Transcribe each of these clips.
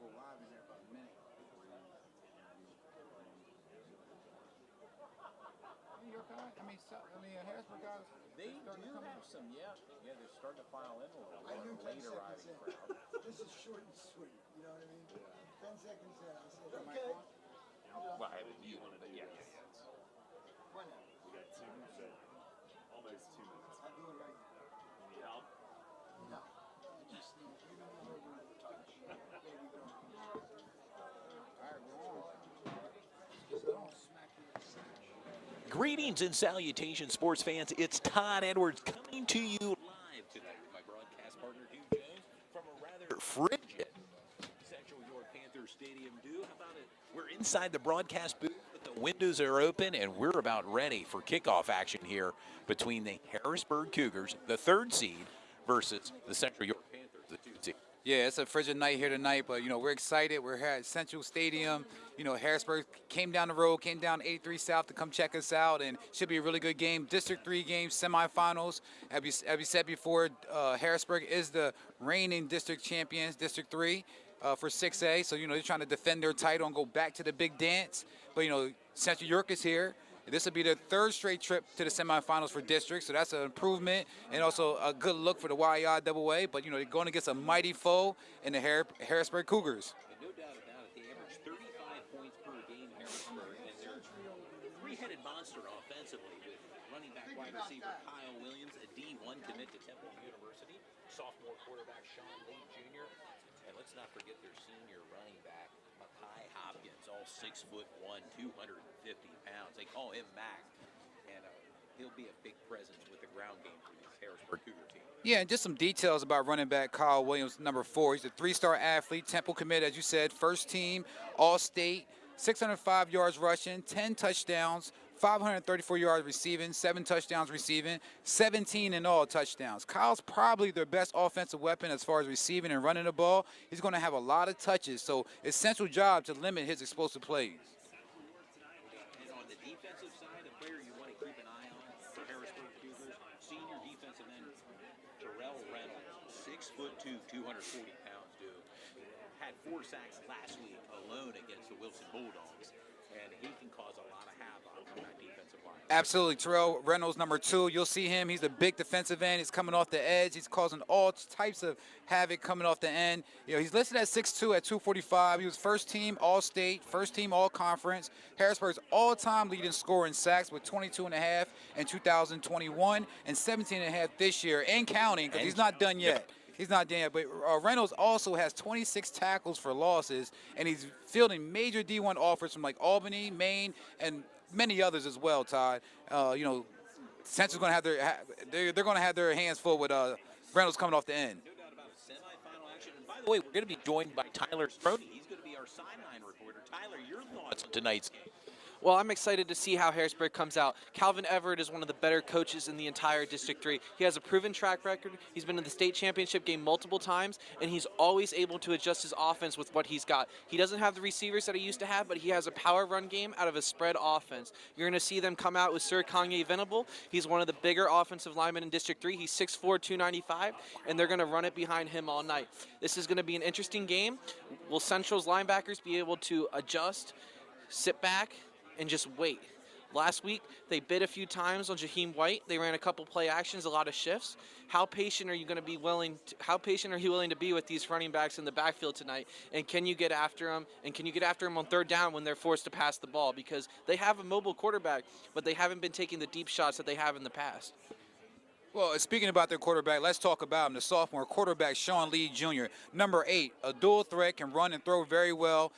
go live in there for a minute. Harrisburg guys. They do have some, yeah. Yeah, they're starting to file in a little bit. Late arriving crowd. This is short and sweet. You know what I mean? 10 seconds in, I said, Okay. Well, you wanted it. Yeah. Whenever. We got 2 minutes. Almost 2 minutes. I'll do it right now. You need help? No. I just need you to know where we're touch. There we go. Alright, we're on. Just don't smack you with the sash. Greetings and salutations, sports fans. It's Todd Edwards coming to you live tonight with my broadcast partner, Hugh Jones, from a rather frigid Central York Panthers Stadium. How about it? We're inside the broadcast booth, but the windows are open, and we're about ready for kickoff action here between the Harrisburg Cougars, the 3rd seed, versus the Central York Panthers, the 2 seed. Yeah, it's a frigid night here tonight, but, we're excited. We're here at Central Stadium. Harrisburg came down the road, came down 83 South to come check us out, and should be a really good game. District 3 game, semifinals. As we said before, Harrisburg is the reigning district champions, District 3, for 6A. So, they're trying to defend their title and go back to the big dance. But, Central York is here. This will be their 3rd straight trip to the semifinals for district, so that's an improvement and also a good look for the YIAA. But, they're going against a mighty foe in the Harrisburg Cougars. And no doubt about it, they average 35 points per game, Harrisburg, and they're a 3-headed monster offensively with running back wide receiver Kyle Williams, a D1 commit to Temple University, sophomore quarterback Sean Lee Jr., and let's not forget their senior running back, Makai Hopkins, all 6'1", 250 pounds. They call him Mac, and he'll be a big presence with the ground game for this Harrisburg Cougar team. Yeah, and just some details about running back Kyle Williams, number 4. He's a 3-star athlete, Temple commit, as you said, first team, All-State, 605 yards rushing, 10 touchdowns, 534 yards receiving, 7 touchdowns receiving, 17 in all touchdowns. Kyle's probably their best offensive weapon as far as receiving and running the ball. He's going to have a lot of touches, so it's Central job to limit his explosive plays. And on the defensive side, a player you want to keep an eye on for Harrisburg Cougars, senior defensive end Terrell Reynolds, 6'2", 240 pounds, dude. Had 4 sacks last week alone against the Wilson Bulldogs, and he can cause a lot of havoc on that defensive line. Absolutely. Terrell Reynolds, number 2. You'll see him. He's a big defensive end. He's coming off the edge. He's causing all types of havoc coming off the end. He's listed at 6'2", at 245. He was first team All-State, first team All-Conference. Harrisburg's all-time leading scorer in sacks with 22.5 in 2021 and 17.5 this year, and counting, because he's not done yet. Yep. He's not done yet, but Reynolds also has 26 tackles for losses, and he's fielding major D1 offers from like Albany, Maine, and many others as well, Todd. Central's going to have they're going to have their hands full with Reynolds coming off the end. No doubt about it. Semifinal action. And by the way, we're going to be joined by Tyler Strode. He's going to be our sideline reporter. Tyler, your thoughts on tonight's game? Well, I'm excited to see how Harrisburg comes out. Calvin Everett is one of the better coaches in the entire District 3. He has a proven track record. He's been in the state championship game multiple times, and he's always able to adjust his offense with what he's got. He doesn't have the receivers that he used to have, but he has a power run game out of a spread offense. You're going to see them come out with Sir Kanye Venable. He's one of the bigger offensive linemen in District 3. He's 6'4", 295, and they're going to run it behind him all night. This is going to be an interesting game. Will Central's linebackers be able to adjust, sit back, and just wait? Last week, they bid a few times on Jaheim White. They ran a couple play actions, a lot of shifts. How patient are you going to be willing to be with these running backs in the backfield tonight? And can you get after them? And can you get after them on 3rd down when they're forced to pass the ball? Because they have a mobile quarterback, but they haven't been taking the deep shots that they have in the past. Well, speaking about their quarterback, let's talk about him. The sophomore quarterback, Sean Lee Jr., number 8, a dual threat, can run and throw very well.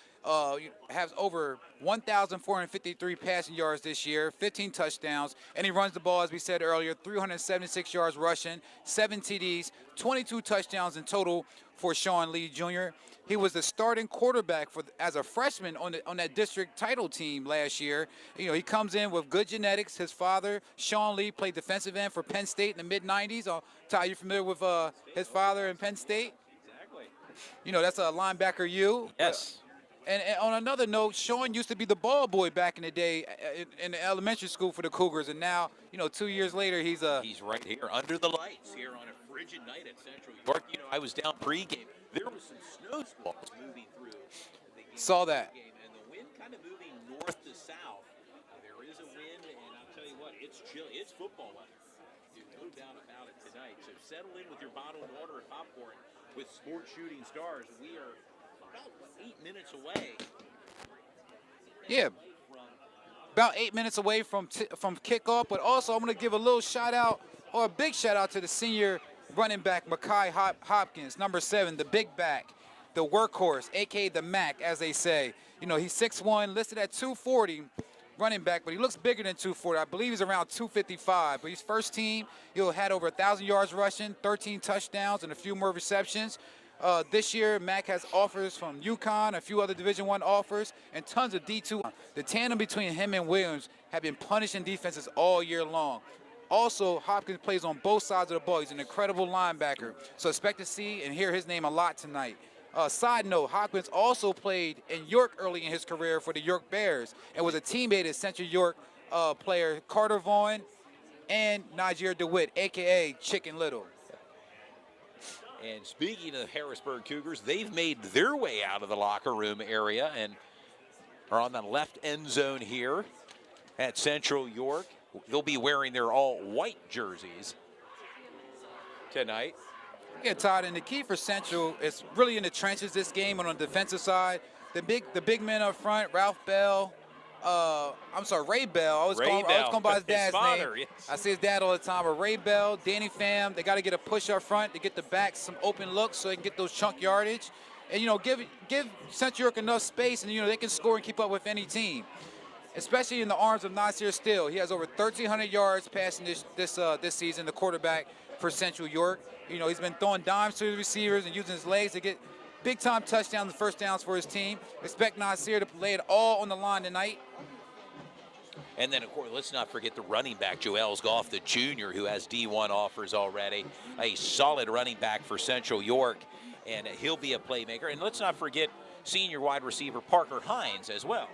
Has over 1,453 passing yards this year, 15 touchdowns, and he runs the ball, as we said earlier, 376 yards rushing, 7 TDs, 22 touchdowns in total for Sean Lee Jr. He was the starting quarterback as a freshman on that district title team last year. He comes in with good genetics. His father, Sean Lee, played defensive end for Penn State in the mid-'90s. Ty, you familiar with his father in Penn State? Exactly. That's a linebacker U. Yes. And on another note, Sean used to be the ball boy back in the day in the elementary school for the Cougars, and now, 2 years later, he's right here under the lights here on a frigid night at Central York. I was down pregame. There was some snow squalls moving through Saw that. And the wind kind of moving north to south. There is a wind, and I'll tell you what, it's chilly. It's football weather. There's no doubt about it tonight. So settle in with your bottled water and popcorn with Sports Shooting Stars. We are about 8 minutes away. Yeah, about 8 minutes away from kickoff. But also, I'm going to give a little shout out, or a big shout out, to the senior running back, Mekhi Hopkins, number 7, the big back, the workhorse, a.k.a. the Mac, as they say. You know, he's 6'1", listed at 240 running back, but he looks bigger than 240. I believe he's around 255. But he's first team. He'll had over 1,000 yards rushing, 13 touchdowns, and a few more receptions. This year, Mac has offers from UConn, a few other Division I offers, and tons of D2. The tandem between him and Williams have been punishing defenses all year long. Also, Hopkins plays on both sides of the ball. He's an incredible linebacker, so expect to see and hear his name a lot tonight. Side note, Hopkins also played in York early in his career for the York Bears and was a teammate of Central York player Carter Vaughn and Najir DeWitt, a.k.a. Chicken Little. And speaking of Harrisburg Cougars, they've made their way out of the locker room area and are on the left end zone here at Central York. They'll be wearing their all-white jerseys tonight. Yeah, Todd, and the key for Central is really in the trenches this game and on the defensive side. The big men up front, Ray Bell. I was calling by his dad's name. Yes. I see his dad all the time. But Ray Bell, Danny Pham, they got to get a push up front to get the backs some open looks so they can get those chunk yardage. And, you know, give Central York enough space, and, you know, they can score and keep up with any team, especially in the arms of Nasir Steele. He has over 1,300 yards passing this season, the quarterback for Central York. You know, he's been throwing dimes to the receivers and using his legs to get big-time touchdowns and first downs for his team. Expect Nasir to lay it all on the line tonight. And then, of course, let's not forget the running back, Joel Goff, the junior, who has D1 offers already. A solid running back for Central York, and he'll be a playmaker. And let's not forget senior wide receiver Parker Hines as well.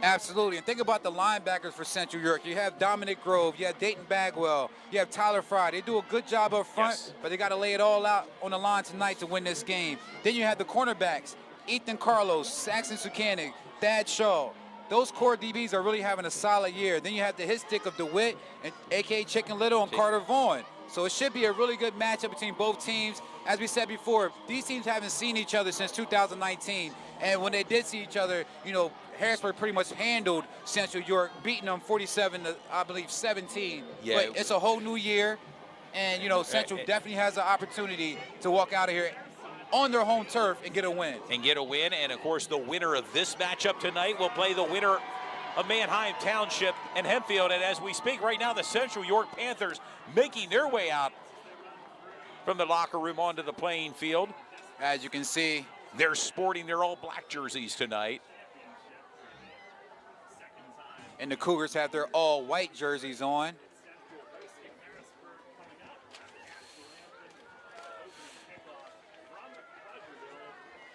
Absolutely, and think about the linebackers for Central York. You have Dominic Grove, you have Dayton Bagwell, you have Tyler Fry. They do a good job up front, yes, but they got to lay it all out on the line tonight to win this game. Then you have the cornerbacks, Ethan Carlos, Saxon Sukanik, Thad Shaw. Those core DBs are really having a solid year. Then you have the hit stick of DeWitt, and a.k.a. Chicken Little, and Carter Vaughn. So it should be a really good matchup between both teams. As we said before, these teams haven't seen each other since 2019. And when they did see each other, you know, Harrisburg pretty much handled Central York, beating them 47 to, I believe, 17. Yeah, but it's a whole new year. And, you know, Central definitely has an opportunity to walk out of here on their home turf and get a win. And, of course, the winner of this matchup tonight will play the winner of Manheim Township and Hempfield. And as we speak right now, the Central York Panthers making their way out from the locker room onto the playing field. As you can see, they're sporting their all-black jerseys tonight. And the Cougars have their all-white jerseys on.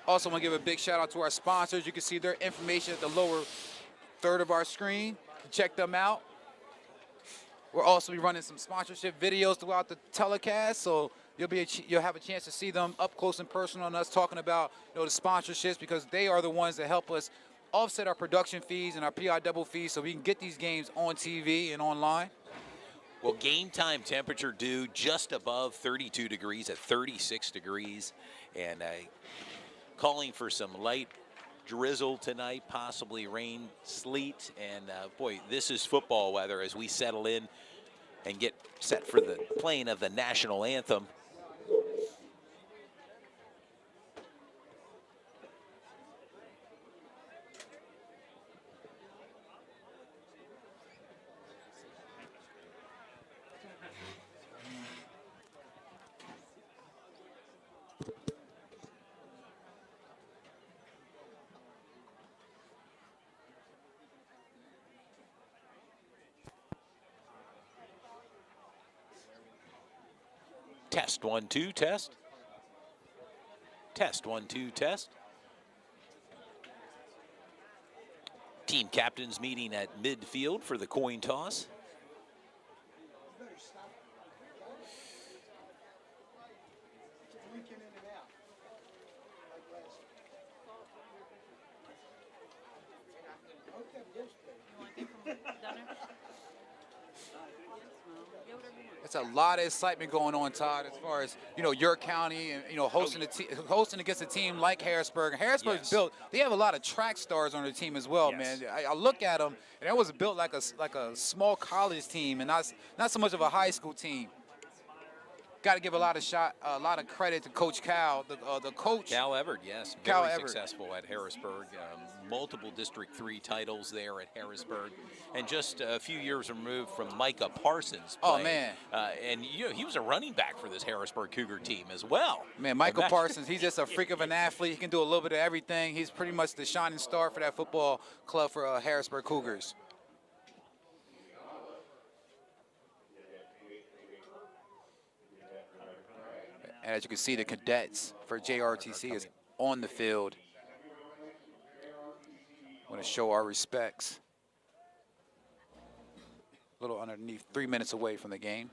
Also want to give a big shout out to our sponsors. You can see their information at the lower third of our screen. Check them out. We'll also be running some sponsorship videos throughout the telecast, so you'll have a chance to see them up close and personal, and us talking about, you know, the sponsorships, because they are the ones that help us offset our production fees and our PI double fees so we can get these games on TV and online. Well, game time temperature due just above 32 degrees at 36 degrees, and calling for some light drizzle tonight, possibly rain, sleet, and boy, this is football weather as we settle in and get set for the playing of the national anthem. Test 1 2 test. Test 1 2 test. Team captains meeting at midfield for the coin toss. It's a lot of excitement going on, Todd, as far as, York County and, hosting against a team like Harrisburg. Harrisburg's Yes. built, they have a lot of track stars on their team as well, Yes. man. I look at them, and it was built like a small college team and not so much of a high school team. Got to give a lot of credit to Coach Cal, the coach. Cal Everett, yes, Cal very Everett. successful at Harrisburg. Multiple District 3 titles there at Harrisburg, and just a few years removed from Micah Parsons. Oh, playing. man. And he was a running back for this Harrisburg Cougar team as well. Man, Michael Imagine- Parsons, he's just a freak of an athlete. He can do a little bit of everything. He's pretty much the shining star for that football club for Harrisburg Cougars. And as you can see, the cadets for JRTC is on the field. Want to show our respects. A little underneath, 3 minutes away from the game.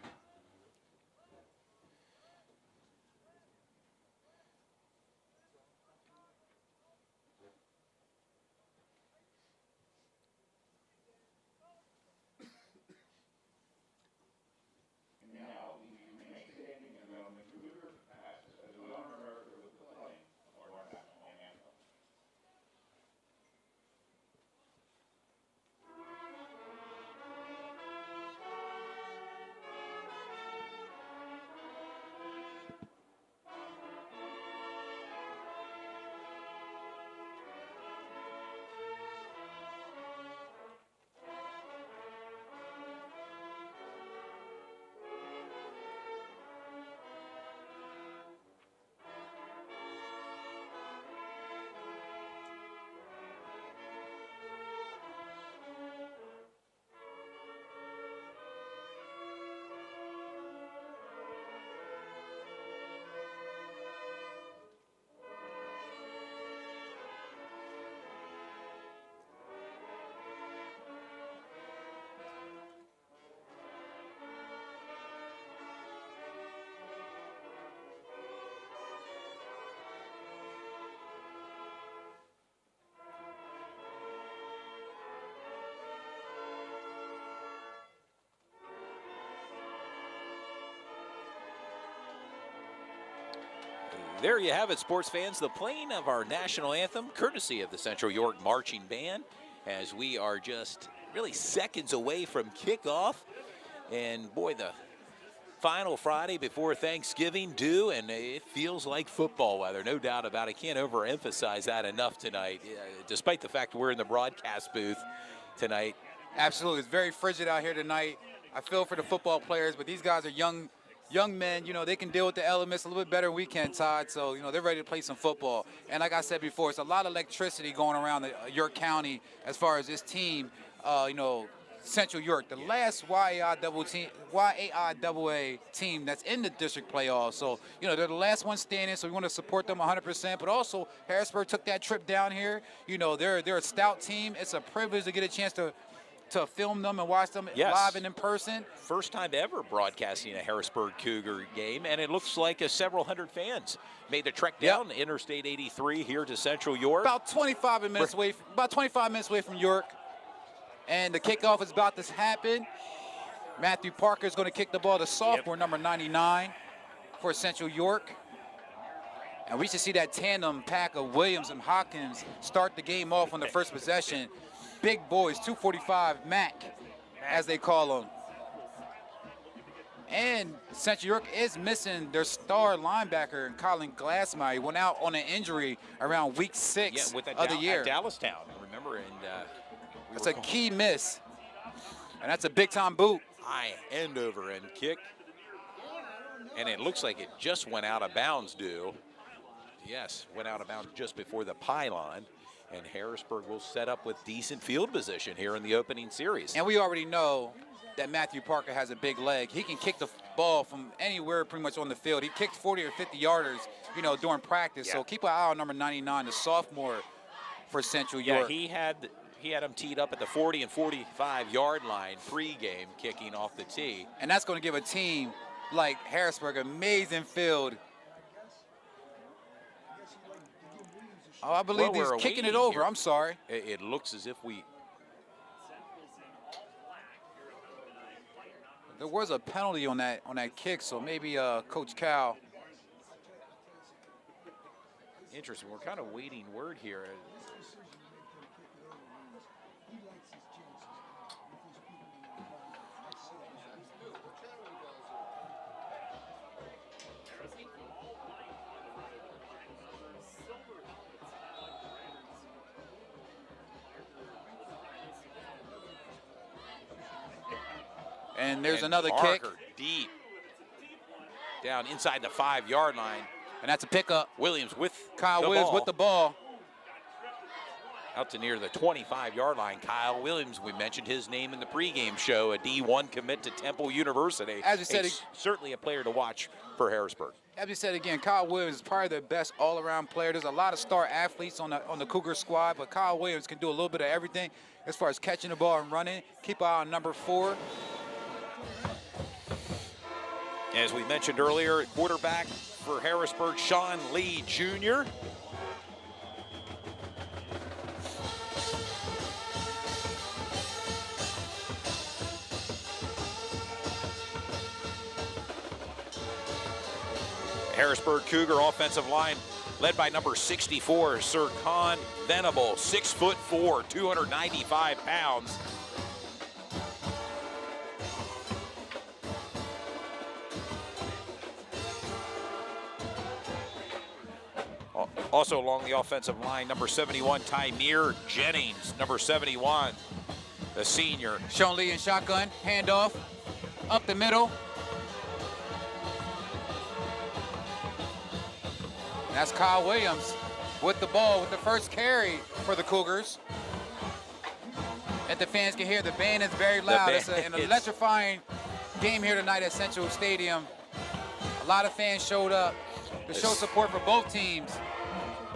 There you have it, sports fans, the playing of our national anthem, courtesy of the Central York Marching Band, as we are just really seconds away from kickoff. And boy, the final Friday before Thanksgiving due, and it feels like football weather, no doubt about it. Can't overemphasize that enough tonight, despite the fact we're in the broadcast booth tonight. Absolutely. It's very frigid out here tonight. I feel for the football players, but these guys are young men. They can deal with the elements a little bit better than we can, Todd. So, they're ready to play some football. And like I said before, it's a lot of electricity going around York County as far as this team, Central York, the last YAIAA team that's in the district playoffs. So, they're the last one standing, so we want to support them 100%. But also, Harrisburg took that trip down here. They're a stout team. It's a privilege to get a chance to film them and watch them live and in person. First time ever broadcasting a Harrisburg Cougar game, and it looks like several hundred fans made the trek down Interstate 83 here to Central York. About 25 minutes away from York, and the kickoff is about to happen. Matthew Parker is going to kick the ball to sophomore number 99 for Central York. And we should see that tandem pack of Williams and Hopkins start the game off on the first possession. Big boys, 245 Mac, as they call them. And Central York is missing their star linebacker, Colin Glassmeyer. He went out on an injury around week 6 with of the year. At Dallastown, remember? And that's a key miss. And that's a big-time boot. High end over end kick. And it looks like it just went out of bounds, Yes, went out of bounds just before the pylon. And Harrisburg will set up with decent field position here in the opening series. And we already know that Matthew Parker has a big leg. He can kick the ball from anywhere pretty much on the field. He kicked 40 or 50 yarders, during practice. So keep an eye on number 99, the sophomore for Central York. Yeah, he had him teed up at the 40 and 45-yard line pregame, kicking off the tee. And that's going to give a team like Harrisburg amazing field. Oh, I believe he's kicking it over. I'm sorry. It looks as if we... There was a penalty on that kick, so maybe Coach Cal. Interesting. We're kind of waiting word here. And there's another Parker, kick. deep. Down inside the 5-yard line. And that's a pickup. Williams with Kyle the Williams ball. with the ball. Out to near the 25-yard line. Kyle Williams, we mentioned his name in the pregame show, a D1 commit to Temple University. As you said, certainly a player to watch for Harrisburg. As you said again, Kyle Williams is probably the best all-around player. There's a lot of star athletes on the Cougar squad, but Kyle Williams can do a little bit of everything as far as catching the ball and running. Keep an eye on number 4. As we mentioned earlier, at quarterback for Harrisburg, Sean Lee Jr. Harrisburg Cougar offensive line led by number 64, Sir Con Venable, 6'4", 295 pounds. Also along the offensive line, number 71, Tymir Jennings, number 71, the senior. Sean Lee in shotgun, handoff, up the middle. And that's Kyle Williams with the ball, with the first carry for the Cougars. And the fans can hear the band is very loud. It's an electrifying game here tonight at Central Stadium. A lot of fans showed up to show support for both teams.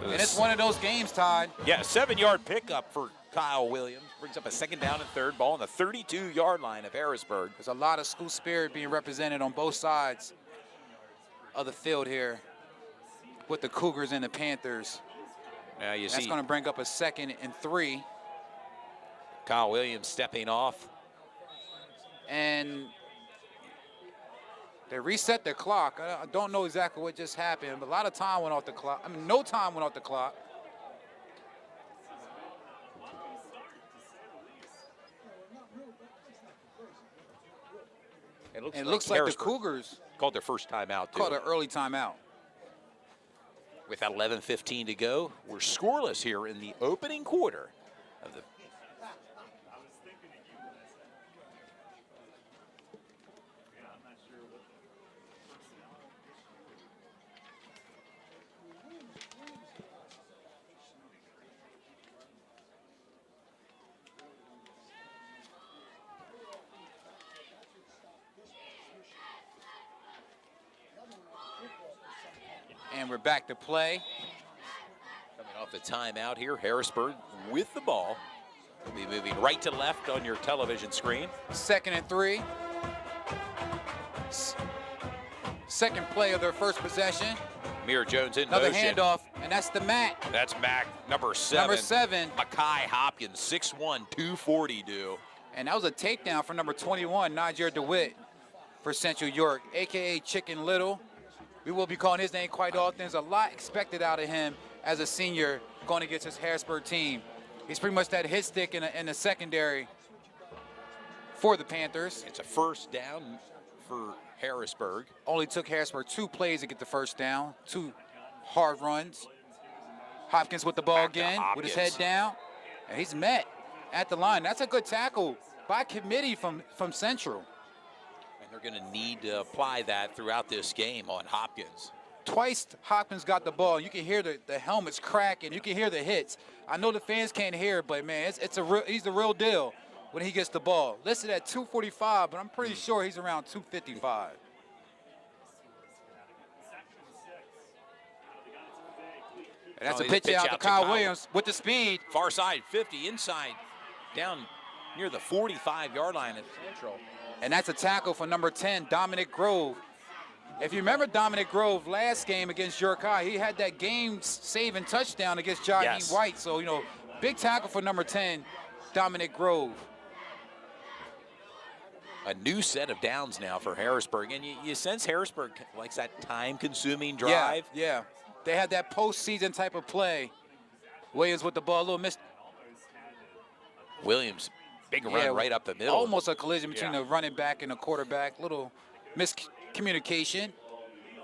And it's one of those games, Todd. Yeah, 7-yard pickup for Kyle Williams. Brings up a 2nd down and 3rd, ball on the 32-yard line of Harrisburg. There's a lot of school spirit being represented on both sides of the field here with the Cougars and the Panthers. Now you see that's going to bring up a 2nd and 3. Kyle Williams stepping off. And they reset the clock. I don't know exactly what just happened, but a lot of time went off the clock. I mean, no time went off the clock. It looks like the Cougars called their first timeout, too. Called an early timeout. With 11:15 to go, we're scoreless here in the opening quarter of the. And we're back to play. Coming off the timeout here, Harrisburg with the ball. We'll be moving right to left on your television screen. 2nd and 3. Second play of their first possession. Amir Jones in Another motion. handoff, and that's the Mac. That's Mac, number 7. Number 7. Makai Hopkins, 6'1", 240 due. And that was a takedown for number 21, Najir DeWitt for Central York, a.k.a. Chicken Little. We will be calling his name quite often. There's a lot expected out of him as a senior going against his Harrisburg team. He's pretty much that hit stick in the secondary for the Panthers. It's a 1st down for Harrisburg. Only took Harrisburg 2 plays to get the 1st down, 2 hard runs. Hopkins with the ball again, with his head down, and he's met at the line. That's a good tackle by committee from Central. And they're going to need to apply that throughout this game on Hopkins. Twice Hopkins got the ball. You can hear the helmets cracking. You can hear the hits. I know the fans can't hear it, but man, he's the real deal when he gets the ball. Listed at 245, but I'm pretty sure he's around 255. And that's a pitch out to Kyle Williams with the speed. Far side, 50, inside, down near the 45-yard line at Central. And that's a tackle for number 10, Dominic Grove. If you remember Dominic Grove last game against York High, he had that game-saving touchdown against Johnny White. So, big tackle for number 10, Dominic Grove. a new set of downs now for Harrisburg. And you sense Harrisburg likes that time-consuming drive. Yeah. They had that postseason type of play. Williams with the ball, a little missed. Williams, big run right up the middle. Almost a collision between the running back and the quarterback. Little miscommunication.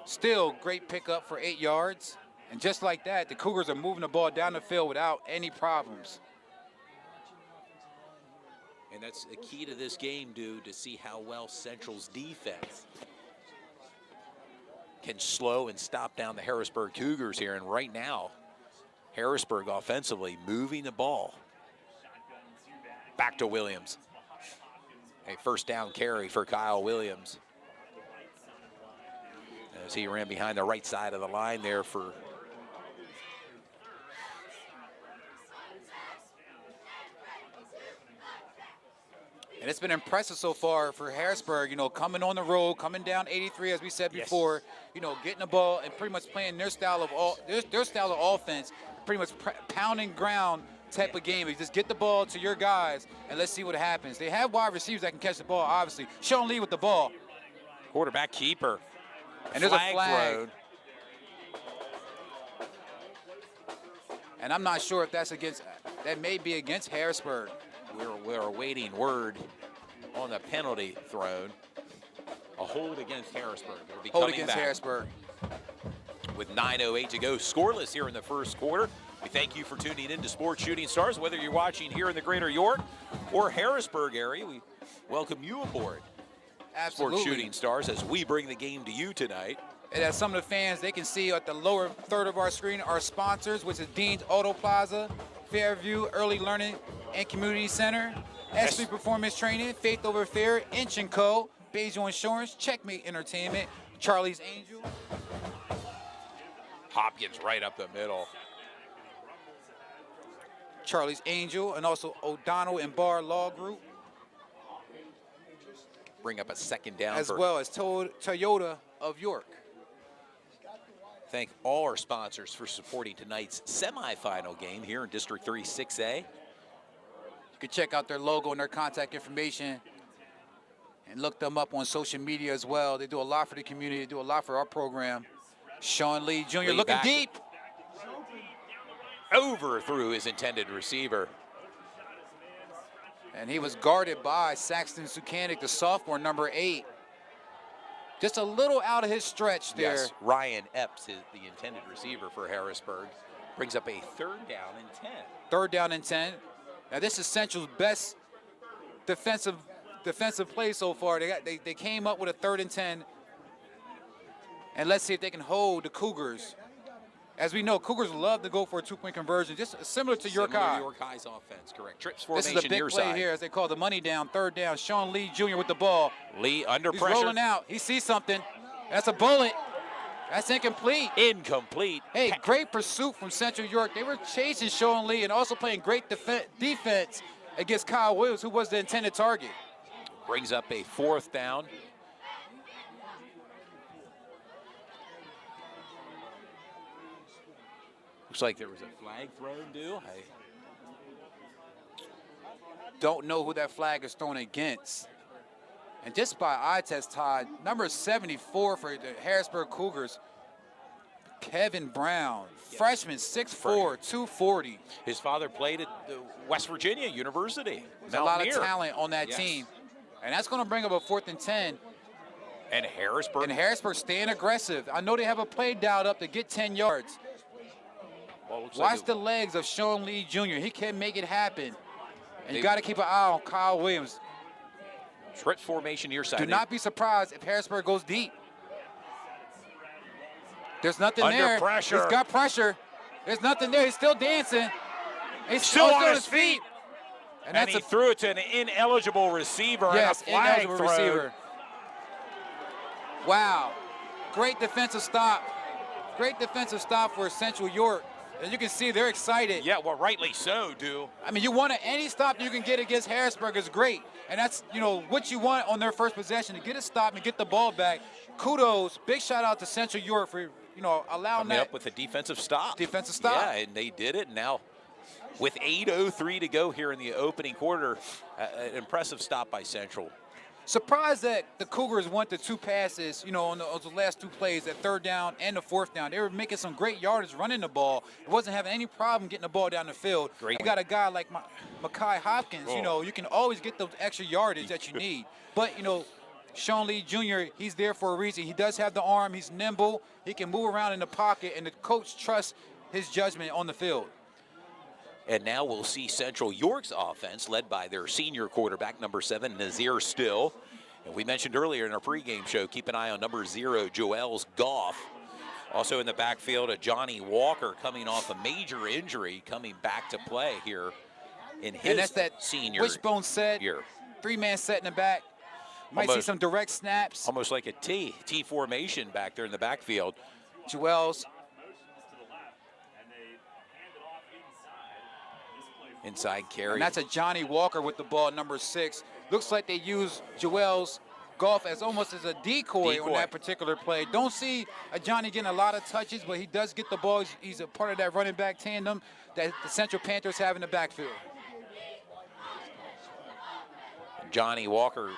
Still great pickup for 8 yards. And just like that, the Cougars are moving the ball down the field without any problems. And that's the key to this game, dude, to see how well Central's defense can slow and stop down the Harrisburg Cougars here. And right now, Harrisburg offensively moving the ball. Back to Williams. A first down carry for Kyle Williams, as he ran behind the right side of the line there for and it's been impressive so far for Harrisburg, you know, coming on the road, coming down 83, as we said before, you know, getting the ball and pretty much playing their style of their style of offense, pretty much pounding ground type of game. You just get the ball to your guys and let's see what happens. They have wide receivers that can catch the ball, obviously. Sean Lee with the ball. quarterback keeper. And there's a flag. thrown. And I'm not sure if that's against, that may be against Harrisburg. We're awaiting word on the penalty thrown. A hold against Harrisburg. They'll be Hold coming against back Harrisburg. with 9:08 to go. Scoreless here in the first quarter. We thank you for tuning in to Sports Shooting Stars. Whether you're watching here in the greater York or Harrisburg area, we welcome you aboard. Absolutely. Sports Shooting Stars as we bring the game to you tonight. And as some of the fans, they can see at the lower third of our screen, our sponsors, which is Dean's Auto Plaza, Fairview Early Learning and Community Center, SB Performance Training, Faith Over Fear, Inch & Co., Bejo Insurance, Checkmate Entertainment, Charlie's Angel. Hopkins right up the middle. Charlie's Angel, and also O'Donnell and Barr Law Group, Bring up a second down. as well as Toyota of York. Thank all our sponsors for supporting tonight's semifinal game here in District 36A. You can check out their logo and their contact information and look them up on social media as well. They do a lot for the community. They do a lot for our program. Sean Lee Jr. looking back. deep. Overthrew his intended receiver. And he was guarded by Saxton Sukanik, the sophomore, number 8. Just a little out of his stretch there. Yes, Ryan Epps is the intended receiver for Harrisburg. Brings up a 3rd down and 10. 3rd down and 10. Now this is Central's best defensive play so far. They came up with a 3rd and 10. And let's see if they can hold the Cougars. As we know, Cougars love to go for a 2-point conversion, just similar to York High. York High's offense, correct. Trips This formation is a big near play side. here as they call the money down, 3rd down. Sean Lee Jr. with the ball. Lee under He's pressure. rolling out. He sees something. That's a bullet. That's incomplete. Incomplete. Hey, great pursuit from Central York. They were chasing Sean Lee and also playing great defense against Kyle Williams, who was the intended target. Brings up a 4th down. Looks like there was a flag thrown, due. Don't know who that flag is thrown against. And just by eye test, Todd, number 74 for the Harrisburg Cougars, Kevin Brown, freshman, 6'4", 240. His father played at West Virginia University. There's a lot of Mountaineer. talent on that team. And that's going to bring up a 4th and 10. And Harrisburg. And Harrisburg staying aggressive. I know they have a play dialed up to get 10 yards. Watch the legs of Sean Lee Jr. He can make it happen. And you got to keep an eye on Kyle Williams. Trips formation near side. Do not be surprised if Harrisburg goes deep. There's nothing Under there. pressure. He's got pressure. There's nothing there. He's still dancing. He's Still on his feet. And And that's he threw it to an ineligible receiver. yes, and a flag ineligible thrown. receiver. Wow. Great defensive stop. Great defensive stop for Central York. As you can see, they're excited. Yeah, well, rightly so, dude. I mean, you want any stop you can get against Harrisburg is great. And that's, you know, what you want on their first possession, to get a stop and get the ball back. Kudos. Big shout out to Central York for, you know, allowing Coming that. up with a defensive stop. Defensive stop. Yeah, and they did it. Now, with 8:03 to go here in the opening quarter, an impressive stop by Central. Surprised that the Cougars went to 2 passes, you know, on the last 2 plays, that 3rd down and the 4th down. They were making some great yardage running the ball. It wasn't having any problem getting the ball down the field. Great. You got a guy like Mekhi Hopkins, you know, you can always get those extra yardage that you need. But, you know, Sean Lee Jr., he's there for a reason. He does have the arm. He's nimble. He can move around in the pocket, and the coach trusts his judgment on the field. And now we'll see Central York's offense led by their senior quarterback, number 7, Nazir Still. And we mentioned earlier in our pregame show, keep an eye on number 0, Joels Goff. Also in the backfield, a Johnny Walker coming off a major injury, coming back to play here in his And that's that senior wishbone set, year. 3-man set in the back. Might see some direct snaps. Almost like a T formation back there in the backfield. Joels. Inside carry. And that's a Johnny Walker with the ball, number 6. Looks like they use Joels Goff as almost as a decoy on that particular play. Don't see a Johnny getting a lot of touches, but he does get the ball. He's a part of that running back tandem that the Central Panthers have in the backfield. Johnny Walker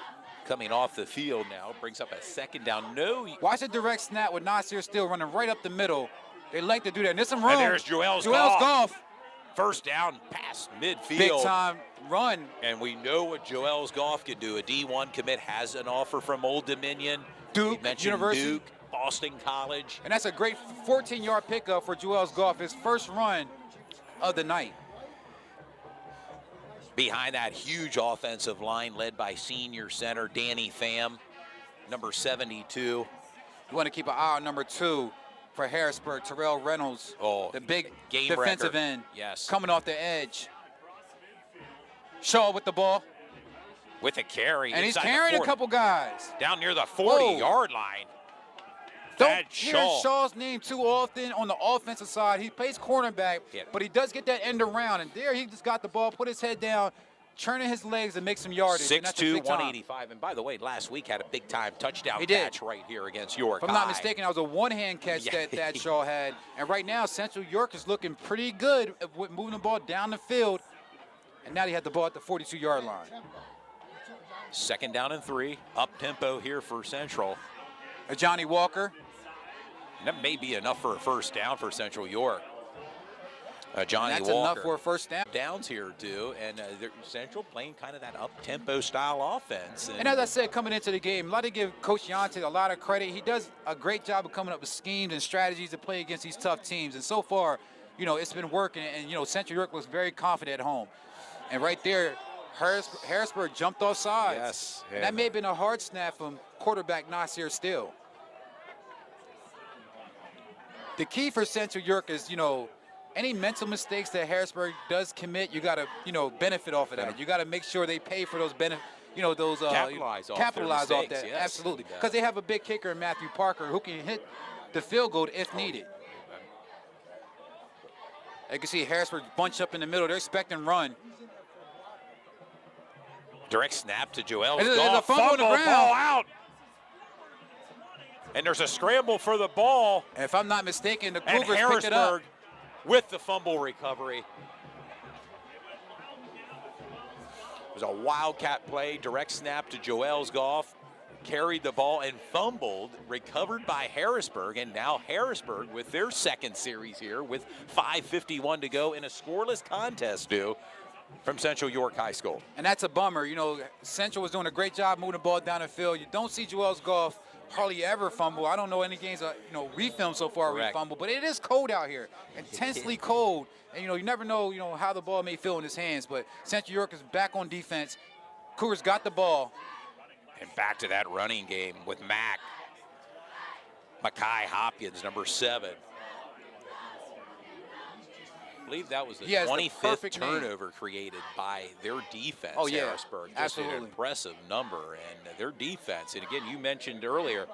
coming off the field now, brings up a 2nd down. No. Watch the direct snap with Nasir Still running right up the middle. They like to do that. And there's some room. And there's Joels Goff. 1st down past midfield. Big time run. And we know what Joels Goff can do. A D1 commit has an offer from Old Dominion. Duke University. Duke, Boston College. And that's a great 14-yard pickup for Joels Goff, his first run of the night. Behind that huge offensive line led by senior center Danny Pham, number 72. You want to keep an eye on number 2 for Harrisburg, Terrell Reynolds, the big game defensive record. end, Yes. coming off the edge. Shaw with the ball. With a carry. And he's carrying a couple guys. Down near the 40-yard line. Don't hear Shaw's name too often on the offensive side. He plays cornerback, but he does get that end around. And there he just got the ball, put his head down, churning his legs and make some yardage. 6'2", 185. And by the way, last week had a big-time touchdown catch right here against York If I'm not mistaken, that was a one-hand catch that Shaw had. And right now, Central York is looking pretty good with moving the ball down the field. And now he had the ball at the 42-yard line. 2nd down and 3. Up-tempo here for Central. Johnny Walker. And that may be enough for a 1st down for Central York. Johnny That's Walker. enough for a 1st down. Downs here, too. And Central playing kind of that up-tempo style offense. And as I said, coming into the game, a lot to give Coach Yonte a lot of credit. He does a great job of coming up with schemes and strategies to play against these tough teams. And so far, you know, it's been working. And, you know, Central York was very confident at home. And right there, Harrisburg jumped off sides. Yes. And that may have been a hard snap from quarterback Nasir Still. The key for Central York is, you know, any mental mistakes that Harrisburg does commit, you got to, you know, benefit off of that. You got to make sure they pay for those capitalize off that. Yes. Absolutely. Because they have a big kicker in Matthew Parker who can hit the field goal if needed. You can see Harrisburg bunch up in the middle. They're expecting run. Direct snap to Joel. There's a fumble on the ground. Ball out. And there's a scramble for the ball. And if I'm not mistaken, the And Cougars picked it up. Harrisburg with the fumble recovery. It was a wildcat play, direct snap to Joels Goff. Carried the ball and fumbled, recovered by Harrisburg, and now Harrisburg with their 2nd series here with 5:51 to go in a scoreless contest due from Central York High School. And that's a bummer. You know, Central was doing a great job moving the ball down the field. You don't see Joels Goff hardly ever fumble. I don't know any games, we filmed so far we fumble, but it is cold out here, intensely cold. And, you know, you never know, how the ball may feel in his hands, but Central York is back on defense. Cougars got the ball. And back to that running game with Mekhi Hopkins, number 7. I believe that was the 25th turnover created by their defense. Oh, yeah. Harrisburg. Just Absolutely. an impressive number. And their defense, and again, you mentioned earlier,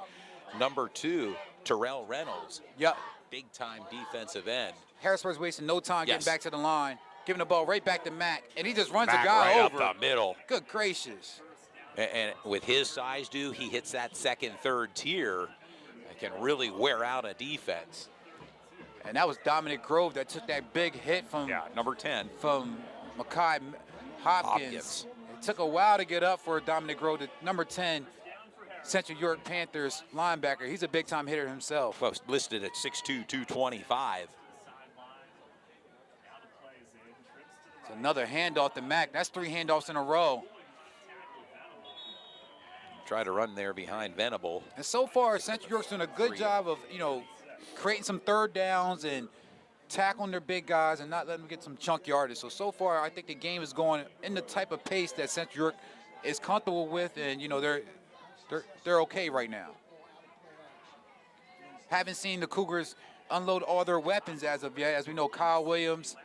number 2, Terrell Reynolds. Yep. Big-time defensive end. Harrisburg's wasting no time getting back to the line, giving the ball right back to Mack, and he just runs a Mack guy right over. up the middle. Good gracious. And with his size, he hits that 2nd, 3rd tier and can really wear out a defense. And that was Dominic Grove that took that big hit from number 10 from Mekhi Hopkins. took a while to get up for Dominic Grove, the number 10 Central York Panthers linebacker. He's a big-time hitter himself. Well, listed at 6'2", 225. It's another handoff to Mack. That's 3 handoffs in a row. Try to run there behind Venable. And so far, Central York's doing a good job of, creating some third downs and tackling their big guys and not letting them get some chunk yardage. So far, I think the game is going in the type of pace that Central York is comfortable with, and, they're okay right now. Haven't seen the Cougars unload all their weapons as of yet. As we know, Kyle Williams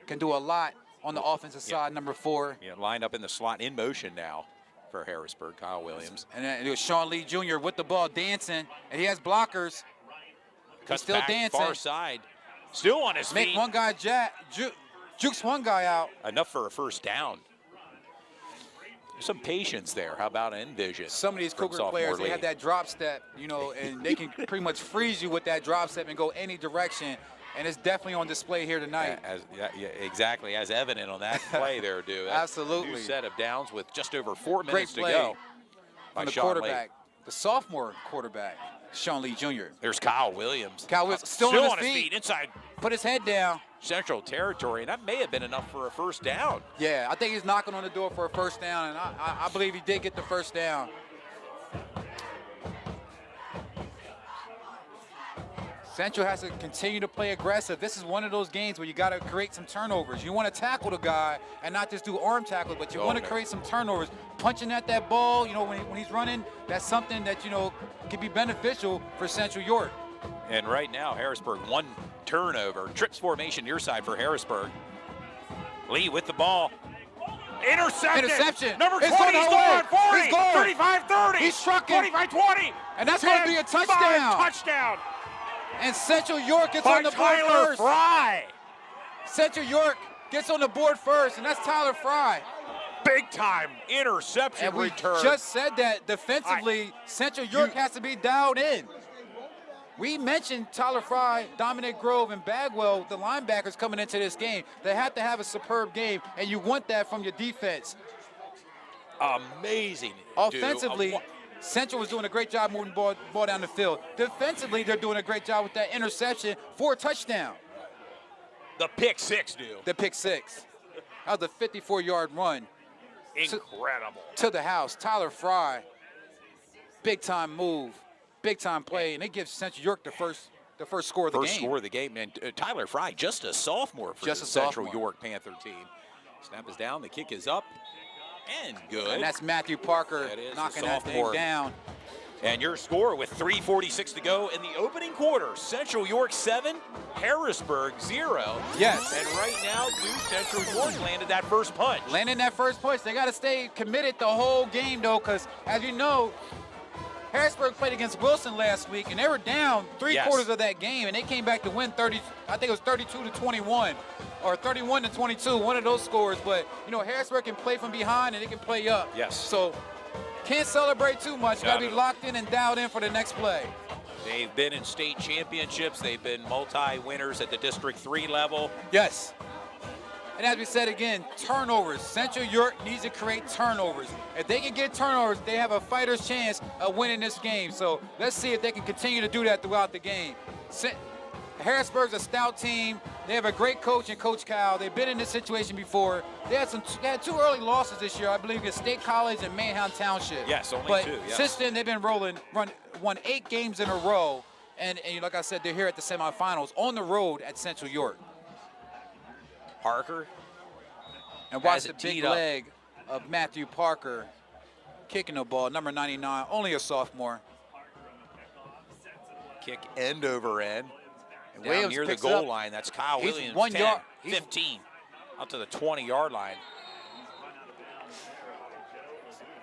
can do a lot on the offensive side, number 4. Yeah, lined up in the slot in motion now for Harrisburg, Kyle Williams. And then it was Sean Lee Jr. with the ball dancing, and he has blockers. He's still back, dancing. Far side. Still on his feet. Make one guy jukes one guy out. Enough for a first down. There's some patience there. How about Envision? Some of these Cougar players, they have that drop step, and they can pretty much freeze you with that drop step and go any direction. And it's definitely on display here tonight. Exactly, as evident on that play there, dude. Absolutely. New set of downs with just over 4 minutes to go. From the quarterback, the sophomore quarterback, Sean Lee Jr. There's Kyle Williams. Kyle Williams still on his feet. Inside. Put his head down. Central territory, and that may have been enough for a first down. Yeah, I think he's knocking on the door for a first down, and I believe he did get the first down. Central has to continue to play aggressive. This is one of those games where you got to create some turnovers. You want to tackle the guy and not just do arm tackles, but you want to create some turnovers. Punching at that ball, when he's running, that's something that, can be beneficial for Central York. And right now, Harrisburg, 1 turnover. Trips formation near side for Harrisburg. Lee with the ball. Interception. Number 20, he's gone. 40, he's gone. 35, 30. He's struck him. 25, 20. And that's going to be a touchdown. Touchdown. And Central York gets on the board first. Fry. Central York gets on the board first, and that's Tyler Fry. Big time interception and we return. Just said that defensively, Central York has to be dialed in. We mentioned Tyler Fry, Dominic Grove, and Bagwell, the linebackers coming into this game. They have to have a superb game, and you want that from your defense. Amazing. Offensively, Central was doing a great job moving the ball down the field. Defensively, they're doing a great job with that interception for a touchdown. The pick 6, dude. The pick 6. That was a 54-yard run. Incredible. To the house. Tyler Fry, big-time move, big-time play, and it gives Central York the first score of the game. First score of the game. And Tyler Fry, just a sophomore for the Central York Panther team. Snap is down. The kick is up. And good. And that's Matthew Parker knocking that thing down. And your score with 3:46 to go in the opening quarter. Central York 7, Harrisburg 0. Yes. And right now, Central York landed that first punch. Landing that first punch. They got to stay committed the whole game, though, because, as you know, Harrisburg played against Wilson last week, and they were down three-quarters of that game, and they came back to win 30. I think it was 32-21 or 31-22, one of those scores. But, Harrisburg can play from behind, and they can play up. Yes. So can't celebrate too much. Got to be locked in and dialed in for the next play. They've been in state championships. They've been multi-winners at the District 3 level. Yes. And as we said again, turnovers. Central York needs to create turnovers. If they can get turnovers, they have a fighter's chance of winning this game. So let's see if they can continue to do that throughout the game. Harrisburg's a stout team. They have a great coach in Coach Kyle. They've been in this situation before. They had 2 early losses this year, I believe, against State College and Mayhew Township. Yes, only 2. But since then, they've been won 8 games in a row. And like I said, they're here at the semifinals on the road at Central York. Parker. And watch the big leg of Matthew Parker kicking the ball, number 99, only a sophomore. Kick end over end. And down Williams near the goal line. That's Kyle Williams. 1 yard. 15 out to the 20-yard line.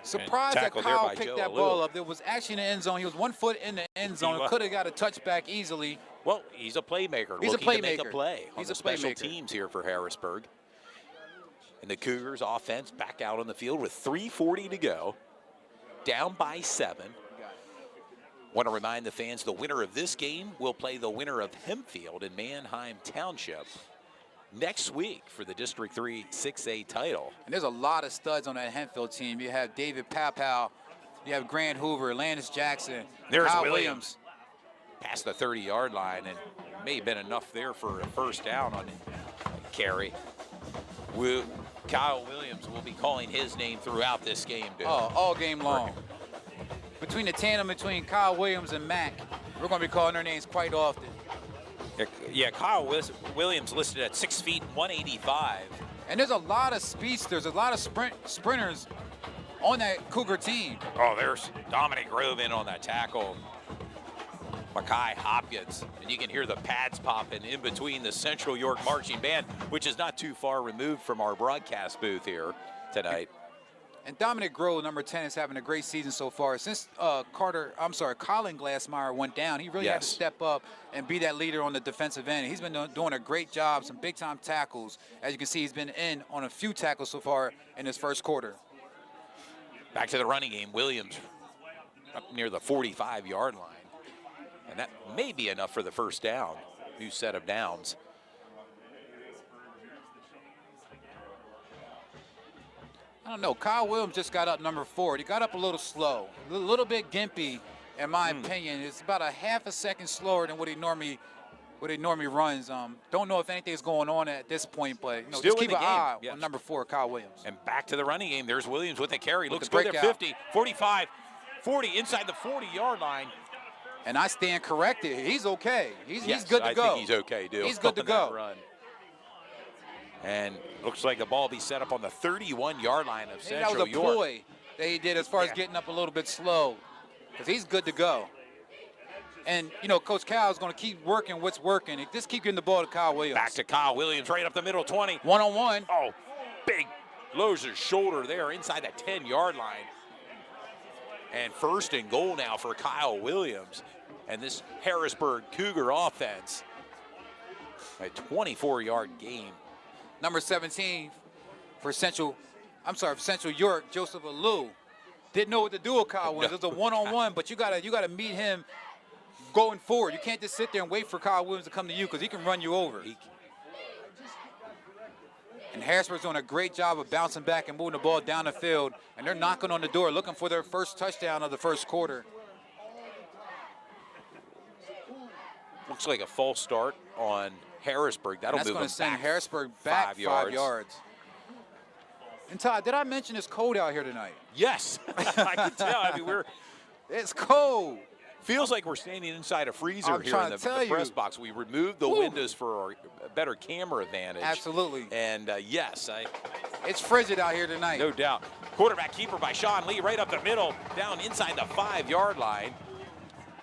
Surprised that Kyle picked that ball up. It was actually in the end zone. He was 1 foot in the end zone. Could have got a touchback easily. Well, he's a playmaker. He's looking a playmaker. To make a play on He's the a special playmaker. teams here for Harrisburg. And the Cougars offense back out on the field with 3:40 to go. Down by 7. Want to remind the fans the winner of this game will play the winner of Hempfield in Manheim Township next week for the District 3 6A title. And there's a lot of studs on that Hempfield team. You have David Papow, you have Grant Hoover, Landis Jackson, There's Kyle Williams. Past the 30-yard line, and may have been enough there for a first down on carry. Kyle Williams will be calling his name throughout this game, dude. Oh, all game long. Between the tandem between Kyle Williams and Mack, we're going to be calling their names quite often. Yeah, Kyle Williams listed at 6 feet, 185. And there's a lot of speedsters, a lot of sprinters on that Cougar team. Oh, there's Dominic Grove in on that tackle. Makai Hopkins, and you can hear the pads popping in between the Central York Marching Band, which is not too far removed from our broadcast booth here tonight. And Dominic Grove, number 10, is having a great season so far. Since Colin Glassmeyer went down, he really had to step up and be that leader on the defensive end. He's been doing a great job, some big-time tackles. As you can see, he's been in on a few tackles so far in his first quarter. Back to the running game. Williams up near the 45-yard line. And that may be enough for the first down. New set of downs. I don't know. Kyle Williams just got up number 4. He got up a little slow, a little bit gimpy, in my opinion. It's about a half a second slower than what he normally runs. Don't know if anything's going on at this point, but just keep an eye on number 4, Kyle Williams. And back to the running game. There's Williams with the carry. Looks good at 50, 45, 40, inside the 40-yard line. And I stand corrected. He's okay. He's good to go. I think he's okay, dude. He's good to go. Run. And looks like the ball will be set up on the 31-yard line of Central York. That was a ploy that he did as far as getting up a little bit slow, because he's good to go. And, Coach Cal is going to keep working what's working. Just keep getting the ball to Kyle Williams. Back to Kyle Williams, right up the middle, 20. One-on-one. Oh, big lowers his shoulder there inside that 10-yard line. And first and goal now for Kyle Williams. And this Harrisburg Cougar offense, a 24-yard game. Number 17 for Central York, Joseph Alou. Didn't know what to do with Kyle Williams. It was a one-on-one, but you gotta meet him going forward. You can't just sit there and wait for Kyle Williams to come to you, because he can run you over. And Harrisburg's doing a great job of bouncing back and moving the ball down the field, and they're knocking on the door looking for their first touchdown of the first quarter. Looks like a false start on Harrisburg. That'll move them back. That's going to send Harrisburg back 5 yards. And Todd, did I mention it's cold out here tonight? Yes, I can tell. I mean, it's cold. Feels like we're standing inside a freezer here in the press box. We removed the windows for a better camera advantage. Absolutely. And yes, it's frigid out here tonight. No doubt. Quarterback keeper by Sean Lee, right up the middle, down inside the 5-yard line.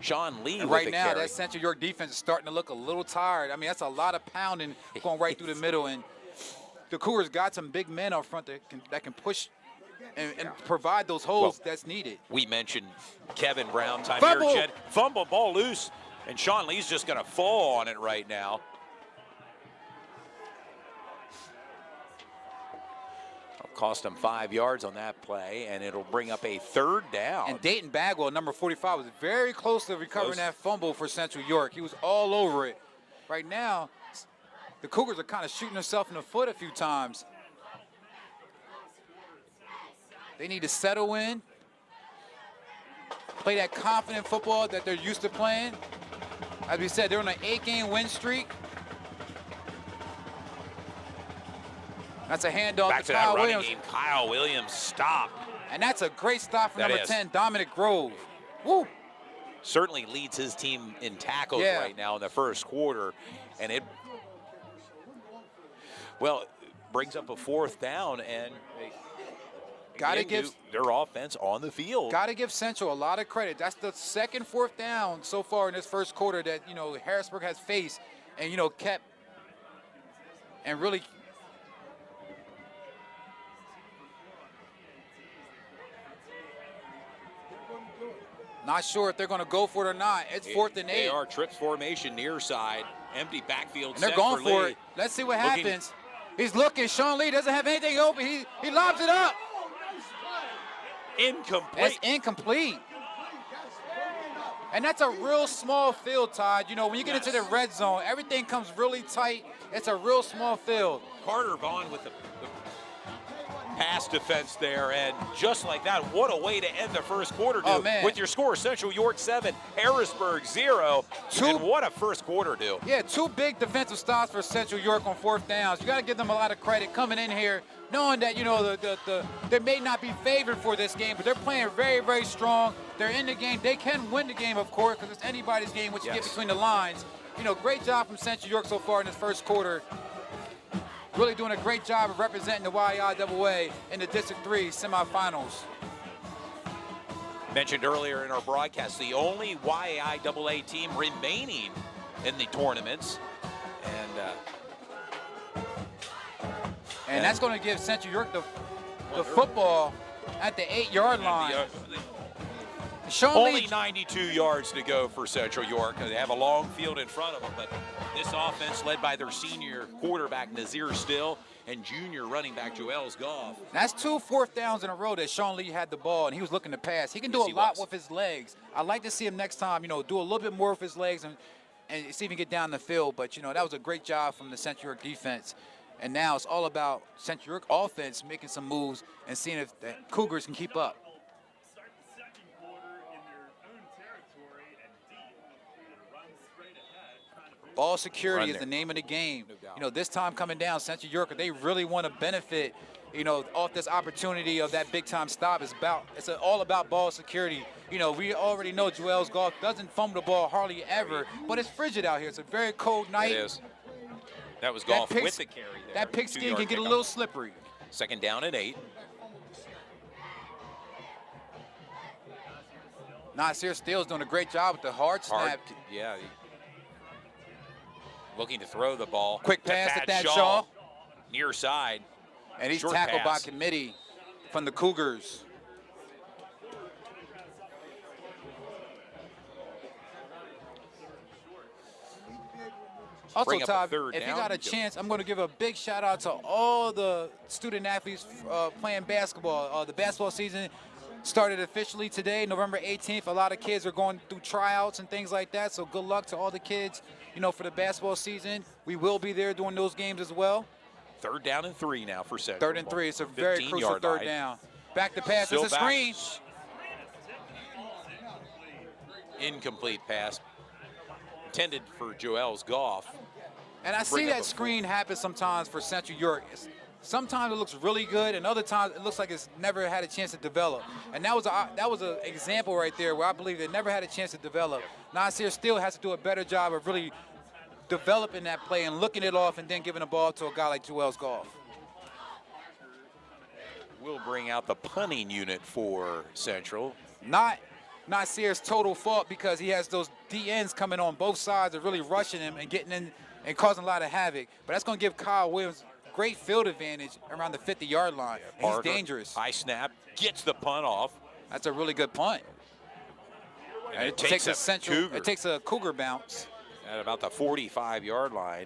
Sean Lee with right now, carry. that Central York defense is starting to look a little tired. I mean, that's a lot of pounding going right through the middle, and the Cougars got some big men up front that can push and provide those holes that's needed. We mentioned Kevin Brown time Fumble. here. Jed, fumble, ball loose, and Sean Lee's just going to fall on it right now. Cost him 5 yards on that play, and it'll bring up a third down. And Dayton Bagwell, number 45, was very close to recovering that fumble for Central York. He was all over it. Right now, the Cougars are kind of shooting themselves in the foot a few times. They need to settle in, play that confident football that they're used to playing. As we said, they're on an 8-game win streak. That's a handoff Back to Kyle Williams. Game. Kyle Williams stopped. And that's a great stop from number 10, Dominic Grove. Woo! Certainly leads his team in tackles right now in the first quarter. And it, brings up a fourth down, and gotta give their offense on the field. Got to give Central a lot of credit. That's the second fourth down so far in this first quarter that, Harrisburg has faced and, kept and really – not sure if they're going to go for it or not. It's 4th and 8. They are trips formation near side, empty backfield. And they're going for it. Let's see what happens. He's looking. Sean Lee doesn't have anything open. He lobs it up. Incomplete. That's incomplete. And that's a real small field, Todd. You know, when you get into the red zone, everything comes really tight. It's a real small field. Carter Vaughn with the pass defense there, and just like that, what a way to end the first quarter, dude. Oh, man. With your score, Central York 7, Harrisburg 0, and what a first quarter, dude. Yeah, 2 big defensive stops for Central York on 4th downs. You got to give them a lot of credit coming in here, knowing that, you know, they may not be favored for this game, but they're playing very, very strong. They're in the game. They can win the game, of course, because it's anybody's game, which you get between the lines. You know, great job from Central York so far in this first quarter. Really doing a great job of representing the YIAA in the District 3 semifinals. Mentioned earlier in our broadcast, the only YIAA team remaining in the tournaments. And that's going to give Central York the football at the 8-yard line. Only 92 yards to go for Central York. They have a long field in front of them, but this offense led by their senior quarterback, Nazir Still, and junior running back, Joels Goff. That's 2 4th downs in a row that Sean Lee had the ball, and he was looking to pass. He can do a lot with his legs. I'd like to see him next time, you know, do a little bit more with his legs and see if he can get down the field. But, you know, that was a great job from the Central York defense. And now it's all about Central York offense making some moves and seeing if the Cougars can keep up. Ball security is the name of the game. You know, this time coming down, Central York, they really want to benefit, you know, off this opportunity of that big-time stop. It's all about ball security. You know, we already know Joels Goff doesn't fumble the ball hardly ever, but it's frigid out here. It's a very cold night. It is. That was Goff with the carry there. That pigskin can get a little slippery. 2nd down and 8. Nasir Steele's doing a great job with the hard snap. Yeah. Looking to throw the ball. Quick pass to Thad Shaw. Near side. And he's tackled by committee from the Cougars. Also, Todd, if you got a chance, I'm going to give a big shout out to all the student athletes playing basketball. The basketball season started officially today, November 18th. A lot of kids are going through tryouts and things like that, so good luck to all the kids, you know, for the basketball season. We will be there doing those games as well. 3rd down and 3 now for Central. 3rd and 3. It's a very crucial 3rd down. Back to pass. It's a screen. Incomplete pass. Intended for Joels Goff. And I see that screen happen sometimes for Central York. Sometimes it looks really good, and other times it looks like it's never had a chance to develop. And that was an example right there where I believe it never had a chance to develop. Nasir still has to do a better job of really developing that play and looking it off and then giving the ball to a guy like Joels Goff. We'll bring out the punting unit for Central. Not Nasir's total fault because he has those DNs coming on both sides and really rushing him and getting in and causing a lot of havoc. But that's going to give Kyle Williams great field advantage around the 50-yard line. He's dangerous. High snap, gets the punt off. That's a really good punt. And it takes a Cougar bounce. At about the 45-yard line.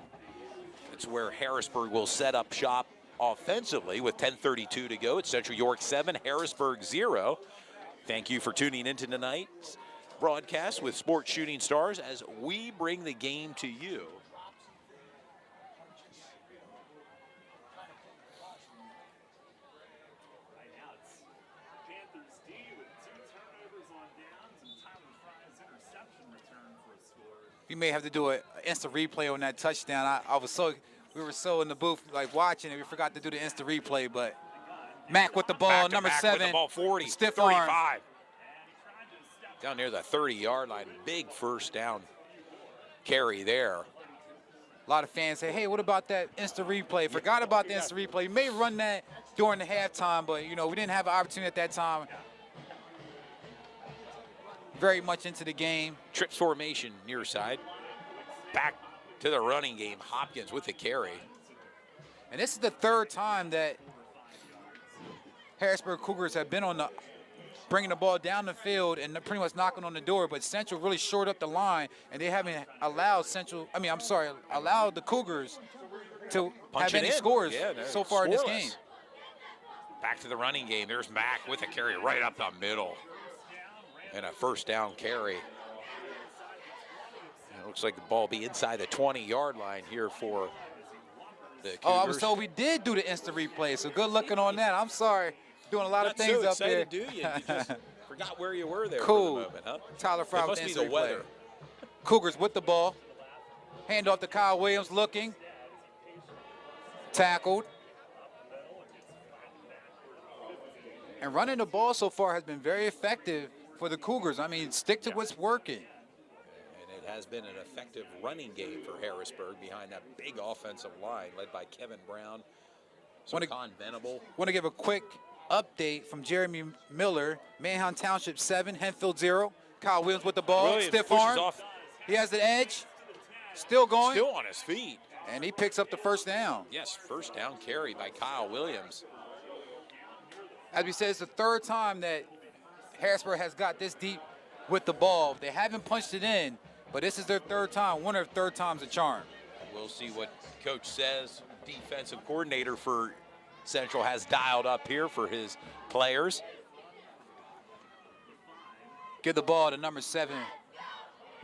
It's where Harrisburg will set up shop offensively with 10:32 to go. It's Central York 7, Harrisburg 0. Thank you for tuning into tonight's broadcast with Sports Shooting Stars as we bring the game to you. You may have to do an instant replay on that touchdown. We were so in the booth like watching it, we forgot to do the instant replay. But Mack with the ball, number 7, with the ball, 40, stiff 35. arm. Down near the 30-yard line, big first down carry there. A lot of fans say, hey, what about that instant replay? Forgot about the instant replay. You may run that during the halftime, but, you know, we didn't have an opportunity at that time. Very much into the game. Trips formation near side. Back to the running game. Hopkins with the carry. And this is the 3rd time that Harrisburg Cougars have been on the bringing the ball down the field and pretty much knocking on the door, but Central really shored up the line, and they haven't allowed allowed the Cougars to have any scores so far in this game. Back to the running game. There's Mack with a carry right up the middle. And a first down carry. It looks like the ball will be inside the 20-yard line here for the Cougars. Oh, I was told we did do the instant replay, so good looking on that. I'm sorry. Doing a lot of things so up here. excited, do you? You just forgot where you were there Cool. for the moment, huh? Tyler Fry It with must be instant the replay. weather. Cougars with the ball. Hand off to Kyle Williams looking. Tackled. And running the ball so far has been very effective for the Cougars. I mean, stick to what's working. And it has been an effective running game for Harrisburg behind that big offensive line led by Kevin Brown, Con Venable. Want to give a quick update from Jeremy Miller. Manheim Township 7, Henfield 0. Kyle Williams with the ball. Williams Stiff pushes arm. off. He has the edge. Still going. Still on his feet. And he picks up the first down. Yes, first down carry by Kyle Williams. As we said, it's the third time that Harrisburg has got this deep with the ball. They haven't punched it in, but this is their third time. One of their third time's a charm. We'll see what Coach says. Defensive coordinator for Central has dialed up here for his players. Give the ball to number 7,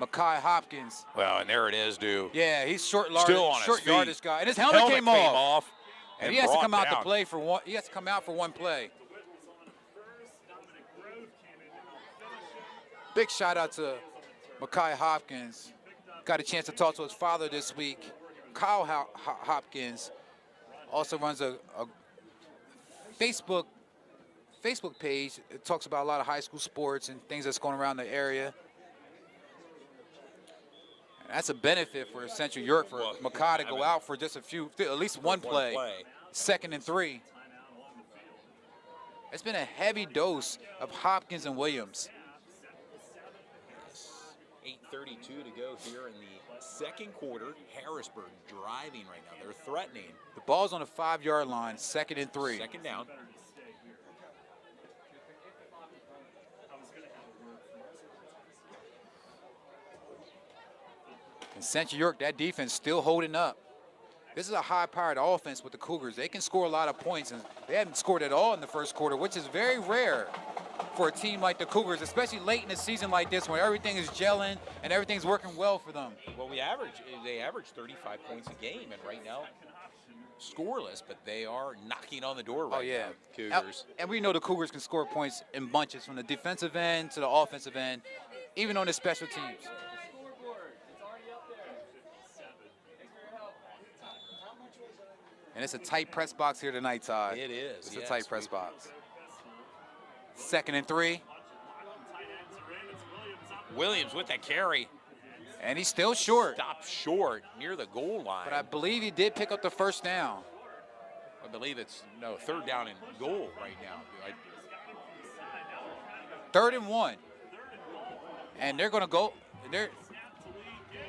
Mekhi Hopkins. Well, and there it is, dude. Yeah, he's short Feet. yardage guy. And his helmet came off. And he has to brought come out to down. play for one. He has to come out for one play. Big shout out to Mekhi Hopkins. Got a chance to talk to his father this week. Kyle Hopkins also runs a Facebook page. It talks about a lot of high school sports and things that's going around the area. And that's a benefit for Central York for Mekhi to go out for just at least one play. 2nd and 3. It's been a heavy dose of Hopkins and Williams. 8:32 to go here in the second quarter. Harrisburg driving right now. They're threatening. The ball's on the 5-yard line, 2nd and 3. Second down. And Central York, that defense still holding up. This is a high-powered offense with the Cougars. They can score a lot of points, and they haven't scored at all in the first quarter, which is very rare for a team like the Cougars, especially late in the season like this when everything is gelling and everything's working well for them. Well, they average 35 points a game, and right now, scoreless, but they are knocking on the door right now, Cougars. And we know the Cougars can score points in bunches from the defensive end to the offensive end, even on the special teams. And it's a tight press box here tonight, Todd. It is. It's a tight press box. 2nd and 3. Williams with that carry. And he's still short. Stopped short near the goal line. But I believe he did pick up the first down. I believe it's, third down and goal right now. 3rd and 1. And they're going to go.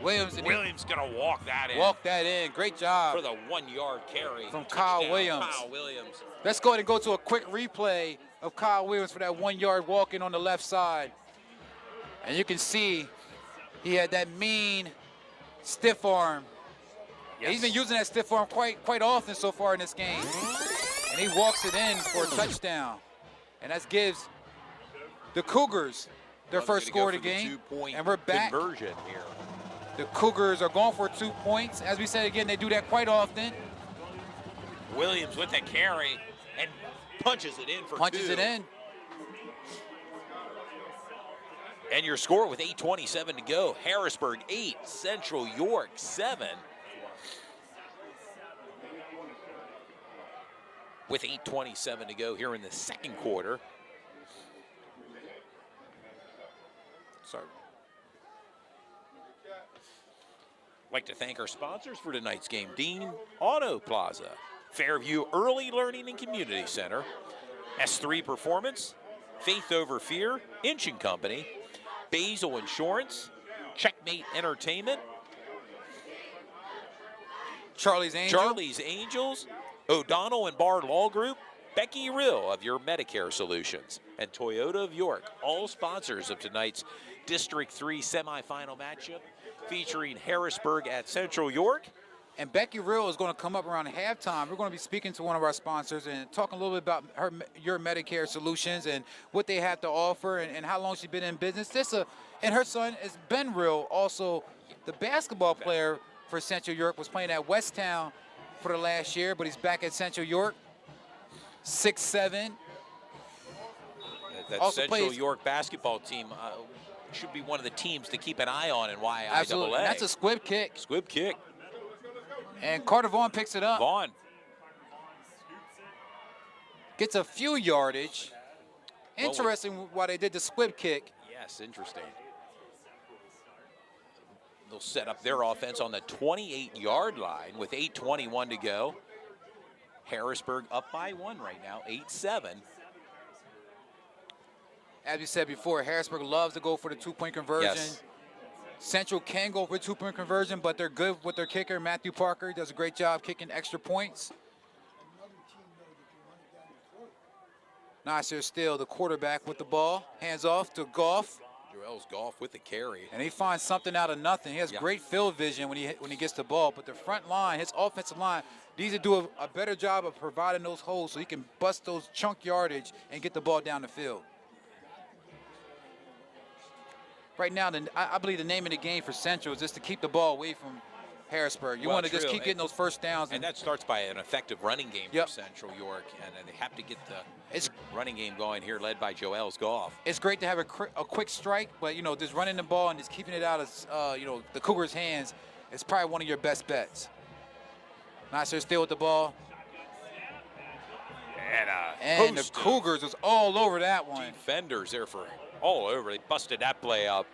Williams going to walk that in. Walk that in. Great job. For the 1-yard carry. From Kyle Williams. Let's go ahead and go to a quick replay of Kyle Williams for that 1-yard walk in on the left side. And you can see he had that mean stiff arm. Yes. He's been using that stiff arm quite often so far in this game. And he walks it in for a touchdown. And that gives the Cougars their first score of the game. And we're back. Conversion here. The Cougars are going for 2 points. As we said again, they do that quite often. Williams with that carry and punches it in for 2. Punches it in. And your score with 8:27 to go. Harrisburg 8, Central York 7. With 8:27 to go here in the second quarter. Sorry. I'd like to thank our sponsors for tonight's game. Dean Auto Plaza, Fairview Early Learning and Community Center, S3 Performance, Faith Over Fear, Inch & Company, Basil Insurance, Checkmate Entertainment, Charlie's Angels, O'Donnell and Barr Law Group, Becky Rill of Your Medicare Solutions, and Toyota of York, all sponsors of tonight's District 3 semifinal matchup featuring Harrisburg at Central York. And Becky Rill is going to come up around halftime. We're going to be speaking to one of our sponsors and talking a little bit about Your Medicare Solutions and what they have to offer and how long she's been in business. And her son is Ben Rill, also the basketball player for Central York, was playing at Westtown for the last year, but he's back at Central York. 6'7". That Also Central plays- York basketball team should be one of the teams to keep an eye on in YIAA. Absolutely. And that's a squib kick. Squib kick. And Carter Vaughn picks it up. Vaughn. Gets a few yardage. Interesting why they did the squib kick. Yes, interesting. They'll set up their offense on the 28-yard line with 8:21 to go. Harrisburg up by 1 right now, 8-7. As we said before, Harrisburg loves to go for the two-point conversion. Yes. Central can go for two-point conversion, but they're good with their kicker, Matthew Parker. He does a great job kicking extra points. Nasir Steele, the quarterback, with the ball. Hands off to Goff. Joel's Goff with the carry. And he finds something out of nothing. He has great field vision when he gets the ball. But the front line, his offensive line, needs to do a better job of providing those holes so he can bust those chunk yardage and get the ball down the field. Right now, I believe the name of the game for Central is just to keep the ball away from Harrisburg. You want to just keep getting those first downs. And that starts by an effective running game for Central York. And they have to get the running game going here, led by Joel's Goff. It's great to have a quick strike, but, you know, just running the ball and just keeping it out of, you know, the Cougars' hands is probably one of your best bets. Nasir Steele with the ball. And the Cougars was all over that one. Defenders there for all over. They busted that play up.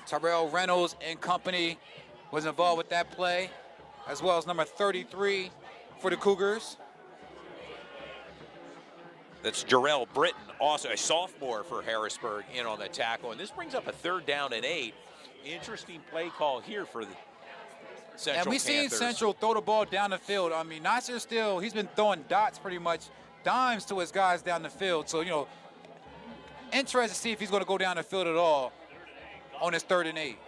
Tyrell Reynolds and company was involved with that play, as well as number 33 for the Cougars. That's Jarrell Britton, also a sophomore for Harrisburg, in on the tackle. And this brings up a 3rd down and 8. Interesting play call here for the Central And we've seen Panthers. Central throw the ball down the field. I mean, Nasir Steele, he's been throwing dots pretty much, dimes to his guys down the field. So, you know, interested to see if he's going to go down the field at all on his 3rd and 8.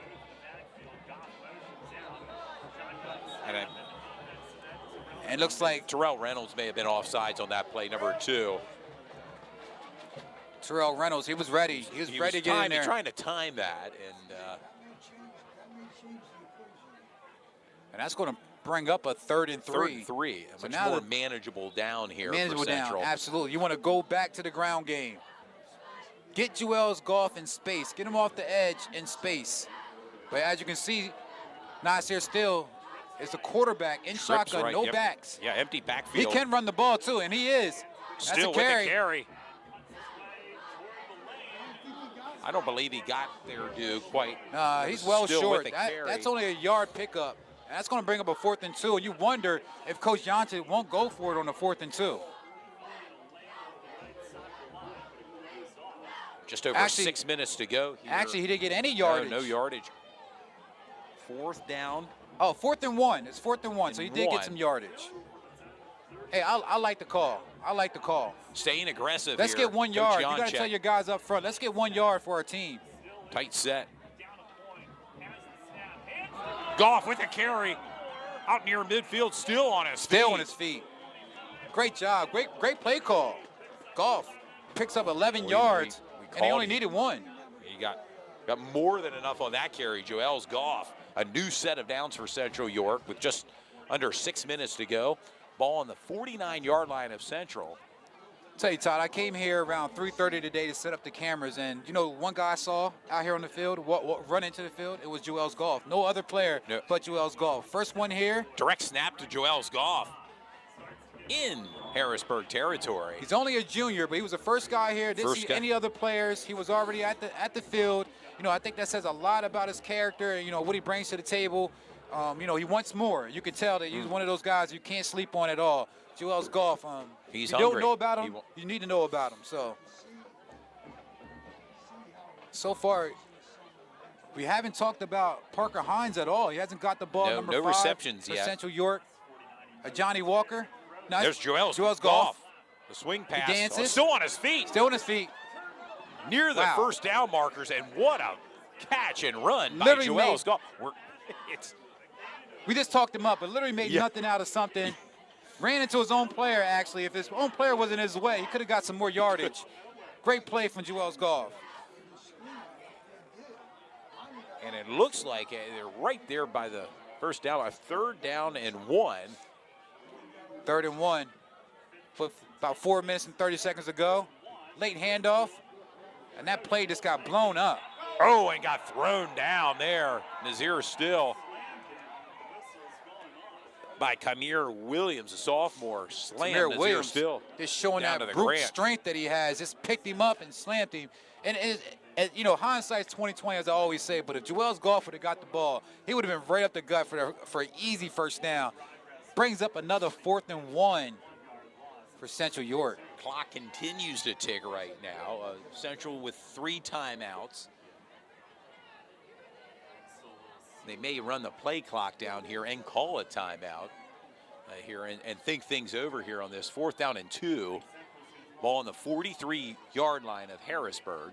And it looks like Terrell Reynolds may have been offsides on that play, number 2. Terrell Reynolds, he was ready. He was ready to get in there. Trying to time that, and that's going to bring up a 3rd and 3. 3rd and 3. So Much now more manageable down here manageable for Central. down, absolutely. You want to go back to the ground game. Get Joel's Goff in space. Get him off the edge in space. But as you can see, Nasir Steele is the quarterback in shotgun, no backs. Yeah, empty backfield. He can run the ball too, and he is. Still That's a carry. with the carry. I don't believe he got there, Duke, quite. He's well Still short. with the carry. That's only a yard pickup. And that's going to bring up a 4th and 2. And you wonder if Coach Johnson won't go for it on the 4th and 2. Just over 6 minutes to go here. Actually, he didn't get any yardage. No yardage. 4th down. Oh, 4th and 1. It's 4th and 1, so he did get some yardage. Hey, I like the call. I like the call. Staying aggressive Let's here. get 1 yard. You got to tell your guys up front. Let's get 1 yard for our team. Tight set. Goff with the carry. Out near midfield, still on his feet. Still on his feet. Great job. Great play call. Goff picks up 11 yards, and he only needed 1. He got more than enough on that carry. Joel's Goff. A new set of downs for Central York with just under 6 minutes to go. Ball on the 49-yard line of Central. Tell you, Todd, I came here around 3:30 today to set up the cameras, and you know, one guy I saw out here on the field, run into the field, it was Joel's Goff. No other player but Joel's Goff. First one here. Direct snap to Joel's Goff in Harrisburg territory. He's only a junior, but he was the first guy here. Didn't see any other players. He was already at the field. You know, I think that says a lot about his character and, you know, what he brings to the table. You know, he wants more. You can tell that he's one of those guys you can't sleep on at all. Joel's Goff. He's you hungry. Don't know about him, you need to know about him. So far, we haven't talked about Parker Hines at all. He hasn't got the ball. Number 5 receptions for yet. Central York. Johnny Walker. Nice. There's Joel's Goff. Goff. The swing pass. He dances. Still on his feet. Still on his feet. Near the first down markers, and what a catch and run by Literally Joel's Goff. We just talked him up, but literally made nothing out of something. Ran into his own player, actually. If his own player wasn't his way, he could have got some more yardage. Great play from Joel's Goff. And it looks like they're right there by the first down, a 3rd down and 1. 3rd and 1. With about 4 minutes and 30 seconds to go. Late handoff. And that play just got blown up. Oh, and got thrown down there. Nazir Still by Kamir Williams, a sophomore. Slammed Tamir Nazir Williams Still. just showing down to that the brute Grant. strength that he has. Just picked him up and slammed him. And you know, hindsight's 20/20, as I always say. But if Joel's Goff would have got the ball, he would have been right up the gut for an easy first down. Brings up another 4th and 1 for Central York. Clock continues to tick right now. Central with 3 timeouts. They may run the play clock down here and call a timeout here and think things over here on this 4th down and 2. Ball on the 43-yard line of Harrisburg.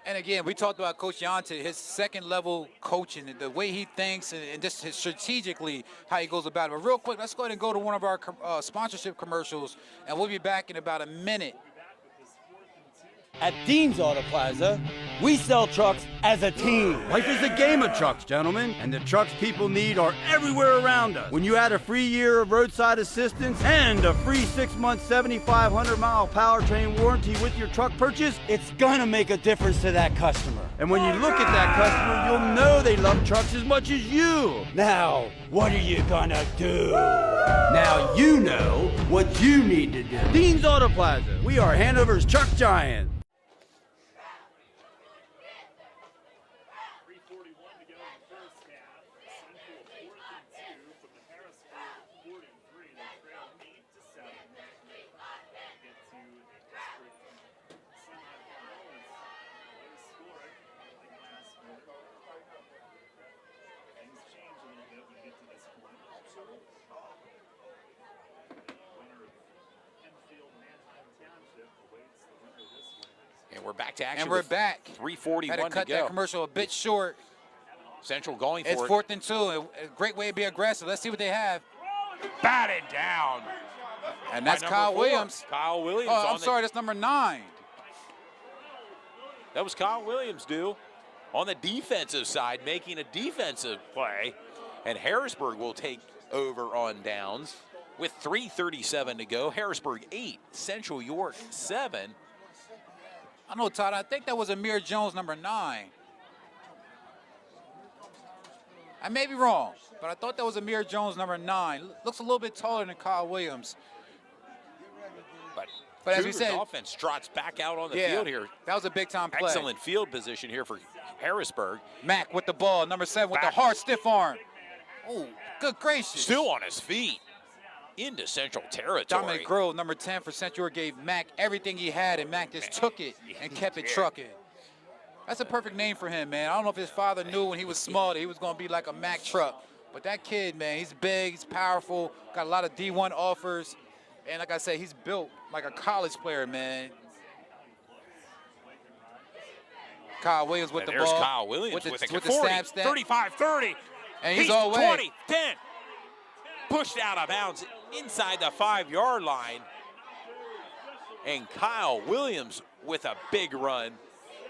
And again, we talked about Coach Yonte, his second-level coaching, and the way he thinks, and just strategically how he goes about it. But real quick, let's go ahead and go to one of our sponsorship commercials, and we'll be back in about a minute. At Dean's Auto Plaza, we sell trucks as a team. Life is a game of trucks, gentlemen, and the trucks people need are everywhere around us. When you add a free year of roadside assistance and a free 6-month, 7,500-mile powertrain warranty with your truck purchase, it's gonna make a difference to that customer. And when you look at that customer, you'll know they love trucks as much as you. Now, what are you gonna do? Now you know what you need to do. Dean's Auto Plaza, we are Hanover's truck giant. 3:41 to go in the first half. Central 4th and 2 from the Harrisburg 43. They trail 8-7. Get to the district semifinals. They score it like last minute. Things change a little bit when you get to this point. Winner of Enfield Manheim Township awaits the winner of this one. And we're back to action. And we're back. 3:41 Had to cut to that go. commercial a bit short. Central going for It's it. 4th and 2. A great way to be aggressive. Let's see what they have. Batted down. And that's by number Kyle 4. Williams. Kyle Williams. Oh, on I'm the- sorry, that's number 9. That was Kyle Williams, on the defensive side, making a defensive play. And Harrisburg will take over on downs with 3:37 to go. Harrisburg 8, Central York 7. I know, Todd. I think that was Amir Jones, number 9. I may be wrong, but I thought that was Amir Jones, number 9. Looks a little bit taller than Kyle Williams. But as we said, offense trots back out on the yeah, field here. that was a big-time play. Excellent field position here for Harrisburg. Mack with the ball, number 7 with Back. the hard, stiff arm. Oh, good gracious. Still on his feet into Central territory. Dominic Grove, number 10 for Central York, gave Mack everything he had, and Mack just took it and kept it trucking. That's a perfect name for him, man. I don't know if his father knew when he was small that he was going to be like a Mack truck. But that kid, man, he's big, he's powerful, got a lot of D1 offers. And like I said, he's built like a college player, man. Kyle Williams with And the there's ball. Kyle Williams with the 40, stab. 35-30. And he's all way. 20, 10. Pushed out of bounds inside the 5-yard line. And Kyle Williams with a big run.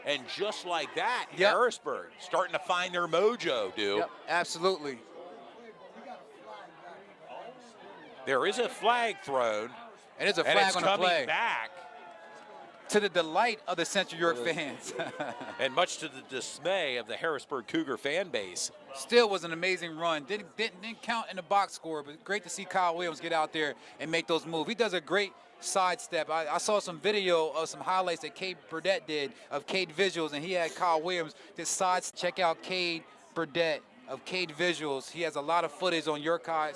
And just like that, Yep. Harrisburg starting to find their mojo, Yep, absolutely. There is a flag thrown. And there's a And flag it's on the coming play. back. To the delight of the Central York fans. And much to the dismay of the Harrisburg Cougar fan base. Still was an amazing run. Didn't count in the box score, but great to see Kyle Williams get out there and make those moves. He does a great sidestep. I saw some video of some highlights that Cade Burdett did of Cade Visuals, and he had Kyle Williams this side. Check out Cade Burdett of Cade Visuals. He has a lot of footage on York High.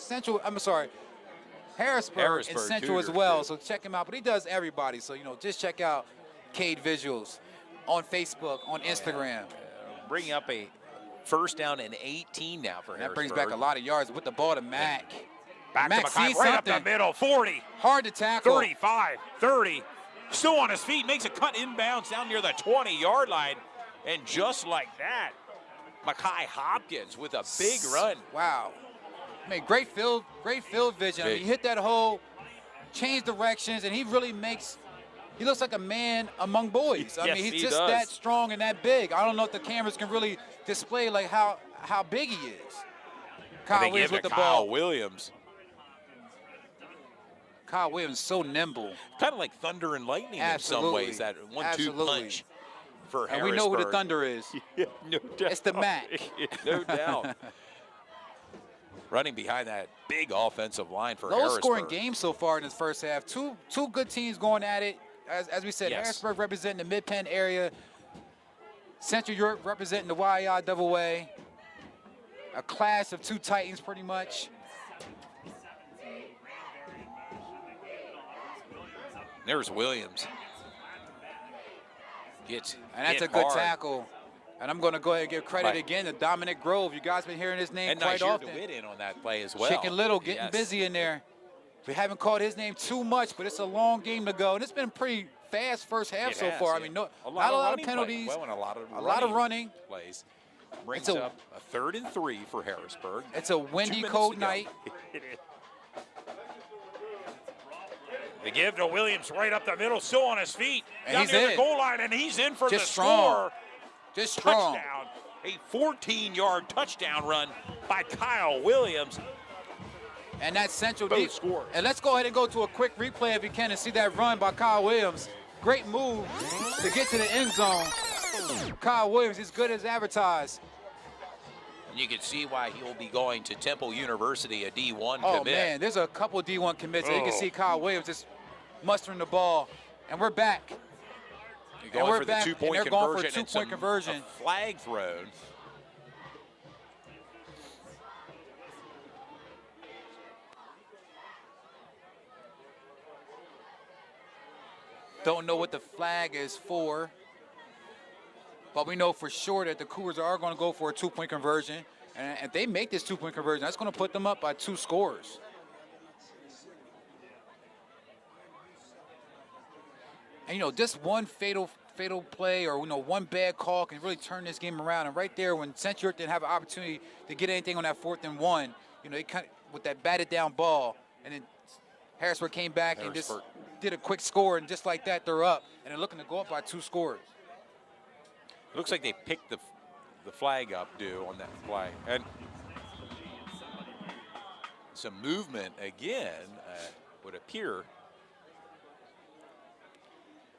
Harrisburg and Central Cougars, as well, too. so check him out. But he does everybody, so, just check out Cade Visuals on Facebook, on Instagram. Bringing up a first down and 18 now for Harrisburg. That brings back a lot of yards with the ball to Mack. Back Mack to McKay, sees right up the something. middle, 40, Hard to tackle. 35, 30. Still on his feet, makes a cut inbounds down near the 20-yard line. And just like that, Mekhi Hopkins with a big run. Wow. I mean, great field vision. I mean, he hit that hole, changed directions, and he really makes he looks like a man among boys. I Yes, mean, he's he just does. that strong and that big. I don't know if the cameras can really display like how big he is. Kyle They Williams give with to the Kyle ball. Williams. Kyle Williams so nimble. Kind of like thunder and lightning in some Absolutely. ways. That 1-2 Absolutely. punch for And Harrisburg. we know who the Thunder is. Yeah, no doubt. It's the Mac. No doubt. Running behind that big offensive line for Low Harrisburg. scoring game so far in this first half. Two good teams going at it. As we said, Yes. Harrisburg representing the Mid-Penn area. Central York representing the YIAA. A class of two Titans pretty much. There's Williams. Gets And that's hit a good hard. tackle. And I'm going to go ahead and give credit Right. again to Dominic Grove. You guys been hearing his name And quite Niger often. DeWitt in on that play as well. Chicken Little getting Yes. busy in there. We haven't called his name too much, but it's a long game to go. And it's been pretty fast first half It so has, far. yeah. I mean, not a running lot of play. penalties. Well, and a lot of running. plays. Brings It's a- up a 3rd and 3 for Harrisburg. It's a 2 windy, minutes cold to go. night. They give to Williams right up the middle, still on his feet. And down he's near the in. goal line, and he's in for Just the strong. score. Just strong. Touchdown. A 14-yard touchdown run by Kyle Williams. And that central Both deep. scores. And let's go ahead and go to a quick replay if you can and see that run by Kyle Williams. Great move to get to the end zone. Kyle Williams is good as advertised. And you can see why he'll be going to Temple University, a D1 Oh, commit. man, there's a couple D1 commits. You can Oh. see Kyle Williams just mustering the ball. And we're back. You're And going we're for back, the and two-point they're going for a conversion. and two-point conversion. A flag thrown. Don't know what the flag is for. But we know for sure that the Cougars are going to go for a two-point conversion. And if they make this two-point conversion, that's going to put them up by 2 scores. And, just one fatal play or, one bad call can really turn this game around. And right there, when Central York didn't have an opportunity to get anything on that 4th and 1, they kind of, with that batted down ball, and then Harrisburg came back and just did a quick score, and just like that, they're up. And they're looking to go up by 2 scores. It looks like they picked the flag up due on that play. And some movement again would appear.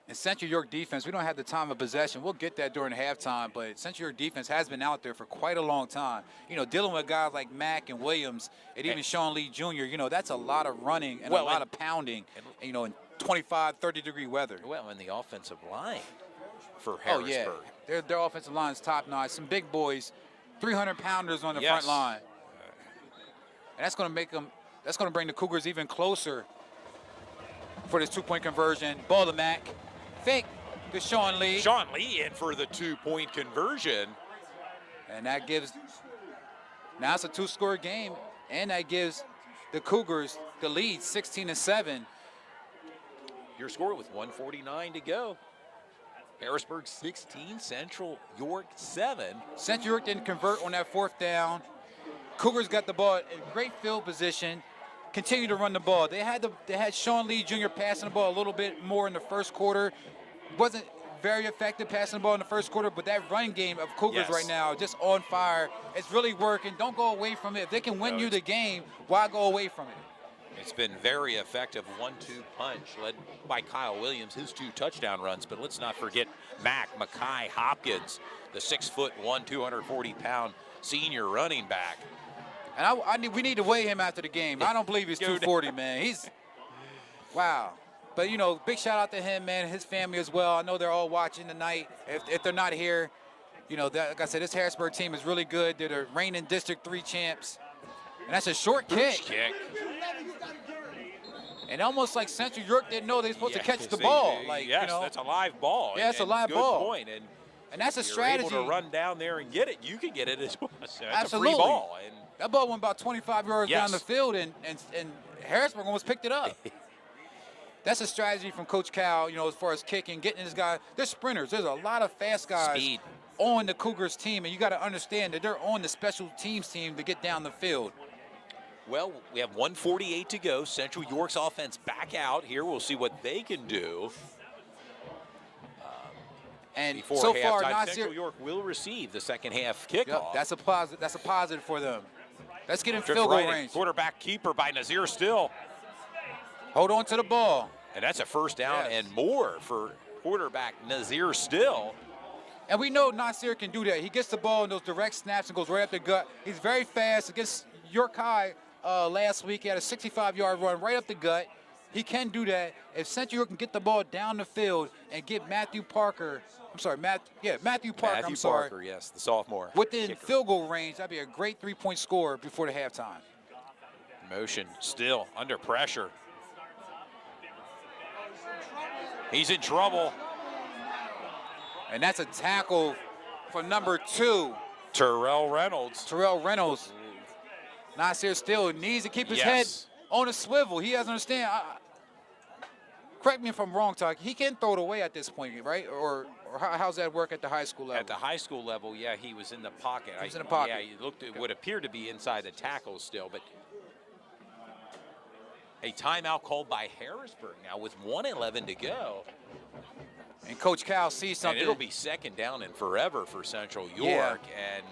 And Central York defense, we don't have the time of possession. We'll get that during halftime, but Central York defense has been out there for quite a long time. Dealing with guys like Mack and Williams and even Sean Lee Jr., that's a lot of running and a lot of pounding, in 25, 30-degree weather. Well, in the offensive line for Harrisburg. Oh, yeah. Their offensive line is top-notch. Some big boys, 300-pounders on the Yes. front line. And that's going to bring the Cougars even closer for this two-point conversion. Ball to Mack. Fake to Sean Lee. Sean Lee in for the 2-point conversion. And that gives, now it's a 2-score game, and that gives the Cougars the lead, 16-7. Your score with 1:49 to go. Harrisburg 16, Central York 7. Central York didn't convert on that 4th down. Cougars got the ball in great field position, continue to run the ball. They had Sean Lee Jr. passing the ball a little bit more in the first quarter. Wasn't very effective passing the ball in the first quarter, but that running game of Cougars right now just on fire. It's really working. Don't go away from it. If they can win you the game, why go away from it? It's been very effective 1-2 punch led by Kyle Williams, his 2 touchdown runs. But let's not forget Mackay Hopkins, the 6'1", 240-pound senior running back. And we need to weigh him after the game. I don't believe he's 240, man. He's, wow. But, big shout out to him, man, and his family as well. I know they're all watching tonight. If they're not here, like I said, this Harrisburg team is really good. They're the reigning District 3 champs. And that's a short kick. And almost like Central York didn't know they were supposed to catch the ball. That's a live ball. Yeah, it's a live ball. Good point. And that's a you're strategy. able to run down there and get it. You can get it as well. So that's Absolutely. a free ball. And that ball went about 25 yards down the field, and Harrisburg almost picked it up. That's a strategy from Coach Cal, as far as kicking, getting this guy. They're sprinters. There's a lot of fast guys on the Cougars team, and you got to understand that they're on the special teams team to get down the field. Well, we have 1:48 to go. Central York's offense back out here. We'll see what they can do. And Before so halftime, far, Central Nasir, York will receive the second half kickoff. yep, that's a positive. That's a positive for them. Let's get in Drift field goal right, range. Quarterback keeper by Nazir Still. Hold on to the ball. And that's a first down Yes. and more for quarterback Nazir Still. And we know Nasir can do that. He gets the ball in those direct snaps and goes right up the gut. He's very fast. Against York High last week, he had a 65-yard run right up the gut. He can do that. If Central York can get the ball down the field and get Matthew Parker, Matthew Parker, Yes, the sophomore. within kicker. field goal range, that'd be a great three-point score before the halftime. Motion Still under pressure. He's in trouble. And that's a tackle for number 2, Terrell Reynolds. Nasir still needs to keep his Yes. head on a swivel. He doesn't understand. Correct me if I'm wrong, Todd. He can throw it away at this point, right? Or how's that work at the high school level? At the high school level, yeah, he was in the pocket. He was in the pocket. Yeah, he looked. It would appear to be inside the tackle still, but a timeout called by Harrisburg now with 1:11 to go. And Coach Cal sees And something. it'll be second down and forever for Central York. And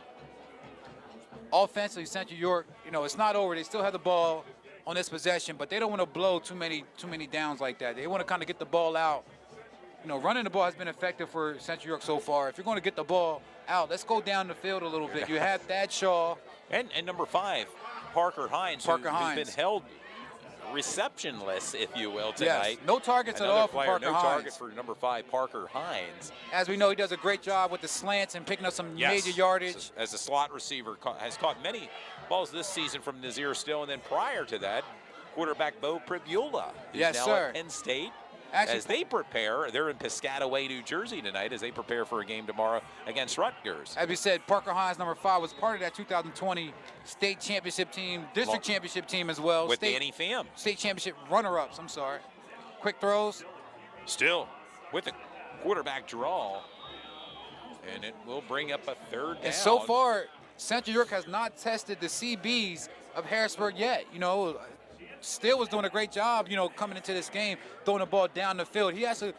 Offensively, Central York, it's not over. They still have the ball on this possession, but they don't want to blow too many downs like that. They want to kind of get the ball out. Running the ball has been effective for Central York so far. If you're going to get the ball out, let's go down the field a little bit. You have Thad Shaw. and number 5, Parker Hines, who's Hines. been held receptionless, if you will, tonight. Yes, no targets at Another all for player, Parker no Hines. target for number 5, Parker Hines. As we know, he does a great job with the slants and picking up some Yes, major yardage. as a slot receiver, has caught many balls this season from Nazir Still, and then prior to that, quarterback Bo Pribula is Yes, now sir. at Penn State. Actually, As they prepare, they're in Piscataway, New Jersey tonight as they prepare for a game tomorrow against Rutgers. as we said, Parker Hines, number 5, was part of that 2020 state championship team, district championship team as well. With Danny Pham. State championship runner-ups, I'm sorry. Quick throws. Still with the quarterback draw, and it will bring up a third down. And so far, Central York has not tested the CBs of Harrisburg yet. Still was doing a great job, coming into this game, throwing the ball down the field. He has to,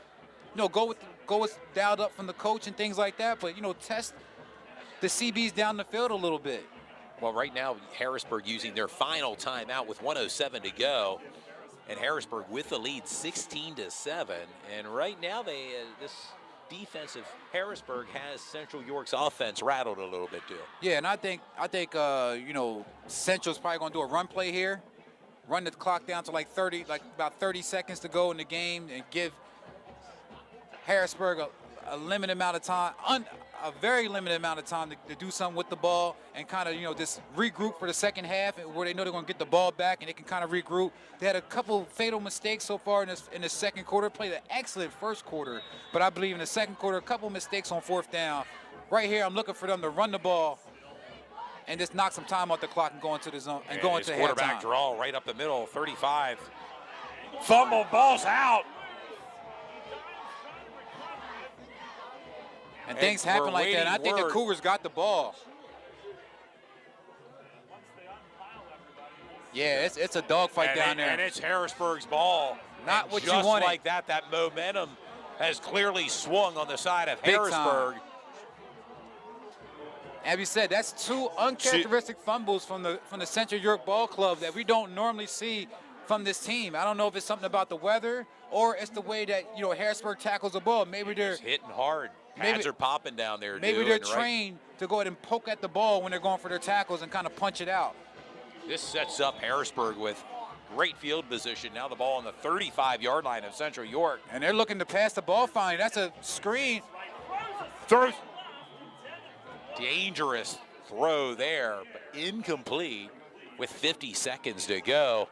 go with dialed up from the coach and things like that, but, test the CBs down the field a little bit. Well, right now, Harrisburg using their final timeout with 1:07 to go, and Harrisburg with the lead 16-7. And right now, this defensive Harrisburg has Central York's offense rattled a little bit too. Yeah, and I think Central's probably going to do a run play here, run the clock down to about 30 seconds to go in the game, and give Harrisburg a limited amount of time, a very limited amount of time to do something with the ball and kind of, just regroup for the second half where they know they're going to get the ball back and they can kind of regroup. They had a couple fatal mistakes so far in the second quarter, played an excellent first quarter, but I believe in the second quarter, a couple mistakes on fourth down. Right here, I'm looking for them to run the ball and just knock some time off the clock and go into the zone and go into quarterback halftime. draw right up the middle, 35. Fumble, ball's out. And things happen we're like that. And I waiting think the word. Cougars got the ball. Yeah, it's a dogfight down there. And it's Harrisburg's ball. Not And what you just wanted. like that momentum has clearly swung on the side of Big Harrisburg. time. As we said, that's 2 uncharacteristic fumbles from the Central York Ball Club that we don't normally see from this team. I don't know if it's something about the weather or it's the way that Harrisburg tackles the ball. Maybe they're It's hitting hard. Pads are popping down there. maybe they're trained to go ahead and poke at the ball when they're going for their tackles and kind of punch it out. This sets up Harrisburg with great field position. Now the ball on the 35-yard line of Central York. And they're looking to pass the ball finally. That's a screen. Throws. Dangerous throw there, but incomplete with 50 seconds to go.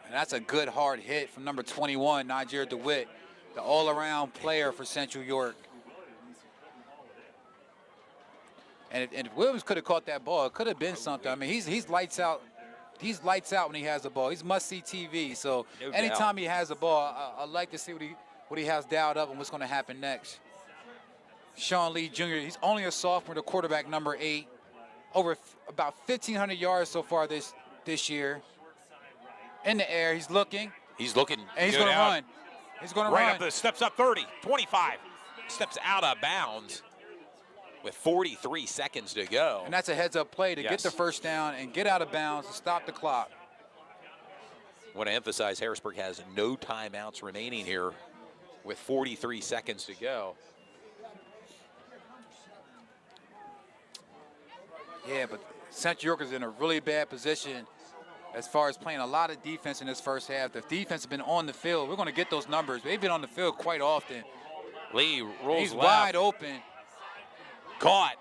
And that's a good hard hit from number 21, Niger DeWitt, the all-around player for Central York. And if Williams could have caught that ball, it could have been something. I mean, he's lights out. He's lights out when he has the ball. He's must-see TV. So No anytime he has the ball, I like to see what he has dialed up and what's going to happen next. Sean Lee Jr., he's only a sophomore, the quarterback, number 8. Over about 1,500 yards so far this year. In the air, he's looking. He's looking And he's good going to out. run. He's going to right run. up the steps up 30, 25. Steps out of bounds with 43 seconds to go. And that's a heads-up play to get Yes. the first down and get out of bounds to stop the clock. I want to emphasize Harrisburg has no timeouts remaining here with 43 seconds to go. Yeah, but Central York is in a really bad position as far as playing a lot of defense in this first half. The defense has been on the field. We're going to get those numbers. They've been on the field quite often. Lee rolls He's left. wide open. Caught.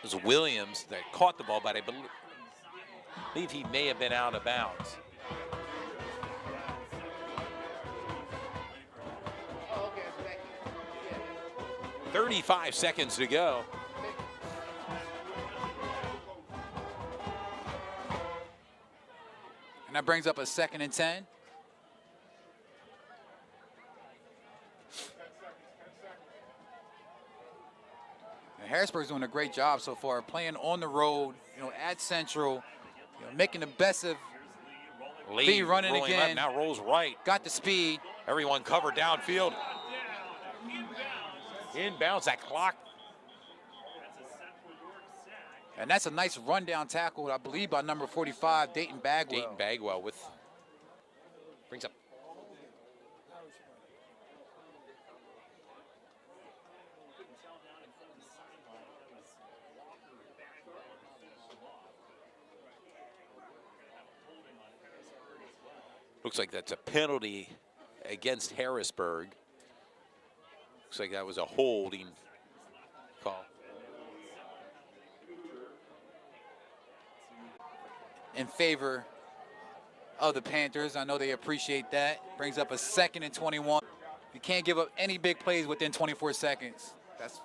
It was Williams that caught the ball, but I believe he may have been out of bounds. Oh, okay, thank you. 35 seconds to go. And that brings up a 2nd and 10. And Harrisburg's doing a great job so far, playing on the road, at Central, making the best of. Lee running rolling again. left, now rolls right. Got the speed. Everyone covered downfield. Inbounds, that clock. And that's a nice rundown tackle, I believe, by number 45, Dayton Bagwell. Dayton Bagwell with, brings up. Looks like that's a penalty against Harrisburg. Looks like that was a holding call. In favor of the Panthers. I know they appreciate that. Brings up a 2nd and 21. You can't give up any big plays within 24 seconds. That's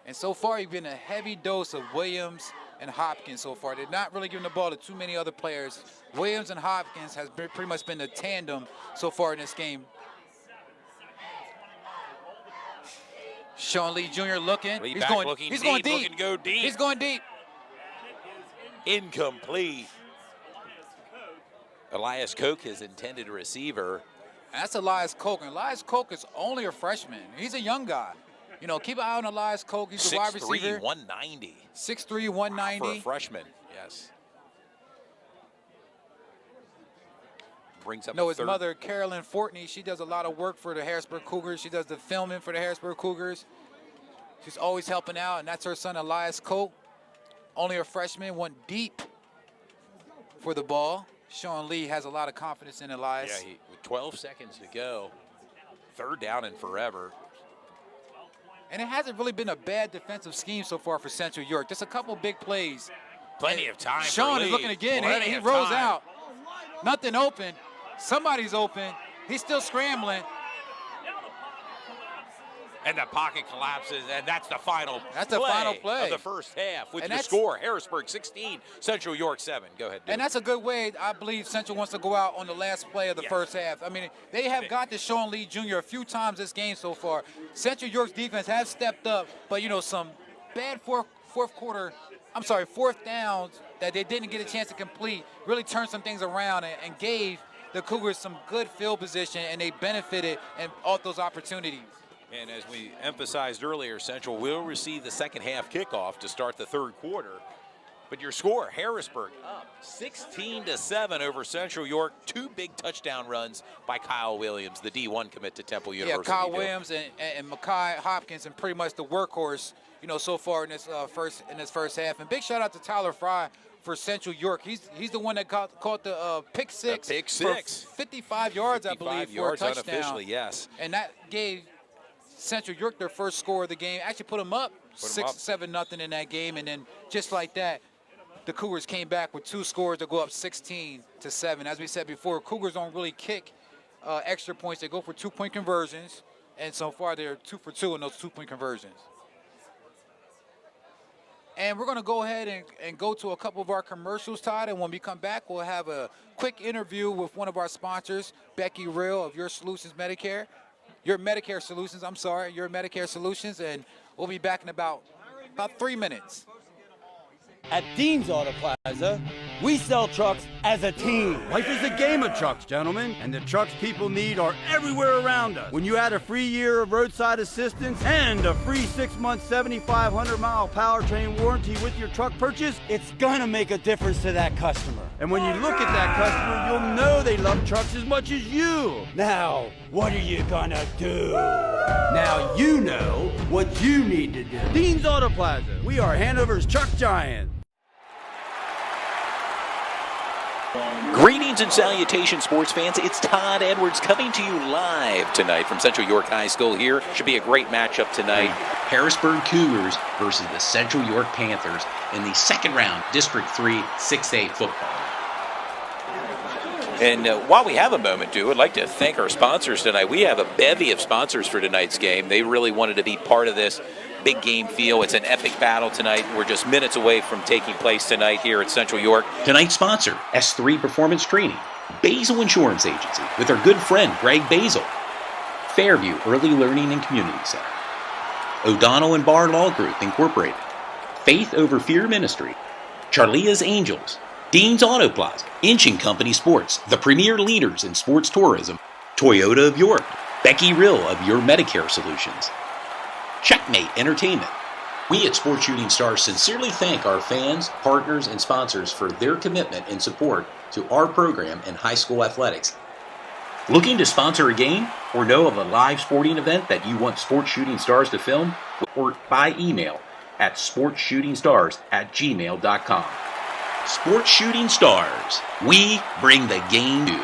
And so far, you've been a heavy dose of Williams and Hopkins so far. They're not really giving the ball to too many other players. Williams and Hopkins has pretty much been the tandem so far in this game. Sean Lee Jr. looking. Lee He's back going. looking He's deep, going deep. looking to go deep. He's going deep. Incomplete. Elias Koch is intended receiver. And that's Elias Koch. And Elias Koch is only a freshman. He's a young guy. Keep an eye on Elias Koch. He's a wide receiver. 6'3", 190. 6'3", 190. For a freshman, yes. Brings up No, a his third. mother, Carolyn Fortney, she does a lot of work for the Harrisburg Cougars. She does the filming for the Harrisburg Cougars. She's always helping out, and that's her son, Elias Koch. Only a freshman, went deep for the ball. Sean Lee has a lot of confidence in Elias. Yeah, with 12 seconds to go. 3rd down and forever. And it hasn't really been a bad defensive scheme so far for Central York. Just a couple big plays. Plenty of time Sean for is Lee. looking again. Plenty He of rolls time. out. Nothing open. Somebody's open. He's still scrambling. And the pocket collapses, and that's the final That's the final play. of the first half with And your that's- score. Harrisburg 16, Central York 7. Go ahead, dude. And that's a good way, I believe, Central wants to go out on the last play of the first half. I mean, they have got to Sean Lee Jr. a few times this game so far. Central York's defense has stepped up, but, some bad fourth downs that they didn't get a chance to complete really turned some things around and gave the Cougars some good field position, and they benefited off those opportunities. And as we emphasized earlier, Central will receive the second half kickoff to start the 3rd quarter. But your score, Harrisburg up 16-7 over Central York. 2 big touchdown runs by Kyle Williams, the D1 commit to Temple University. Yeah, Kyle Williams and Makai Hopkins, and pretty much the workhorse, so far in this first half. And big shout out to Tyler Fry for Central York. He's the one that caught the pick six. The pick six. For 55 yards, 55 I believe, yards for a touchdown. unofficially, yes. And that gave Central York their first score of the game. Actually put them up 6-7-0 in that game. And then just like that, the Cougars came back with 2 scores to go up 16-7. As we said before, Cougars don't really kick extra points. They go for 2-point conversions. And so far, they're 2 for 2 in those 2-point conversions. And we're going to go ahead and go to a couple of our commercials, Todd. And when we come back, we'll have a quick interview with one of our sponsors, Becky Real of Your Medicare Solutions. And We'll be back in about 3 minutes. At Dean's Auto Plaza, we sell trucks as a team. Life is a game of trucks, gentlemen, and the trucks people need are everywhere around us. When you add a free year of roadside assistance and a free 6-month, 7,500-mile powertrain warranty with your truck purchase, it's gonna make a difference to that customer. And when you look at that customer, you'll know they love trucks as much as you. Now, what are you gonna do? Now you know what you need to do. Dean's Auto Plaza, we are Hanover's truck giant. Greetings and salutations, sports fans. It's Todd Edwards coming to you live tonight from Central York High School here. Should be a great matchup tonight. Harrisburg Cougars versus the Central York Panthers in the second round District 3 6A football. And while we have a moment, I'd like to thank our sponsors tonight. We have a bevy of sponsors for tonight's game. They really wanted to be part of this big game feel. It's an epic battle tonight. We're just minutes away from taking place tonight here at Central York. Tonight's sponsor, S3 Performance Training, Basil Insurance Agency with our good friend Greg Basil, Fairview Early Learning and Community Center, O'Donnell and Barr Law Group Incorporated, Faith Over Fear Ministry, Charlia's Angels, Dean's Auto Plaza, Inching Company Sports, the premier leaders in sports tourism, Toyota of York, Becky Rill of Your Medicare Solutions, Checkmate Entertainment. We at Sports Shooting Stars sincerely thank our fans, partners, and sponsors for their commitment and support to our program in high school athletics. Looking to sponsor a game or know of a live sporting event that you want Sports Shooting Stars to film? Or by email at sportshootingstars@gmail.com. Sports Shooting Stars. We bring the game to you.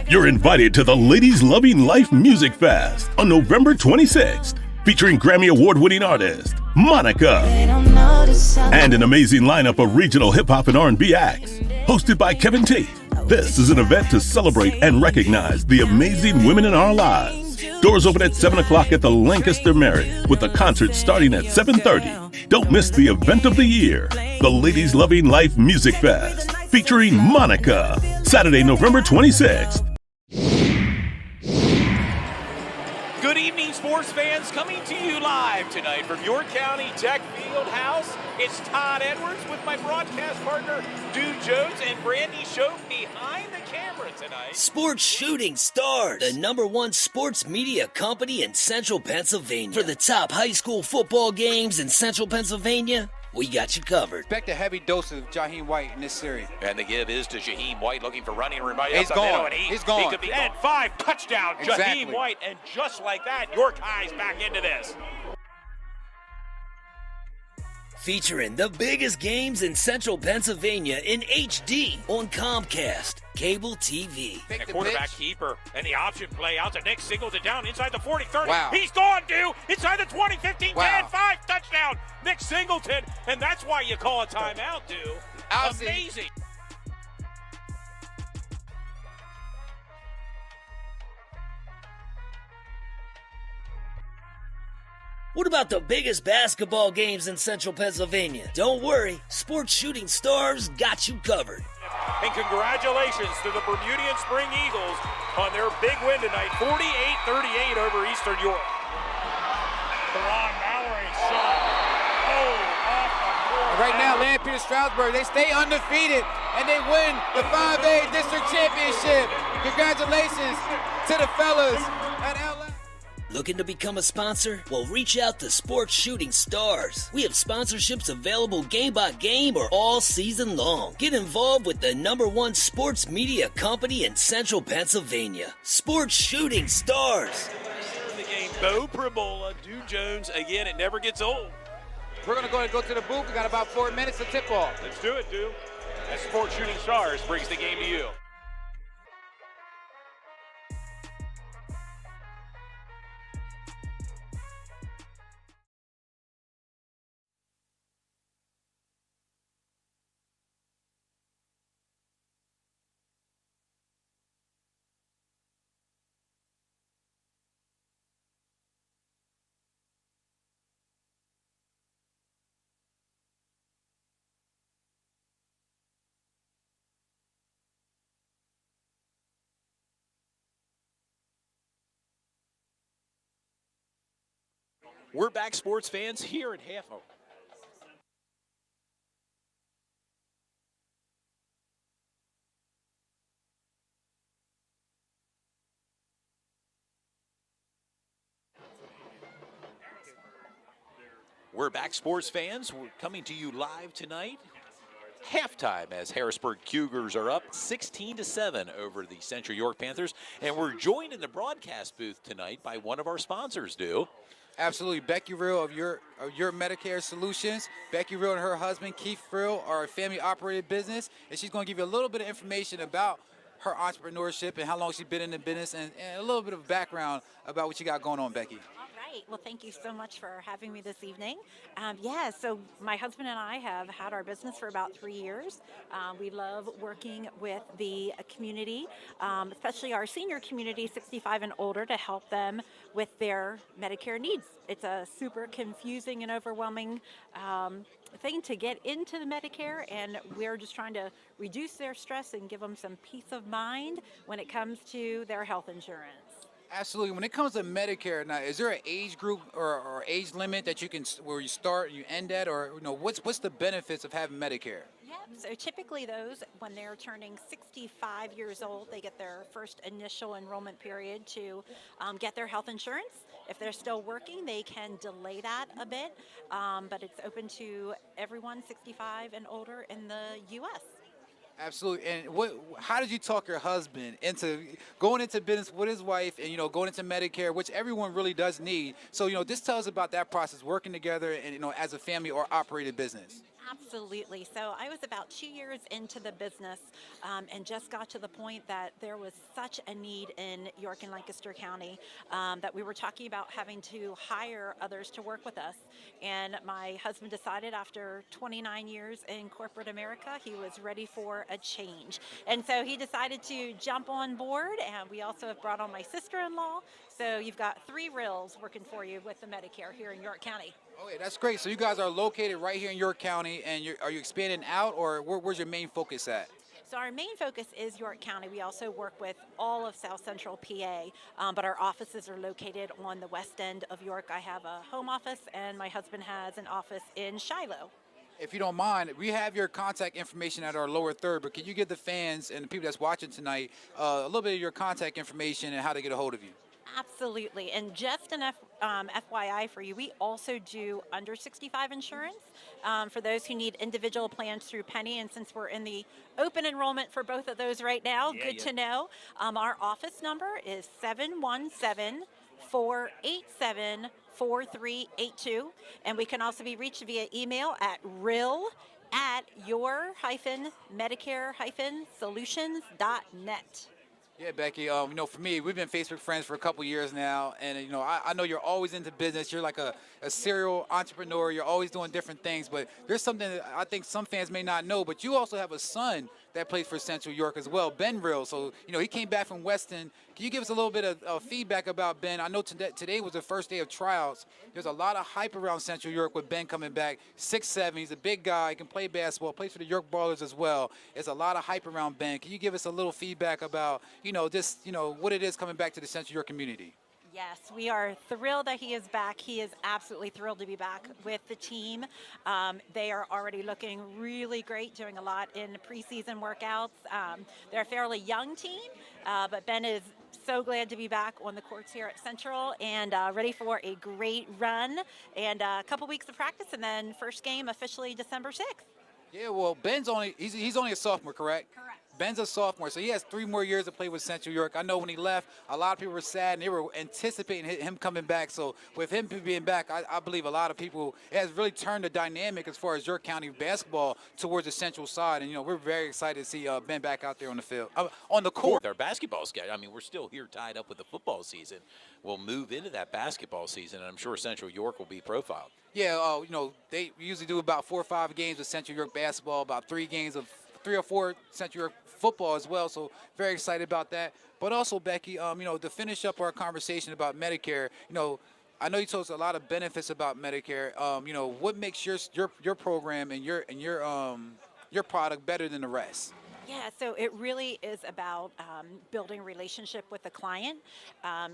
You're invited to the Ladies Loving Life Music Fest on November 26th, featuring Grammy Award-winning artist Monica and an amazing lineup of regional hip-hop and R&B acts, hosted by Kevin T. This is an event to celebrate and recognize the amazing women in our lives. Doors open at 7 o'clock at the Lancaster Marriott, with the concert starting at 7:30. Don't miss the event of the year, the Ladies Loving Life Music Fest, featuring Monica, Saturday, November 26th. Good evening, sports fans, coming to you live tonight from York County Tech Field House. It's Todd Edwards with my broadcast partner, Dude Jones, and Brandy Shope behind the camera tonight. Sports Shooting Stars, the #1 sports media company in Central Pennsylvania. For the top high school football games in Central Pennsylvania, we got you covered. Expect a heavy dose of Jaheim White in this series. And the give is to Jaheim White, looking for running room. He's gone. He's gone. He could be and 5 touchdown, Exactly. Jaheim White. And just like that, York High's back into this. Featuring the biggest games in Central Pennsylvania in HD on Comcast Cable TV. And quarterback keeper and the option play out to Nick Singleton down inside the 40-30. Wow. He's gone, dude. Inside the 20, 15, 10, Wow. 5, touchdown. Nick Singleton. And that's why you call a timeout, dude. Amazing. What about the biggest basketball games in Central Pennsylvania? Don't worry, Sports Shooting Stars got you covered. And congratulations to the Bermudian Spring Eagles on their big win tonight, 48-38 over Eastern York. Ron Mallory shot. Oh, off the board. Right now, Lampeter Stroudsburg, they stay undefeated and they win the 5A District Championship. Congratulations to the fellas at LA. Looking to become a sponsor? Well, reach out to Sports Shooting Stars. We have sponsorships available game by game or all season long. Get involved with the #1 sports media company in Central Pennsylvania. Sports Shooting Stars. The game, Bo Prabola, Dude Jones. Again, it never gets old. We're going to go to the booth. We got about 4 minutes to tip off. Let's do it, dude. As Sports Shooting Stars brings the game to you. We're back, sports fans, here at half. Oh. We're back, sports fans. We're coming to you live tonight. Halftime as Harrisburg Cougars are up 16-7 over the Central York Panthers. And we're joined in the broadcast booth tonight by one of our sponsors, Absolutely. Becky Real of your Medicare Solutions. Becky Real and her husband, Keith Real, are a family-operated business. And she's going to give you a little bit of information about her entrepreneurship and how long she's been in the business and a little bit of background about what you got going on, Becky. Well, thank you so much for having me this evening. So my husband and I have had our business for about 3 years. We love working with the community, especially our senior community, 65 and older, to help them with their Medicare needs. It's a super confusing and overwhelming thing to get into the Medicare, and we're just trying to reduce their stress and give them some peace of mind when it comes to their health insurance. Absolutely. When it comes to Medicare, now, is there an age group or age limit that you can where you start and you end at, or what's the benefits of having Medicare? So typically those, when they're turning 65 years old, they get their first initial enrollment period to get their health insurance. If they're still working, they can delay that a bit, but it's open to everyone 65 and older in the U.S. Absolutely. And how did you talk your husband into going into business with his wife and, going into Medicare, which everyone really does need? So, just tell us about that process, working together and, as a family or operated business. Absolutely. So I was about 2 years into the business and just got to the point that there was such a need in York and Lancaster County that we were talking about having to hire others to work with us. And my husband decided after 29 years in corporate America, he was ready for a change. And so he decided to jump on board. And we also have brought on my sister-in-law. So you've got 3 Rills working for you with the Medicare here in York County. Oh, yeah, that's great. So you guys are located right here in York County, and are you expanding out, or where's your main focus at? So our main focus is York County. We also work with all of South Central PA, but our offices are located on the west end of York. I have a home office, and my husband has an office in Shiloh. If you don't mind, we have your contact information at our lower third, but can you give the fans and the people that's watching tonight a little bit of your contact information and how to get a hold of you? Absolutely. And just an FYI for you, we also do under 65 insurance for those who need individual plans through Penny. And since we're in the open enrollment for both of those right now, good to know. Our office number is 717-487-4382. And we can also be reached via email at rill@your-medicare-solutions.net. Yeah, Becky, for me, we've been Facebook friends for a couple years now, and, I know you're always into business. You're like a serial entrepreneur. You're always doing different things, but there's something that I think some fans may not know, but you also have a son that plays for Central York as well, Ben Real. So, he came back from Weston. Can you give us a little bit of feedback about Ben? I know today was the first day of tryouts. There's a lot of hype around Central York with Ben coming back. 6'7", he's a big guy. He can play basketball, plays for the York Ballers as well. There's a lot of hype around Ben. Can you give us a little feedback about, what it is coming back to the Central York community? Yes, we are thrilled that he is back. He is absolutely thrilled to be back with the team. They are already looking really great, doing a lot in preseason workouts. They're a fairly young team, but Ben is so glad to be back on the courts here at Central and ready for a great run and a couple weeks of practice, and then first game officially December 6th. Yeah, well, Ben's he's only a sophomore, correct? Correct. Ben's a sophomore, so he has 3 more years to play with Central York. I know when he left, a lot of people were sad, and they were anticipating him coming back. So with him being back, I believe a lot of people, it has really turned the dynamic as far as York County basketball towards the Central side. And, we're very excited to see Ben back out there on the field, on the court. With our basketball schedule, we're still here tied up with the football season. We'll move into that basketball season, and I'm sure Central York will be profiled. Yeah, they usually do about 4 or 5 games of Central York basketball, about 3 or 4 Central York football as well, so very excited about that. But also, Becky, to finish up our conversation about Medicare, I know you told us a lot of benefits about Medicare. What makes your program and your product better than the rest? Yeah, so it really is about building relationship with the client.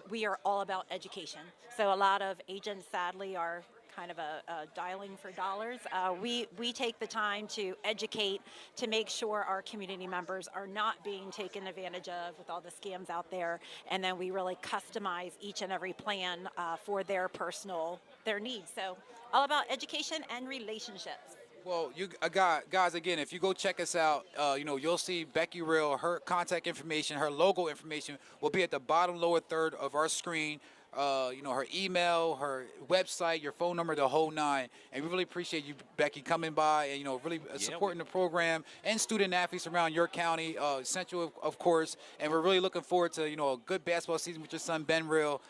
We are all about education. So a lot of agents, sadly, are kind of a dialing for dollars. We take the time to educate, to make sure our community members are not being taken advantage of with all the scams out there, and then we really customize each and every plan for their needs. So all about education and relationships. Well, you guys, again, if you go check us out, you'll see Becky Real. Her contact information, her logo information will be at the bottom lower third of our screen. Her email, her website, your phone number, the whole nine. And we really appreciate you, Becky, coming by and, really supporting the program and student athletes around your county, Central, of course. And we're really looking forward to, a good basketball season with your son, Ben Real.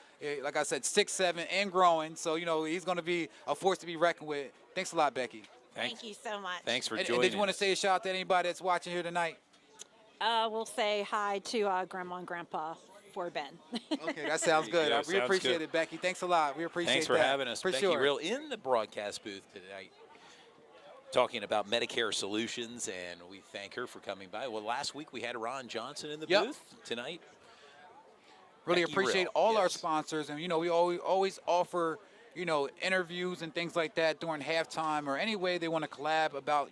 Like I said, 6'7", and growing. So, he's going to be a force to be reckoned with. Thanks a lot, Becky. Thank you so much. Thanks for joining. And did you want to say a shout out to anybody that's watching here tonight? We'll say hi to Grandma and Grandpa for Ben. Okay, that sounds good. We appreciate it, Becky. Thanks a lot. We appreciate Thanks for having us, Becky sure. Real, in the broadcast booth tonight, talking about Medicare Solutions, and we thank her for coming by. Well, last week we had Ron Johnson in the booth. Tonight, really Becky appreciate Real. all our sponsors, and we always offer interviews and things like that during halftime or any way they want to collab about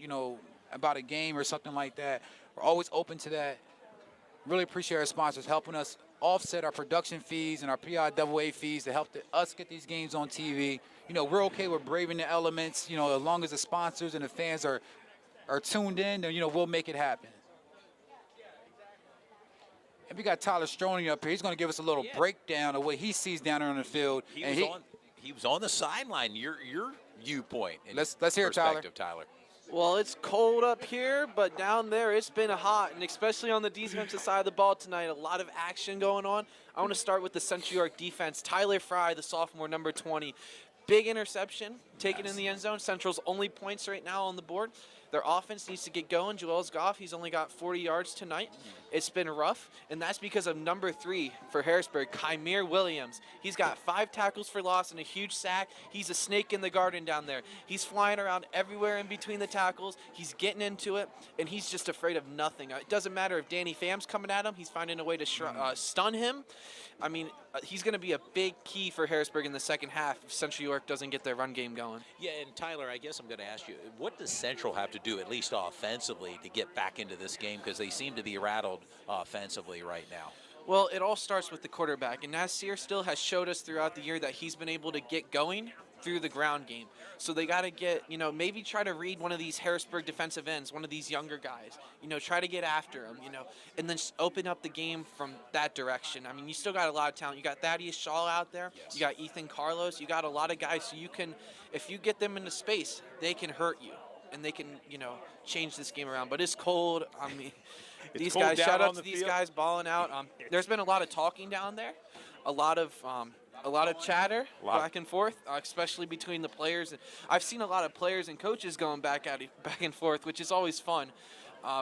about a game or something like that. We're always open to that. Really appreciate our sponsors helping us offset our production fees and our PIAA fees to help us get these games on TV. We're okay with braving the elements. As long as the sponsors and the fans are tuned in, then we'll make it happen. And we got Tyler Stroney up here. He's going to give us a little breakdown of what he sees down there on the field. He was on the sideline. Your viewpoint. Let's hear it, Tyler. Well, it's cold up here, but down there it's been hot, and especially on the defensive side of the ball tonight, a lot of action going on. I want to start with the Central York defense. Tyler Fry, the sophomore, number 20. Big interception taken in the end zone. Central's only points right now on the board. Their offense needs to get going. Joel Goff, he's only got 40 yards tonight. It's been rough, and that's because of number 3 for Harrisburg, Kymir Williams. He's got 5 tackles for loss and a huge sack. He's a snake in the garden down there. He's flying around everywhere in between the tackles. He's getting into it, and he's just afraid of nothing. It doesn't matter if Danny Pham's coming at him. He's finding a way to stun him. I mean, he's going to be a big key for Harrisburg in the second half if Central York doesn't get their run game going. Yeah, and Tyler, I guess I'm going to ask you, what does Central have to do, at least offensively, to get back into this game? Because they seem to be rattled offensively right now. Well, it all starts with the quarterback, and Nasir still has showed us throughout the year that he's been able to get going through the ground game. So they got to get, maybe try to read one of these Harrisburg defensive ends, one of these younger guys, try to get after him, and then just open up the game from that direction. I mean, you still got a lot of talent. You got Thaddeus Shaw out there. Yes. You got Ethan Carlos. You got a lot of guys, so you can, if you get them into space, they can hurt you, and they can, change this game around. But it's cold. I mean, these guys, shout out to these guys balling out. There's been a lot of talking down there, a lot of chatter back and forth, especially between the players. I've seen a lot of players and coaches going back and forth, which is always fun.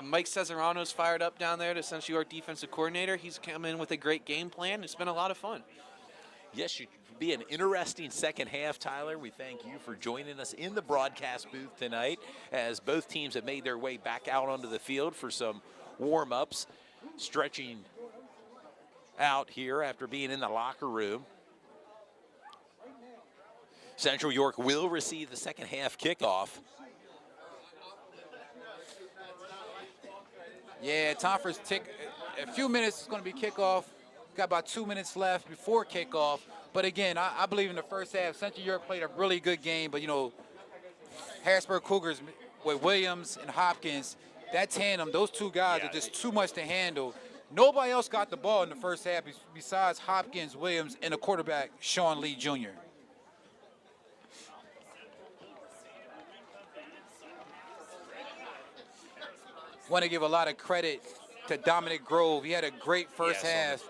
Mike Cesarano's fired up down there, the Central York defensive coordinator. He's come in with a great game plan. It's been a lot of fun. Yes, should be an interesting second half, Tyler. We thank you for joining us in the broadcast booth tonight as both teams have made their way back out onto the field for some warm-ups, stretching out here after being in the locker room. Central York will receive the second half kickoff. Yeah, time for a few minutes. It's going to be kickoff. Got about 2 minutes left before kickoff. But again, I believe in the first half, Central York played a really good game. But, Harrisburg Cougars with Williams and Hopkins, that tandem, those two guys are just too much to handle. Nobody else got the ball in the first half besides Hopkins, Williams, and the quarterback, Sean Lee Jr. Want to give a lot of credit to Dominic Grove. He had a great first half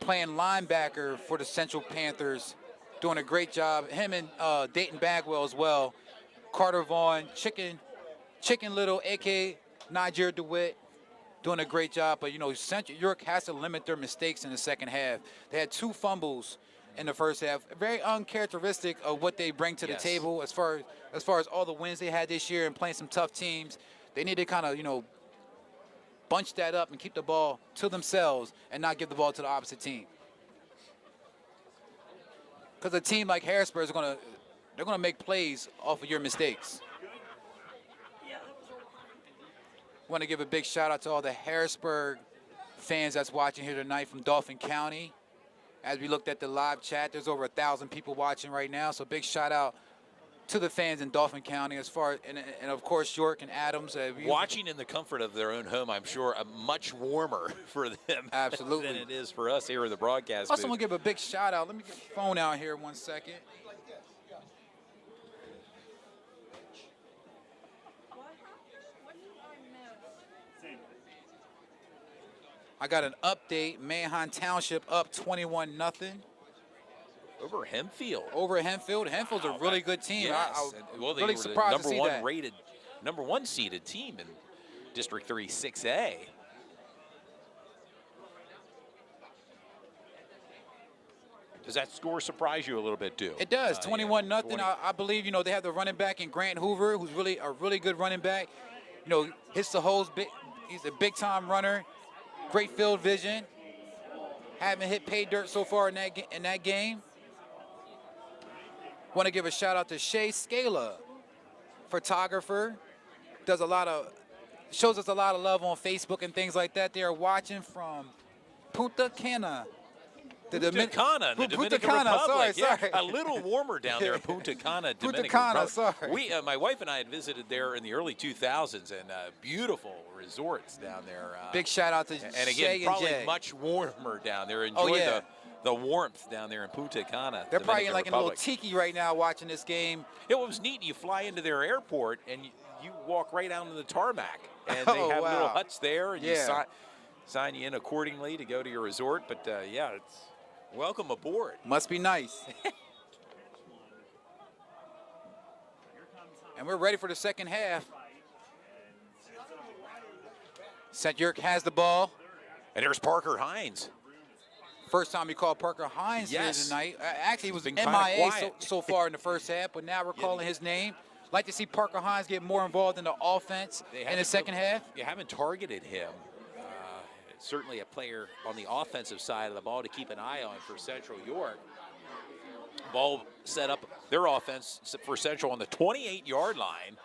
playing linebacker for the Central Panthers, doing a great job. Him and Dayton Bagwell as well. Carter Vaughn, Chicken Little, a.k.a. Niger DeWitt, doing a great job. But, Central York has to limit their mistakes in the second half. They had 2 fumbles in the first half. Very uncharacteristic of what they bring to the table as far as all the wins they had this year and playing some tough teams. They need to kind of, bunch that up and keep the ball to themselves and not give the ball to the opposite team. Because a team like Harrisburg is going to make plays off of your mistakes. I want to give a big shout out to all the Harrisburg fans that's watching here tonight from Dauphin County. As we looked at the live chat, there's over 1,000 people watching right now. So big shout out to the fans in Dauphin County, as far as, and of course York and Adams. Watching in the comfort of their own home, I'm sure, much warmer for them Absolutely. than it is for us here in the broadcast Also booth. want to give a big shout out. Let me get the phone out here 1 second. I got an update. Manheim Township up 21-0. Over Hempfield. Over Hempfield. Hempfield's a really good team. Yes. Well, they really were surprised the to see number that. number one seeded team in District 3 6A. Does that score surprise you a little bit, too? It does. 21-0. I believe, they have the running back in Grant Hoover, who's really a really good running back. Hits the holes. He's a big-time runner. Great field vision. Haven't hit pay dirt so far in that game. Want to give a shout out to Shay Scala, photographer. Shows us a lot of love on Facebook and things like that. They are watching from Punta Cana. Punta Cana, the Dominican Republic. Sorry. A little warmer down there in Punta Cana, Dominican Republic. Sorry. My wife and I had visited there in the early 2000s, and beautiful resorts down there. Big shout out to and again, Shay probably and Jay. much warmer down there. Enjoy the warmth down there in Punta Cana. They're probably Dominican like in a little Republic. tiki right now watching this game. It was neat. You fly into their airport, and you walk right out into the tarmac, and they have little huts there, and you sign you in accordingly to go to your resort. But it's welcome aboard. Must be nice. And we're ready for the second half. St. York has the ball. And there's Parker Hines. First time we called Parker Hines here tonight. Actually, he was MIA so far in the first half, but now we're calling his name. Like to see Parker Hines get more involved in the offense in the second half. You haven't targeted him. Certainly a player on the offensive side of the ball to keep an eye on for Central York. Ball set up their offense for Central on the 28-yard line.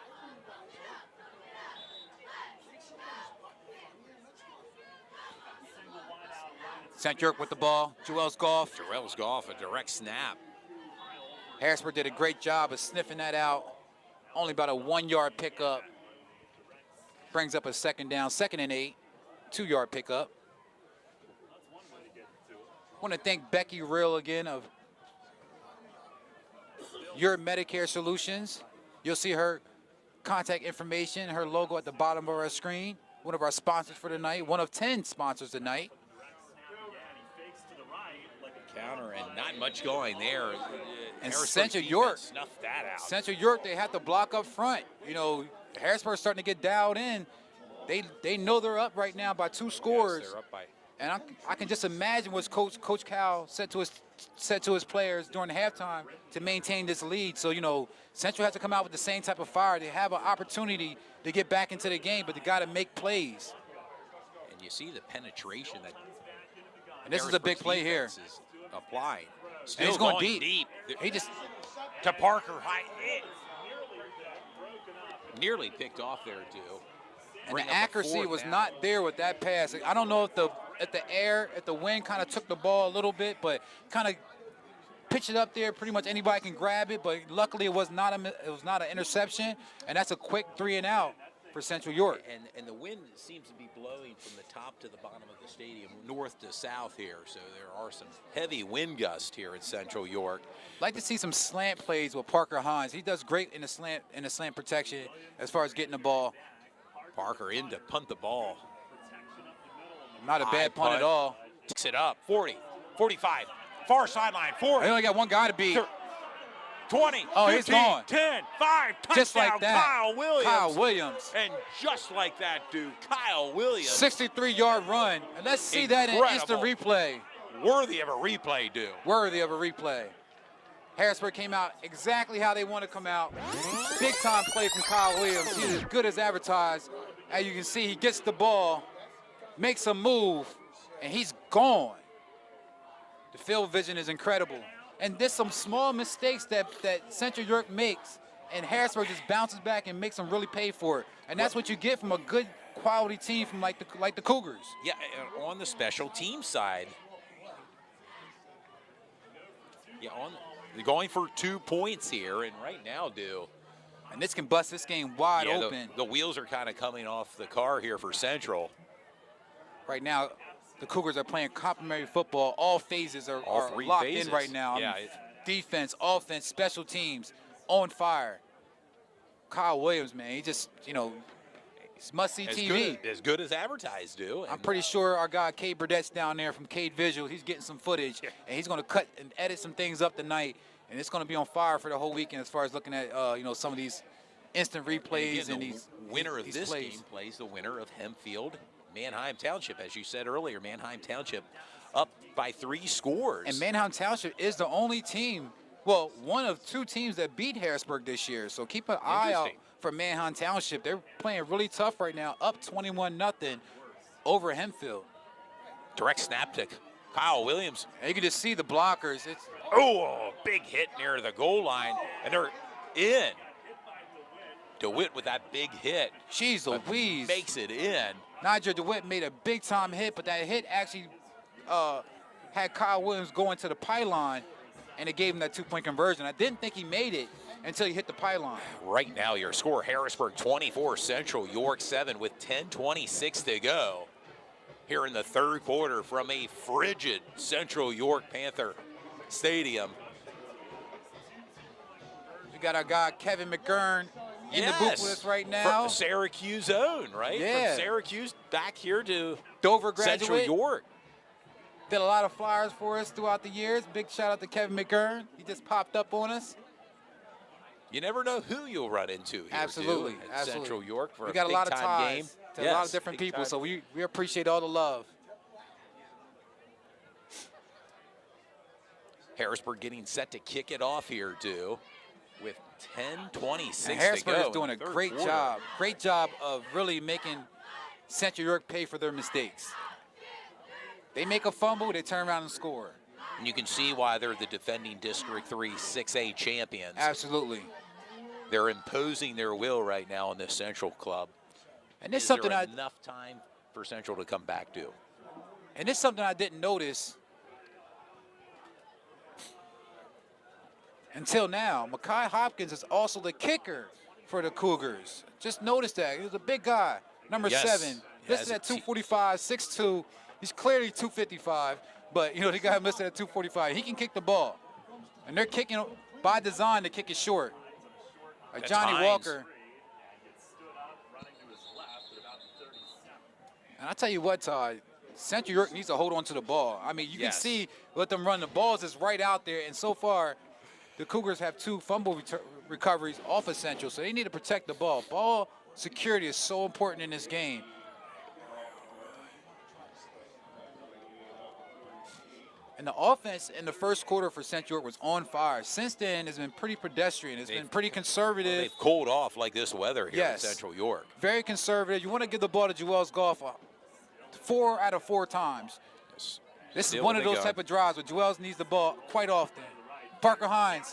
St. York with the ball. Joel's Goff. A direct snap. Harrisburg did a great job of sniffing that out. Only about a 1-yard pickup. Brings up a second down, 2nd and 8. 2-yard pickup. Want to thank Becky Real again of Your Medicare Solutions. You'll see her contact information, her logo at the bottom of our screen. One of our sponsors for tonight. One of 10 sponsors tonight. Counter and not much going there. And Central York snuffed that out. Central York, they have to block up front. Harrisburg's starting to get dialed in. They know they're up right now by 2 scores. Yes, they're up by. And I can just imagine what Coach Cal said to his players during the halftime to maintain this lead. So, Central has to come out with the same type of fire. They have an opportunity to get back into the game, but they got to make plays. And you see the penetration that. And this is a big play here. Applying. And he's going deep. He just to Parker High. Nearly picked off there too. And the accuracy was not there with that pass. I don't know if the wind kind of took the ball a little bit, but kind of pitched it up there. Pretty much anybody can grab it, but luckily it was not an interception, and that's a quick 3 and out for Central York. And the wind seems to be blowing from the top to the bottom of the stadium, north to south here. So there are some heavy wind gusts here at Central York. Like to see some slant plays with Parker Hines. He does great in the slant protection as far as getting the ball. Parker in to punt the ball. Not a bad punt at all. Takes it up. 40, 45, far sideline, 40. They only got one guy to beat. 20, oh, 15, he's gone. 10, 5, touchdown, just like that. Kyle Williams. And just like that, dude, Kyle Williams. 63-yard run. And let's see that in instant replay. Worthy of a replay, dude. Worthy of a replay. Harrisburg came out exactly how they want to come out. Big-time play from Kyle Williams. He's as good as advertised. As you can see, he gets the ball makes a move, and he's gone. The field vision is incredible. And there's some small mistakes that Central York makes, and Harrisburg just bounces back and makes them really pay for it. And that's what you get from a good quality team from like the Cougars. Yeah, and on the special team side, they're going for 2 points here, and right now, and this can bust this game wide open. The wheels are kind of coming off the car here for Central. Right now, the Cougars are playing complementary football. All phases are locked in right now. Yeah, defense, offense, special teams, on fire. Kyle Williams, man, he just, it's must-see TV. As good as advertised, I'm pretty sure our guy, Cade Burdett's down there from Cade Visual. He's getting some footage, and he's going to cut and edit some things up tonight, and it's going to be on fire for the whole weekend as far as looking at, some of these instant replays and these winner of these this plays. game plays the winner of Hempfield Manheim Township. As you said earlier, Manheim Township up by 3 scores. And Manheim Township is the only team, well, one of 2 teams that beat Harrisburg this year. So keep an eye out for Manheim Township. They're playing really tough right now, up 21-0 over Hempfield. Direct snap to Kyle Williams. And you can just see the blockers. A big hit near the goal line, and they're in. DeWitt with that big hit. Jeez Louise. Makes it in. Nigel DeWitt made a big-time hit, but that hit actually had Kyle Williams go into the pylon, and it gave him that 2-point conversion. I didn't think he made it until he hit the pylon. Right now, your score, Harrisburg 24, Central York 7 with 10:26 to go here in the third quarter from a frigid Central York Panther Stadium. We got our guy, Kevin McGurn, in the booth with us right now. From Syracuse own, right? Yeah. From Syracuse back here to Dover graduate. Central York. Did a lot of flyers for us throughout the years. Big shout out to Kevin McGurn. He just popped up on us. You never know who you'll run into here. Absolutely. At Central York for we a got a lot of big-time ties game. to a lot of different people, so we appreciate all the love. Harrisburg getting set to kick it off here, with 10:26 to go. Harrisburg is doing a third great quarter. job. Great job of really making Central York pay for their mistakes. They make a fumble, they turn around and score. And you can see why they're the defending District 3 6A champions. Absolutely. They're imposing their will right now in this Central club. And it's Is something there enough time for Central to come back to? And it's something I didn't notice until now. Mekhi Hopkins is also the kicker for the Cougars. Just noticed that. He was a big guy, number 7. Listed at 245, 6'2". He's clearly 255, but they got him listed at 245. He can kick the ball. And they're kicking by design to kick it short. Like Johnny Walker. And I tell you what, Todd, Central York needs to hold on to the ball. I mean, you can see, let them run. The balls is right out there, and so far, the Cougars have 2 fumble recoveries off of Central, so they need to protect the ball. Ball security is so important in this game. And the offense in the first quarter for Central York was on fire. Since then, it's been pretty pedestrian. It's been pretty conservative. They've cooled off like this weather here in Yes. Central York. Very conservative. You want to give the ball to Joel's Golf 4 out of 4 times. This is Still one of in the those gun. type of drives where Joel's needs the ball quite often. Parker Hines.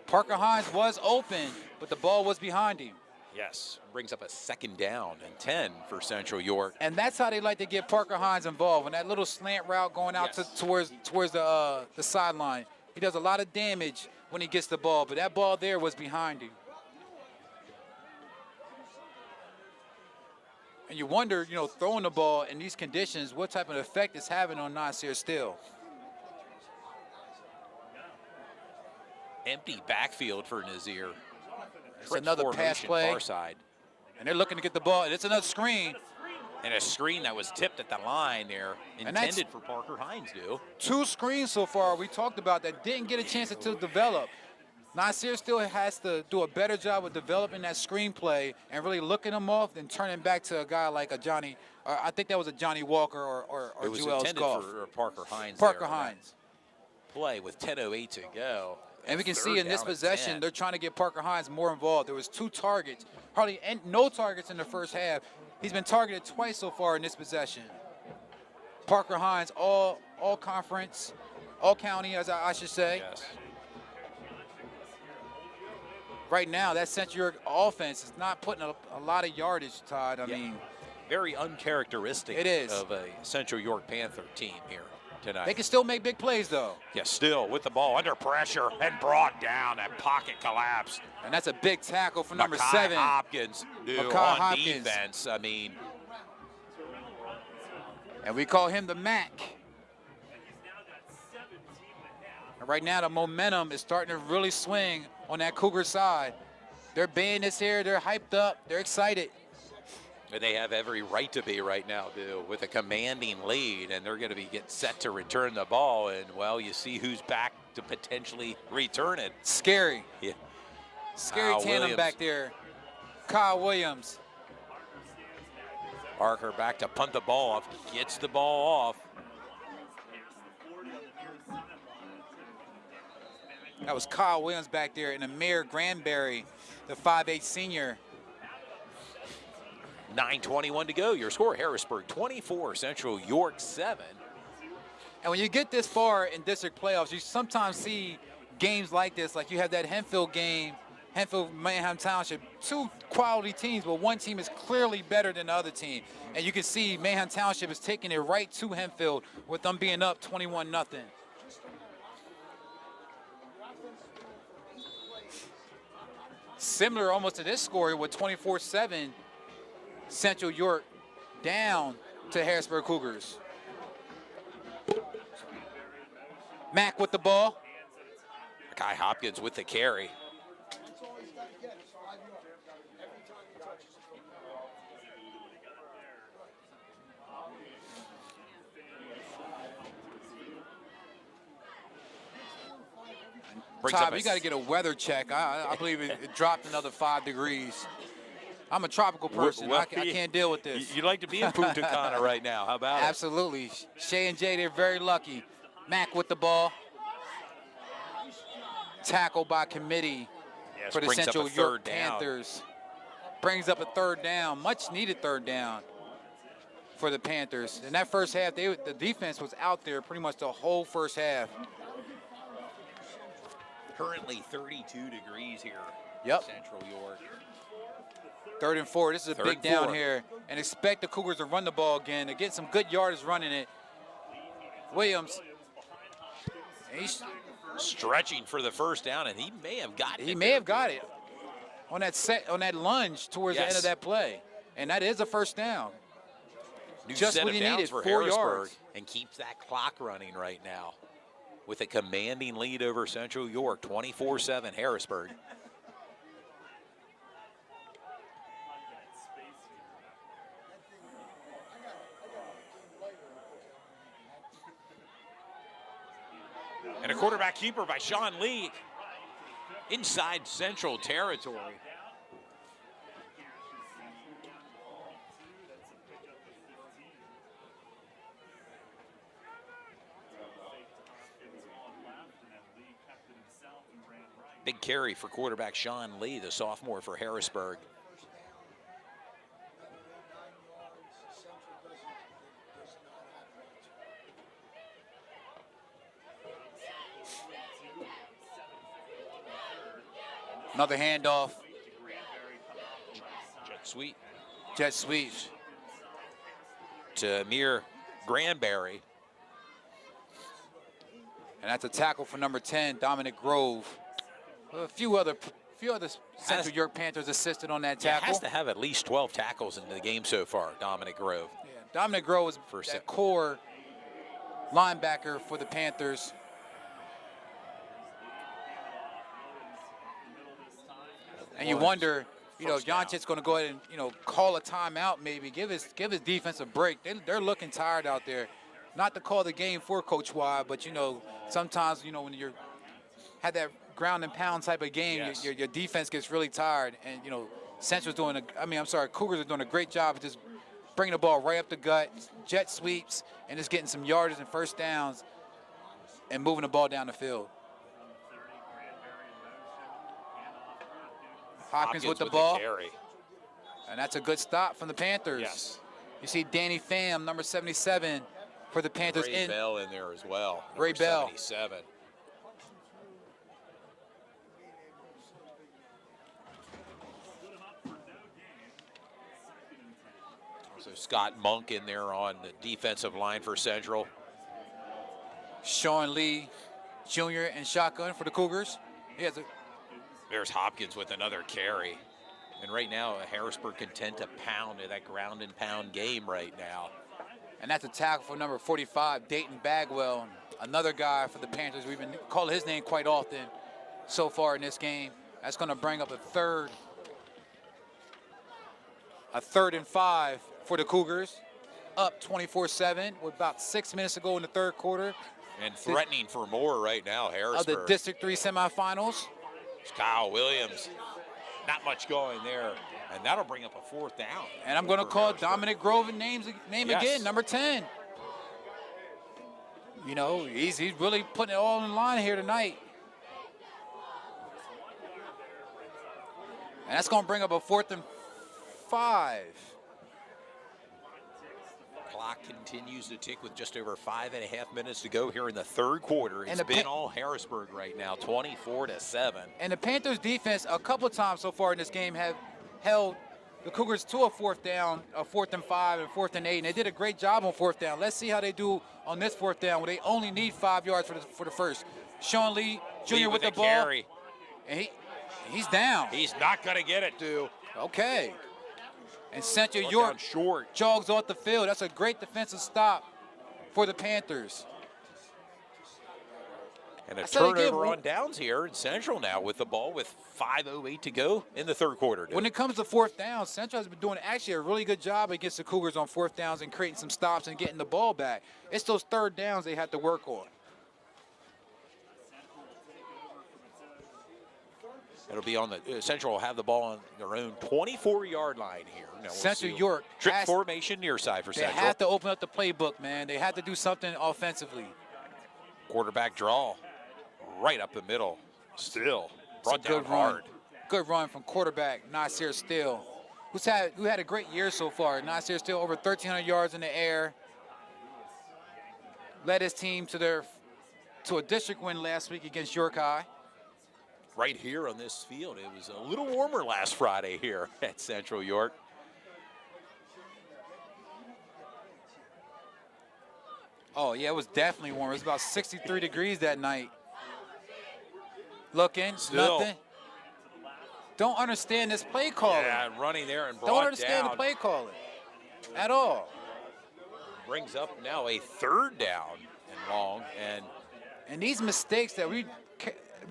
Parker Hines was open, but the ball was behind him. Yes, brings up a 2nd down and 10 for Central York. And that's how they like to get Parker Hines involved. In that little slant route going out towards the sideline. He does a lot of damage when he gets the ball, but that ball there was behind him. And you wonder, throwing the ball in these conditions, what type of effect it's having on Nasir Steele. Empty backfield for Nazir. It's another pass play. Far side. And they're looking to get the ball. It's another screen. And a screen that was tipped at the line there, intended for Parker Hines, 2 screens so far we talked about that didn't get a chance to develop. Nasir still has to do a better job of developing that screenplay and really looking them off and turning back to a guy like a Johnny, or I think that was a Johnny Walker or it was Joel's intended Golf. for Parker Hines. Parker there on that Hines. Play with 10:08 to go. And we can Third see in this down and possession, 10. they're trying to get Parker Hines more involved. There was 2 targets, hardly no targets in the first half. He's been targeted twice so far in this possession. Parker Hines, all conference, all county, as I should say. Yes. Right now, that Central York offense is not putting a lot of yardage, Todd. I mean, very uncharacteristic it is of a Central York Panther team here tonight. They can still make big plays, though. Yes, still with the ball under pressure and brought down. That pocket collapse. And that's a big tackle for number Mekhi 7. Hopkins on Hopkins. defense. I mean, and we call him the Mac. And right now, the momentum is starting to really swing on that Cougar side. They're baying this here. They're hyped up. They're excited. and they have every right to be right now, Bill, with a commanding lead, and they're going to be get set to return the ball, and, well, you see who's back to potentially return it. Scary. Yeah. Scary tandem back there. Kyle Williams. Parker back to punt the ball off, gets the ball off. That was Kyle Williams back there, and Amir Granberry, the 5'8" senior. 9:21 to go. Your score, Harrisburg 24, Central York 7. And when you get this far in district playoffs, you sometimes see games like this, like you have that Henfield game, Henfield-Manheim Township, two quality teams, but one team is clearly better than the other team. And you can see Manheim Township is taking it right to Henfield with them being up 21-0. Similar almost to this score with 24-7, Central York down to Harrisburg Cougars. Mack with the ball. Mekhi Hopkins with the carry. Todd, you got to get a weather check. I believe it dropped another 5 degrees. I'm a tropical person. Well, I can't deal with this. You'd like to be in Punta Cana right now. How about Absolutely. it? Absolutely. Shay and Jay, they're very lucky. Mack with the ball. Tackle by committee for the Central York Panthers. Brings up a third down. Much needed third down for the Panthers. In that first half, the defense was out there pretty much the whole first half. Currently 32 degrees here. Yep. Central York. 3rd and 4. This is a big down here. And expect the Cougars to run the ball again. They're getting some good yardage running it. Williams. He's stretching for the first down, and he may have gotten it. He may have got it on that lunge towards the end of that play. And that is a first down. Just what he needed, for 4 yards. And keeps that clock running right now with a commanding lead over Central York, 24-7 Harrisburg. And a quarterback keeper by Sean Lee inside Central territory. Big carry for quarterback Sean Lee, the sophomore for Harrisburg. Another handoff. Jet sweep. To Amir Granberry. And that's a tackle for number 10, Dominic Grove. A few other Central York Panthers assisted on that tackle. Has to have at least 12 tackles in the game so far, Dominic Grove. Yeah, Dominic Grove is that core linebacker for the Panthers. And you wonder, Janchit's going to go ahead and, call a timeout maybe, give his defense a break. They're looking tired out there. Not to call the game for Coach Y, but, sometimes, when you're had that ground and pound type of game, yes, your defense gets really tired. And, Central's Cougars are doing a great job of just bringing the ball right up the gut, jet sweeps, and just getting some yardage and first downs and moving the ball down the field. Hopkins with the ball. And that's a good stop from the Panthers. Yes. You see Danny Pham, number 77 for the Panthers. Ray Bell in there as well. Ray Bell. 77. So Scott Monk in there on the defensive line for Central. Sean Lee Jr. and shotgun for the Cougars. There's Hopkins with another carry. And right now, Harrisburg content to pound that ground and pound game right now. And that's a tackle for number 45, Dayton Bagwell. Another guy for the Panthers. We've been calling his name quite often so far in this game. That's going to bring up a third and 5 for the Cougars. Up 24-7 with about 6 minutes to go in the third quarter. And threatening for more right now, Harrisburg. Of the District 3 semifinals. It's Kyle Williams. Not much going there. And that'll bring up a 4th down. And I'm going to call Dominic Grove's name Yes. again, number 10. You know, he's really putting it all in line here tonight. And that's going to bring up a 4th and 5. Clock continues to tick with just over 5.5 minutes to go here in the third quarter. It's been all Harrisburg right now, 24-7. And the Panthers defense a couple of times so far in this game have held the Cougars to a 4th down, a 4th and 5 and 4th and 8. And they did a great job on 4th down. Let's see how they do on this 4th down where they only need 5 yards for the first. Sean Lee Jr. with the ball. Carry. And he's down. He's not going to get it, dude. Okay. And Central York short jogs off the field. That's a great defensive stop for the Panthers. And a turnover on downs here in Central now with the ball with 5:08 to go in the third quarter. When it comes to 4th down, Central has been doing actually a really good job against the Cougars on 4th downs and creating some stops and getting the ball back. It's those 3rd downs they have to work on. It'll be on the Central will have the ball on their own 24-yard line here. Now we'll Central York trick formation near side for Central. They have to open up the playbook, man. They have to do something offensively. Quarterback draw right up the middle. Still brought down hard. Good run from quarterback Nasir Still, who had a great year so far. Nasir Still over 1,300 yards in the air. Led his team to a district win last week against York High. Right here on this field. It was a little warmer last Friday here at Central York. Oh, yeah, it was definitely warm. It was about 63 degrees that night. Looking, nothing. Don't understand this play calling. Yeah, running there and brought Don't understand down. the play calling at all. Brings up now a 3rd down and long. And these mistakes that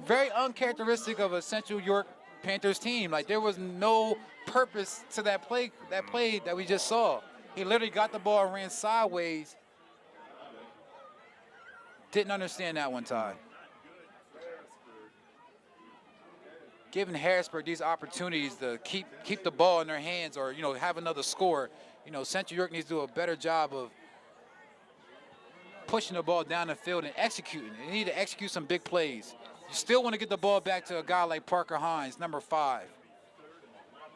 very uncharacteristic of a Central York Panthers team. Like, there was no purpose to that play that we just saw. He literally got the ball and ran sideways. Didn't understand that one time. Giving Harrisburg these opportunities to keep the ball in their hands or, you know, have another score. You know, Central York needs to do a better job of pushing the ball down the field and executing. They need to execute some big plays. You still want to get the ball back to a guy like Parker Hines, number 5.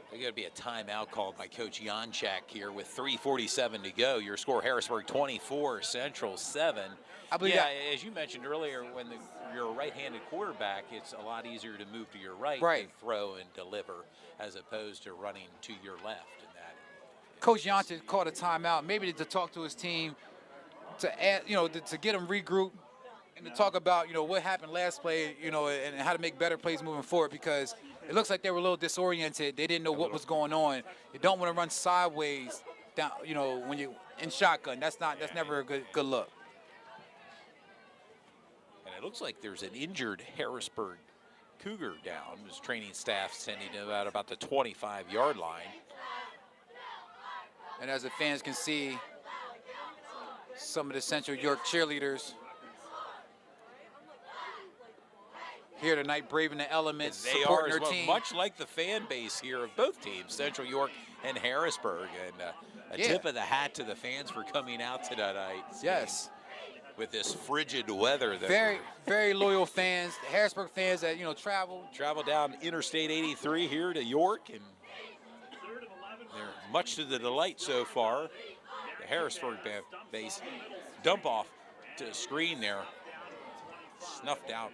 There's going to be a timeout called by Coach Janchak here with 3:47 to go. Your score, Harrisburg 24, Central 7. I believe as you mentioned earlier, when you're a right-handed quarterback, it's a lot easier to move to your right and throw and deliver as opposed to running to your left. And that. Coach Janchak called a timeout, maybe to talk to his team, to add, you know, to get them regrouped. And to talk about, you know, what happened last play, you know, and how to make better plays moving forward, because it looks like they were a little disoriented. They didn't know what was going on. You don't want to run sideways down, you know, when you in shotgun. That's never a good look. And it looks like there's an injured Harrisburg Cougar down. His training staff sending him out about the 25-yard line. And as the fans can see, some of the Central York cheerleaders here tonight, braving the elements, they supporting are their team. Much like the fan base here of both teams, Central York and Harrisburg. And a tip of the hat to the fans for coming out tonight. Yes. With this frigid weather. Very loyal fans, the Harrisburg fans that, you know, travel down Interstate 83 here to York, and much to the delight so far. The Harrisburg base dump off to the screen there. Snuffed out.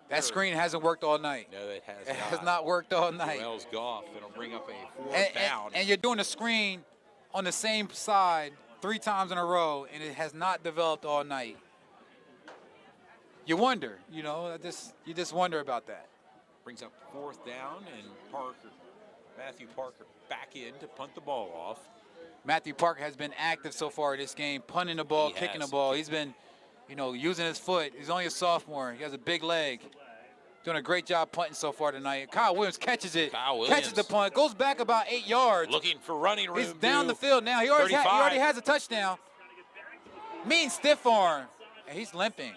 That screen hasn't worked all night. No, it has It not. has not worked all night. Wells Goff. It'll bring up a fourth down. And you're doing a screen on the same side 3 times in a row, and it has not developed all night. You wonder, you know, you just wonder about that. Brings up fourth down, and Matthew Parker back in to punt the ball off. Matthew Parker has been active so far in this game, punting the ball, He kicking has. the ball. He's been, you know, using his foot. He's only a sophomore. He has a big leg. Doing a great job punting so far tonight. Kyle Williams catches it. Catches the punt. Goes back about 8 yards. Looking for running room. He's down the field now. He already has a touchdown. Mean stiff arm. And he's limping.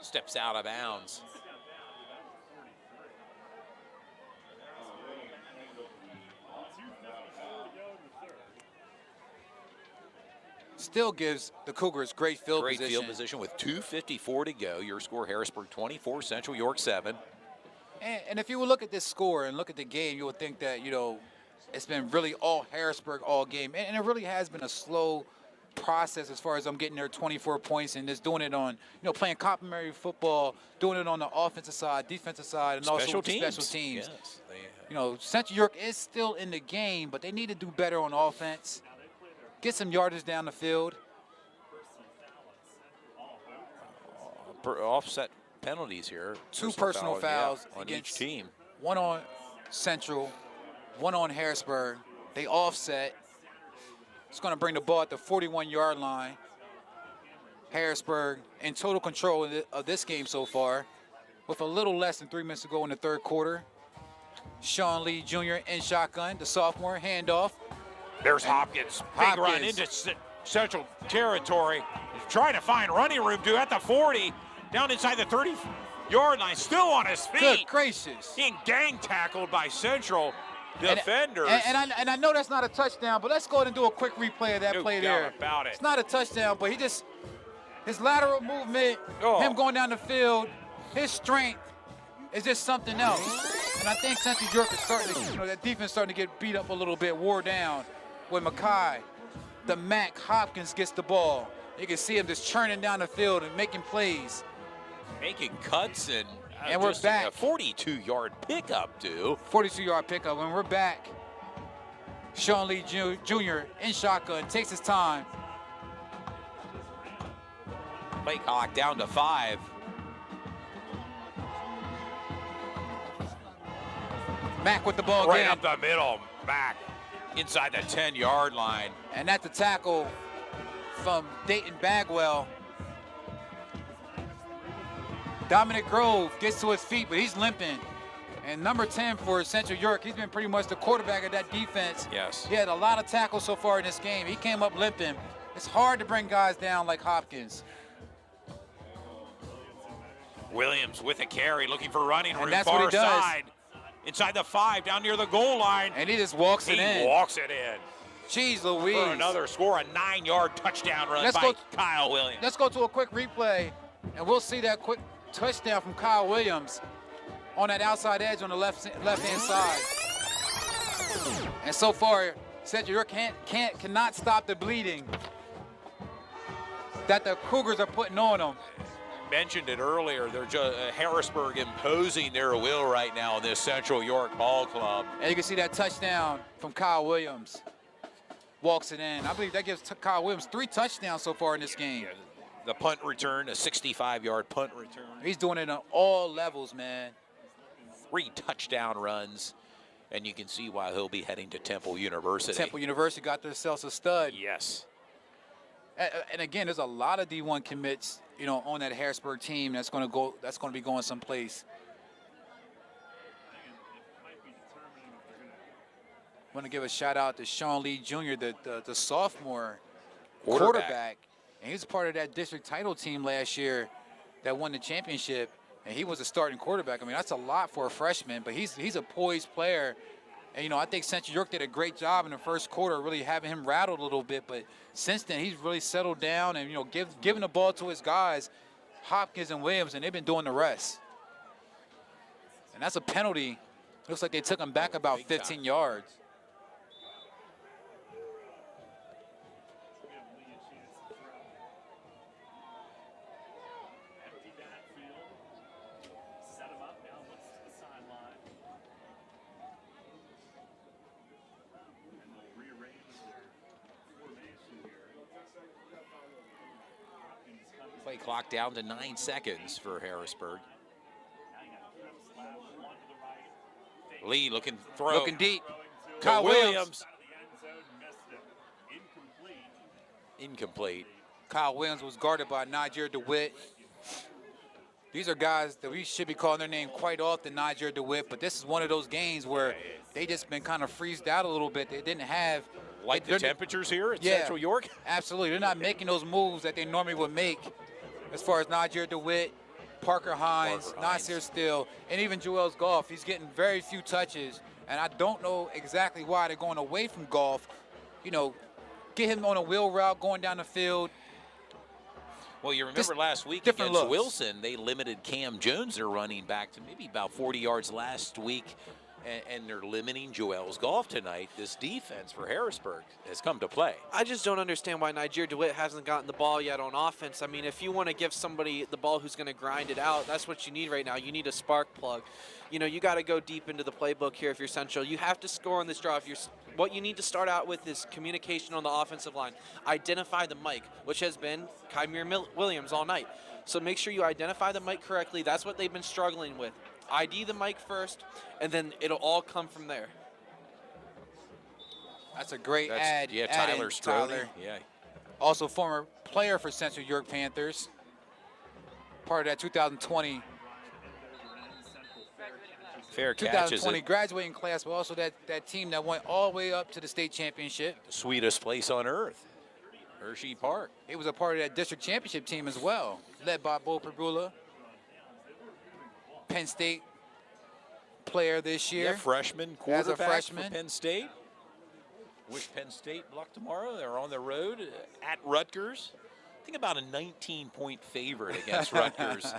Steps out of bounds. Still gives the Cougars great field position. Great field position with 2:54 to go. Your score, Harrisburg 24, Central York 7. And if you would look at this score and look at the game, you would think that, you know, it's been really all Harrisburg all game. And it really has been a slow process as far as I'm getting there 24 points and just doing it on, you know, playing complementary football, doing it on the offensive side, defensive side, and also with the special teams. Yes, you know, Central York is still in the game, but they need to do better on offense. Get some yardage down the field. Offset penalties here. 2 personal fouls on against each team. 1 on Central, 1 on Harrisburg. They offset. It's going to bring the ball at the 41-yard line. Harrisburg in total control of this game so far, with a little less than 3 minutes to go in the third quarter. Sean Lee Jr. in shotgun, the sophomore, handoff. There's Hopkins. Big run into Central territory. He's trying to find running room, at the 40. Down inside the 30-yard line, still on his feet. Good gracious. Being gang tackled by Central defenders. And I know that's not a touchdown, but let's go ahead and do a quick replay of that play there. No doubt about it. It's not a touchdown, but his lateral movement, him going down the field, his strength is just something else. And I think Central York is starting to, you know, that defense starting to get beat up a little bit, wore down. When Mackay, the Mac Hopkins gets the ball, you can see him just churning down the field and making plays. Making cuts and we're back. A 42-yard pickup, too. 42-yard pickup, and we're back. Sean Lee Jr. in shotgun, takes his time. Play clock down to 5. Mac with the ball right again. Up the middle, Mac inside the 10-yard line. And that's a tackle from Dayton Bagwell. Dominic Grove gets to his feet, but he's limping. And number 10 for Central York, he's been pretty much the quarterback of that defense. Yes. He had a lot of tackles so far in this game. He came up limping. It's hard to bring guys down like Hopkins. Williams with a carry, looking for running room, And that's far what he does. side. Inside the 5, down near the goal line. And he just walks it in. He walks it in. Jeez Louise. For another score, a 9-yard touchdown run by Kyle Williams. Let's go to a quick replay, and we'll see that quick touchdown from Kyle Williams on that outside edge on the left-hand side. And so far, Central York cannot stop the bleeding that the Cougars are putting on them. Mentioned it earlier, they're just Harrisburg imposing their will right now in this Central York ball club. And you can see that touchdown from Kyle Williams. Walks it in. I believe that gives Kyle Williams 3 touchdowns so far in this game. Yeah, the punt return, a 65-yard punt return. He's doing it on all levels, man. 3 touchdown runs, and you can see why he'll be heading to Temple University. Temple University got themselves a stud. Yes. And again, there's a lot of D1 commits, you know, on that Harrisburg team that's going to be going someplace. I want to give a shout out to Sean Lee Jr., the sophomore quarterback. And he was part of that district title team last year that won the championship. And he was a starting quarterback. I mean, that's a lot for a freshman, but he's a poised player. And, you know, I think Central York did a great job in the first quarter, really having him rattled a little bit. But since then, he's really settled down and, you know, giving the ball to his guys, Hopkins and Williams, and they've been doing the rest. And that's a penalty Looks like they took him back about 15 yards. Play clock down to 9 seconds for Harrisburg. Lee looking throw. Looking deep. Kyle Williams. Incomplete. Kyle Williams was guarded by Niger DeWitt. These are guys that we should be calling their name quite often, Niger DeWitt, but this is one of those games where they just been kind of freezed out a little bit. They didn't have like the temperatures here at Central York? Absolutely. They're not making those moves that they normally would make as far as Niger DeWitt, Parker Hines, Nasir Steele, and even Joel's Goff. He's getting very few touches, and I don't know exactly why they're going away from Goff. You know, get him on a wheel route going down the field. Well, you remember last week against Wilson, they limited Cam Jones, their running back, to maybe about 40 yards last week, and they're limiting Joel's Goff tonight. This defense for Harrisburg has come to play. I just don't understand why Niger DeWitt hasn't gotten the ball yet on offense. I mean, if you want to give somebody the ball who's going to grind it out, that's what you need right now. You need a spark plug. You know, you got to go deep into the playbook here if you're Central. You have to score on this draw. What you need to start out with is communication on the offensive line. Identify the mic, which has been Kymir Williams all night. So make sure you identify the mic correctly. That's what they've been struggling with. ID the mic first, and then it'll all come from there. That's a great ad. Yeah, Tyler Strode. Yeah. Also former player for Central York Panthers. Part of that 2020 fair catch. 2020 graduating class, but also that team that went all the way up to the state championship. The sweetest place on earth, Hershey Park. He was a part of that district championship team as well, led by Bo Pergula. Penn State player this year. Yeah, freshman quarterback freshman for Penn State. Wish Penn State luck tomorrow. They're on the road at Rutgers. I think about a 19-point favorite against Rutgers.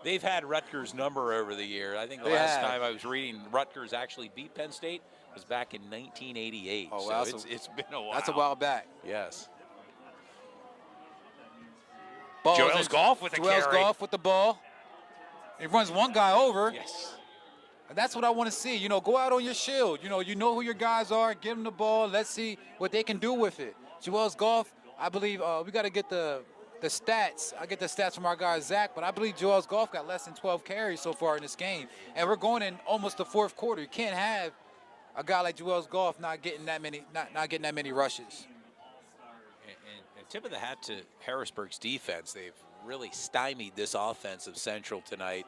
They've had Rutgers' number over the year. I think the last time I was reading Rutgers actually beat Penn State was back in 1988. Oh, wow. So it's been a while. That's a while back. Yes. Joel's Goff with the carry. Joel's Goff with the ball. He runs one guy over. Yes. And that's what I want to see. You know, go out on your shield. You know who your guys are. Give them the ball. Let's see what they can do with it. Joel's Goff, I believe we got to get the stats. I get the stats from our guy Zach, but I believe Joel's Goff got less than 12 carries so far in this game. And we're going in almost the fourth quarter. You can't have a guy like Joel's Goff not getting that many rushes. And tip of the hat to Harrisburg's defense. They've really stymied this offense of Central tonight.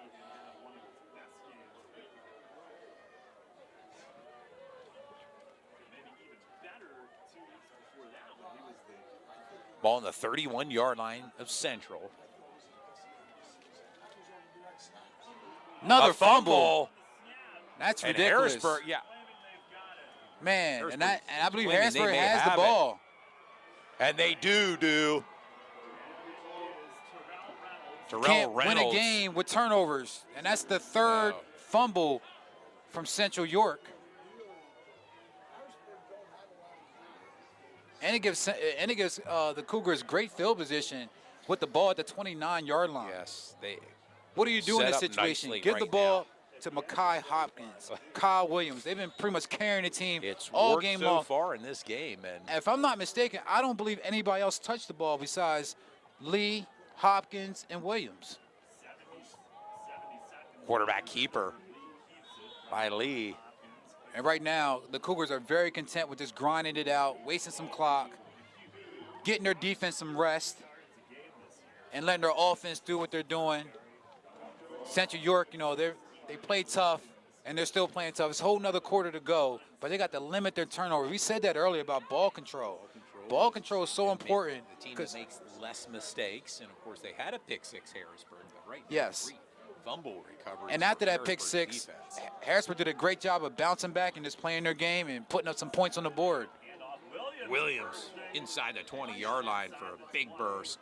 Ball on the 31-yard line of Central. Another fumble. That's and ridiculous. Harrisburg, yeah. Man, and I believe Harrisburg has the ball. And they do. Can't win a game with turnovers, and that's the third fumble from Central York. And it gives the Cougars great field position with the ball at the 29-yard line. Yes, what do you do in this situation? Give the ball to Mekhi Hopkins, Kyle Williams. They've been pretty much carrying the team all game long. So far in this game, and if I'm not mistaken, I don't believe anybody else touched the ball besides Lee, Hopkins, and Williams. Quarterback keeper by Lee. And right now, the Cougars are very content with just grinding it out, wasting some clock, getting their defense some rest, and letting their offense do what they're doing. Central York, they play tough, and they're still playing tough. It's a whole nother quarter to go, but they got to limit their turnover. We said that earlier about ball control. Ball control is so important. The team that makes less mistakes, and of course they had a pick six, Harrisburg, but right now, yes. Fumble recovery. And after that pick six, Harrisburg did a great job of bouncing back and just playing their game and putting up some points on the board. Williams inside the 20-yard line for a big burst.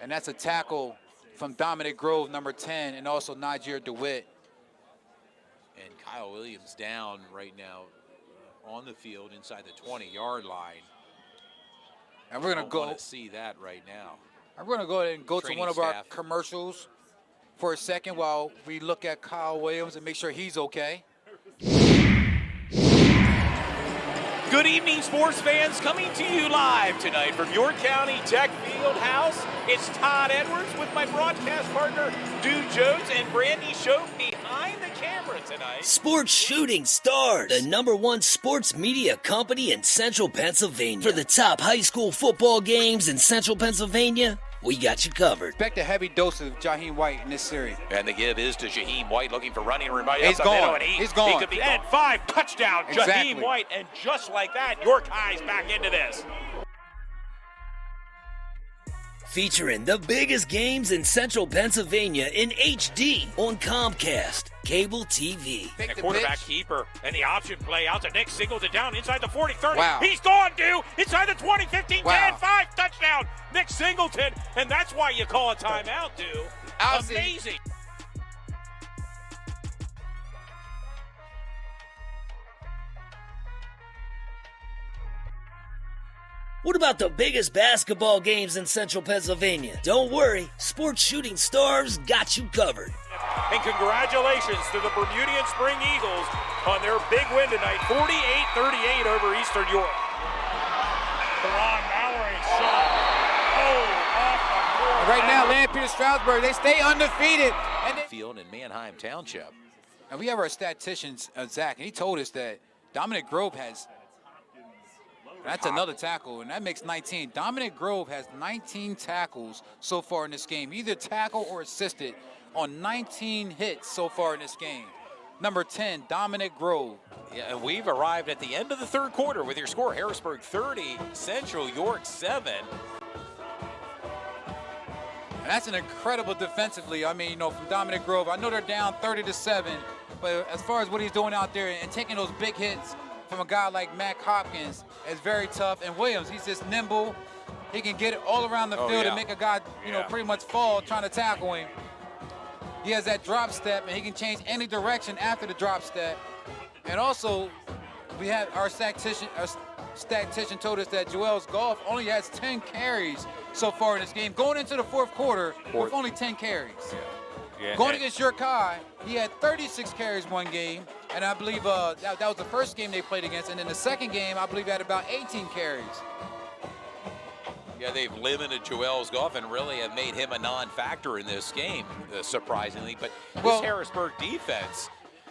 And that's a tackle from Dominic Grove, number 10, and also Niger DeWitt. And Kyle Williams down right now on the field inside the 20-yard line. And we're going to go see that right now. I'm going to go ahead and go to Training one of our staff. commercials for a second while we look at Kyle Williams and make sure he's okay. Good evening, sports fans. Coming to you live tonight from York County Tech Field House. It's Todd Edwards with my broadcast partner, Dude Jones, and Brandy Shope behind the camera tonight. Sports Shooting Stars, the #1 sports media company in Central Pennsylvania. For the top high school football games in Central Pennsylvania, we got you covered. Expect a heavy dose of Jaheim White in this series. And the give is to Jaheim White, looking for running room. He's gone. He's gone. He could be at 5, touchdown, Exactly. Jaheim White. And just like that, York High's back into this. Featuring the biggest games in Central Pennsylvania in HD on Comcast Cable TV. And a quarterback keeper, and the option play out to Nick Singleton down inside the 40, 30. Wow. He's gone, dude. Inside the 20, 15, 10, Wow. 5, touchdown. Nick Singleton, and that's why you call a timeout, dude. Amazing. What about the biggest basketball games in Central Pennsylvania? Don't worry, Sports Shooting Stars got you covered. And congratulations to the Bermudian Spring Eagles on their big win tonight, 48-38 over Eastern York. Ron Mallory shot. Oh, off the board. Right now, Land Peter Stroudsburg, they stay undefeated. And Field in Manheim Township. And we have our statistician, Zach, and he told us that Dominic Grove has, that's another tackle, and that makes 19. Dominic Grove has 19 tackles so far in this game, either tackle or assisted on 19 hits so far in this game. Number 10, Dominic Grove. Yeah, and we've arrived at the end of the third quarter with your score, Harrisburg 30, Central York 7. And that's an incredible defensively. I mean, from Dominic Grove, I know they're down 30-7, but as far as what he's doing out there and taking those big hits from a guy like Mac Hopkins is very tough. And Williams, he's just nimble. He can get it all around the field and make a guy, pretty much fall trying to tackle him. He has that drop step, and he can change any direction after the drop step. And also, we have our statistician told us that Joel's Golf only has 10 carries so far in this game, going into the fourth quarter with only 10 carries. Going against York High, he had 36 carries one game, and I believe that was the first game they played against. And in the second game, I believe he had about 18 carries. Yeah, they've limited Joel's Golf and really have made him a non-factor in this game, surprisingly. But this Harrisburg defense,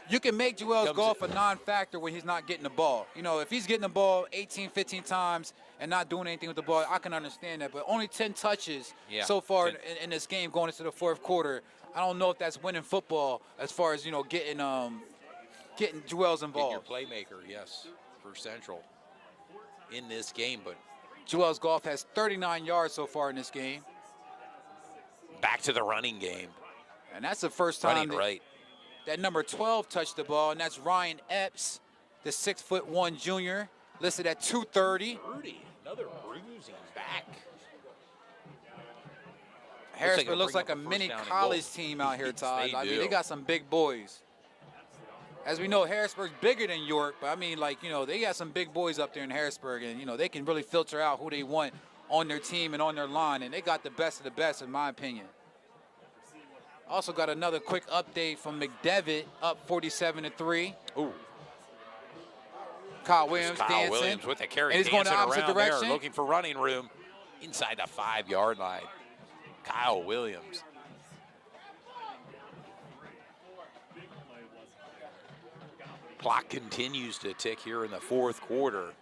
you can make Joel's Golf a non-factor when he's not getting the ball. If he's getting the ball 18, 15 times and not doing anything with the ball, I can understand that. But only 10 touches so far in this game going into the fourth quarter. I don't know if that's winning football as far as, getting Joel's involved. your playmaker, yes, for Central in this game. But Joel's Golf has 39 yards so far in this game. Back to the running game. And that's the first time that number 12 touched the ball, and that's Ryan Epps, the 6'1" junior, listed at 230. Another bruising back. Harrisburg looks like a mini college team out here, Todd. I mean, they got some big boys. As we know, Harrisburg's bigger than York, but I mean, they got some big boys up there in Harrisburg, and, they can really filter out who they want on their team and on their line, and they got the best of the best, in my opinion. Also got another quick update from McDevitt, up 47-3. Ooh. Kyle Williams dancing. Williams with the carry, and he's going the opposite direction. There, looking for running room inside the 5-yard line. Kyle Williams. Clock continues to tick here in the fourth quarter.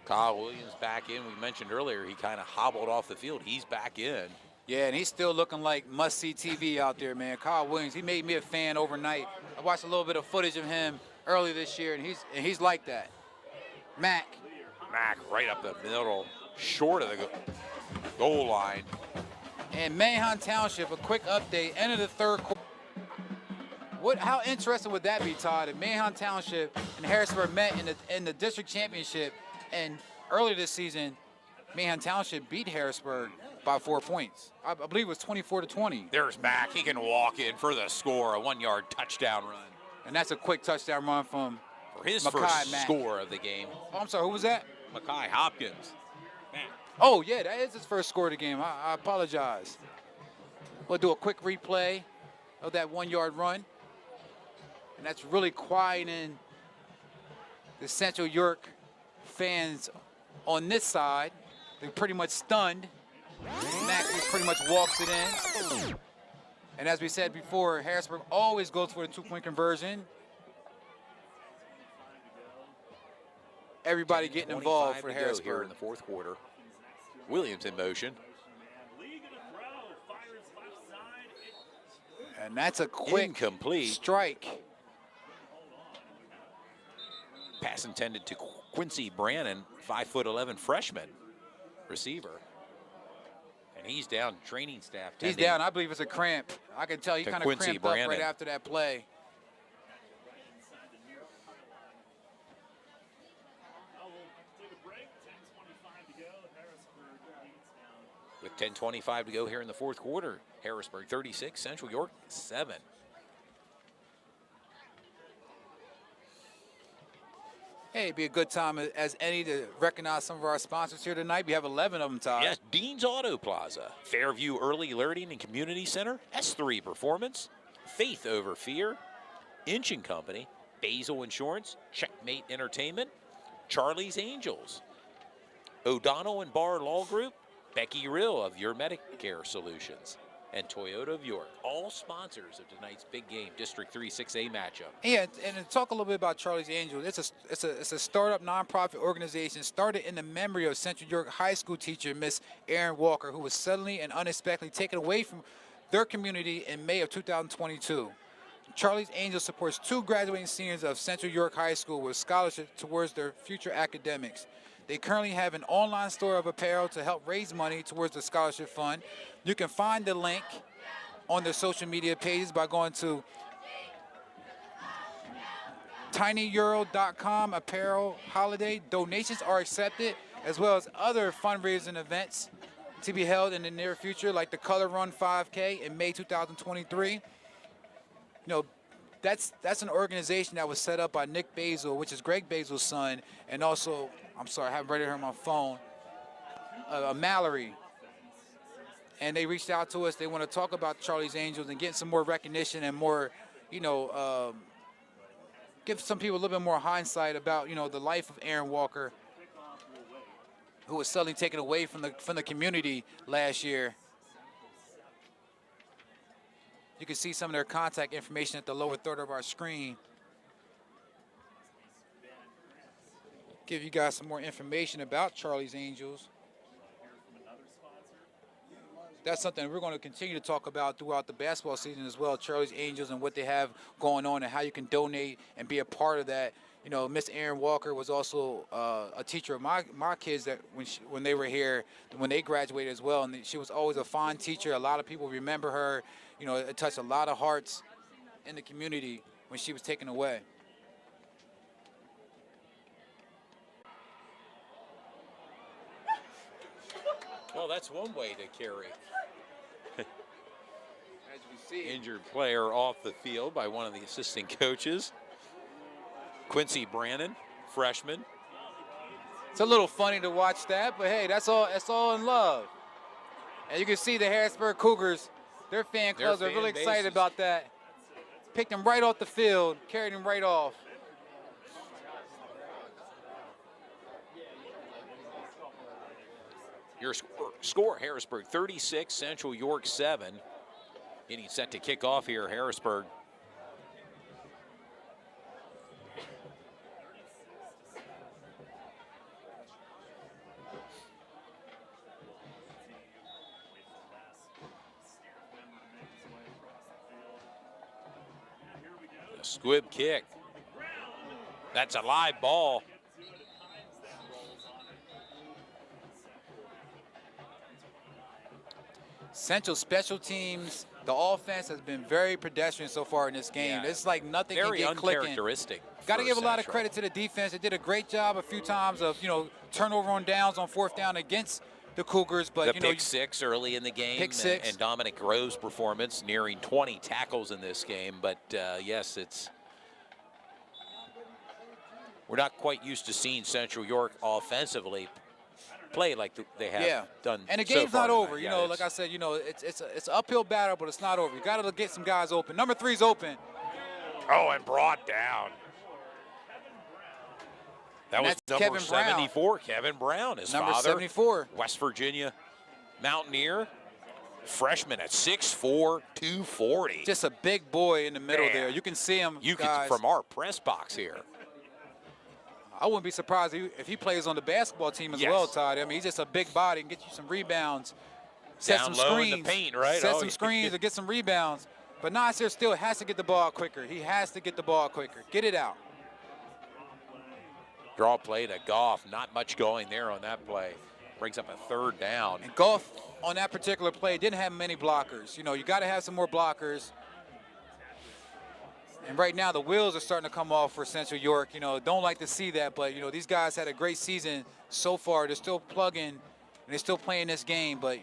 Kyle Williams back in. We mentioned earlier he kind of hobbled off the field. He's back in. Yeah, and he's still looking like must-see TV out there, man. Kyle Williams, he made me a fan overnight. I watched a little bit of footage of him earlier this year, and he's like that. Mac right up the middle, short of the goal line. And Manheim Township, a quick update, end of the third quarter. How interesting would that be, Todd, if Manheim Township and Harrisburg met in the district championship, and earlier this season, Manheim Township beat Harrisburg by 4 points. I believe it was 24-20. There's Mack. He can walk in for the score, a 1-yard touchdown run. And that's a quick touchdown run from For his Mekhi first Mack. score of the game. Oh, I'm sorry, who was that? Mekhi Hopkins. Mack. Oh, yeah, that is his first score of the game. I apologize. We'll do a quick replay of that 1-yard run. And that's really quieting the Central York fans on this side. They're pretty much stunned. Mack just pretty much walks it in. And as we said before, Harrisburg always goes for the 2-point conversion. Everybody getting involved for Harrisburg here in the fourth quarter. Williams in motion. And that's a quick incomplete strike. Pass intended to Quincy Brannon, 5'11" freshman receiver. And he's down. Training staff. He's down. I believe it's a cramp. I can tell he kind of cramped up right after that play. With 10:25 to go here in the fourth quarter, Harrisburg 36, Central York 7. Hey, it'd be a good time as any to recognize some of our sponsors here tonight. We have 11 of them, Todd. Yes, Dean's Auto Plaza, Fairview Early Learning and Community Center, S3 Performance, Faith Over Fear, Inch & Company, Basil Insurance, Checkmate Entertainment, Charlie's Angels, O'Donnell and Barr Law Group, Becky Rill of Your Medicare Solutions, and Toyota of York, all sponsors of tonight's big game, District 3 6A matchup. Yeah, and to talk a little bit about Charlie's Angels, it's a startup nonprofit organization started in the memory of Central York High School teacher Miss Erin Walker, who was suddenly and unexpectedly taken away from their community in May of 2022. Charlie's Angels supports 2 graduating seniors of Central York High School with scholarships towards their future academics. They currently have an online store of apparel to help raise money towards the scholarship fund. You can find the link on their social media pages by going to tinyeuro.com apparel holiday. Donations are accepted, as well as other fundraising events to be held in the near future, like the Color Run 5K in May 2023. You know, that's an organization that was set up by Nick Basil, which is Greg Basil's son, and also, I'm sorry, I haven't read it here on my phone, Mallory. And they reached out to us. They want to talk about Charlie's Angels and get some more recognition and more, you know, give some people a little bit more hindsight about, you know, the life of Erin Walker, who was suddenly taken away from the community last year. You can see some of their contact information at the lower third of our screen. Give you guys some more information about Charlie's Angels. That's something we're going to continue to talk about throughout the basketball season as well, Charlie's Angels and what they have going on and how you can donate and be a part of that. You know, Miss Erin Walker was also a teacher of my kids that when they were here, when they graduated as well, and she was always a fine teacher. A lot of people remember her. You know, it touched a lot of hearts in the community when she was taken away. Well, that's one way to carry. As we see, Injured player off the field by one of the assistant coaches. Quincy Brannon, freshman. It's a little funny to watch that, but hey, that's all in love. And you can see the Harrisburg Cougars, their fan clubs are really excited about that. Picked him right off the field, carried him right off. Your score, Harrisburg 36, Central York 7. Getting set to kick off here, Harrisburg. A squib kick. That's a live ball. Central special teams, the offense has been very pedestrian so far in this game. Yeah. It's like nothing can get clicking. Very uncharacteristic. Got to give a lot of credit to the defense. They did a great job a few times of, you know, turnover on downs on fourth down against the Cougars. But the pick six early in the game, pick six. And Dominic Grove's performance, nearing 20 tackles in this game. But yes, we're not quite used to seeing Central York offensively play like they have done. And the so game's far not over. tonight. You know, like I said, it's an uphill battle, but it's not over. You got to get some guys open. Number 3's open. Oh, and brought down. That was number Kevin 74, Kevin Brown, his number father. 74. West Virginia Mountaineer, freshman at 6'4", 240. Just a big boy in the middle there. You can see him. You can from our press box here. I wouldn't be surprised if he plays on the basketball team as well, Todd. I mean, he's just a big body and get you some rebounds, set Down some low screens, in the paint, right? set some screens to get some rebounds. But Nasir still has to get the ball quicker. He has to get the ball quicker. Get it out. Draw play to Goff. Not much going there on that play. Brings up a 3rd down. And Goff on that particular play didn't have many blockers. You know, you got to have some more blockers. And right now the wheels are starting to come off for Central York. You know, don't like to see that, but, you know, these guys had a great season so far. They're still plugging and they're still playing this game, but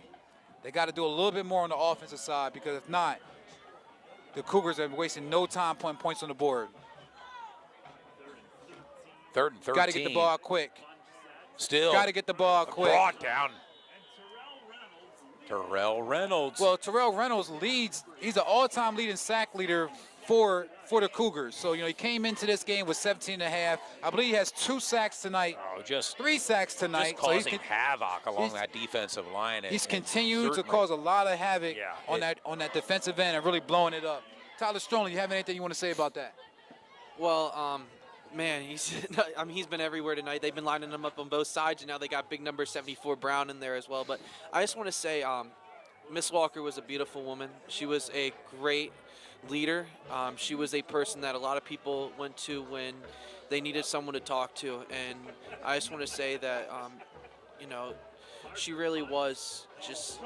they got to do a little bit more on the offensive side, because if not, the Cougars are wasting no time putting points on the board. 3rd and 13. Got to get the ball quick. Still. Got to get the ball quick. Brought down. Terrell Reynolds. Well, Terrell Reynolds leads. He's an all-time leading sack leader for the Cougars. So, you know, he came into this game with 17.5. I believe he has 2 sacks tonight. Oh, just 3 sacks tonight. Just causing havoc along that defensive line. He's continued to cause a lot of havoc on that defensive end and really blowing it up. Tyler Strong, you have anything you want to say about that? Well, man, he's been everywhere tonight. They've been lining him up on both sides, and now they got big number 74 Brown in there as well. But I just want to say, Miss Walker was a beautiful woman. She was a great leader. She was a person that a lot of people went to when they needed someone to talk to. And I just want to say that, you know, she really was just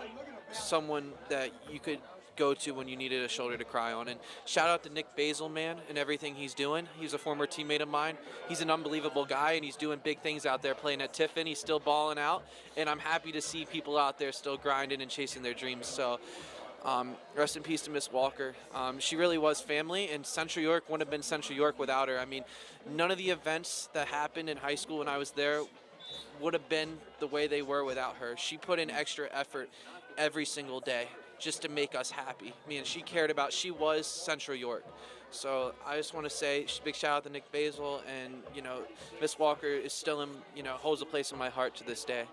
someone that you could go to when you needed a shoulder to cry on. And shout out to Nick Basil, man, and everything he's doing. He's a former teammate of mine. He's an unbelievable guy, and he's doing big things out there playing at Tiffin. He's still balling out, and I'm happy to see people out there still grinding and chasing their dreams. So rest in peace to Miss Walker. She really was family, and Central York wouldn't have been Central York without her. I mean, none of the events that happened in high school when I was there would have been the way they were without her. She put in extra effort every single day just to make us happy. I mean, she was Central York. So I just want to say big shout out to Nick Basil, and, you know, Miss Walker is still holds a place in my heart to this day.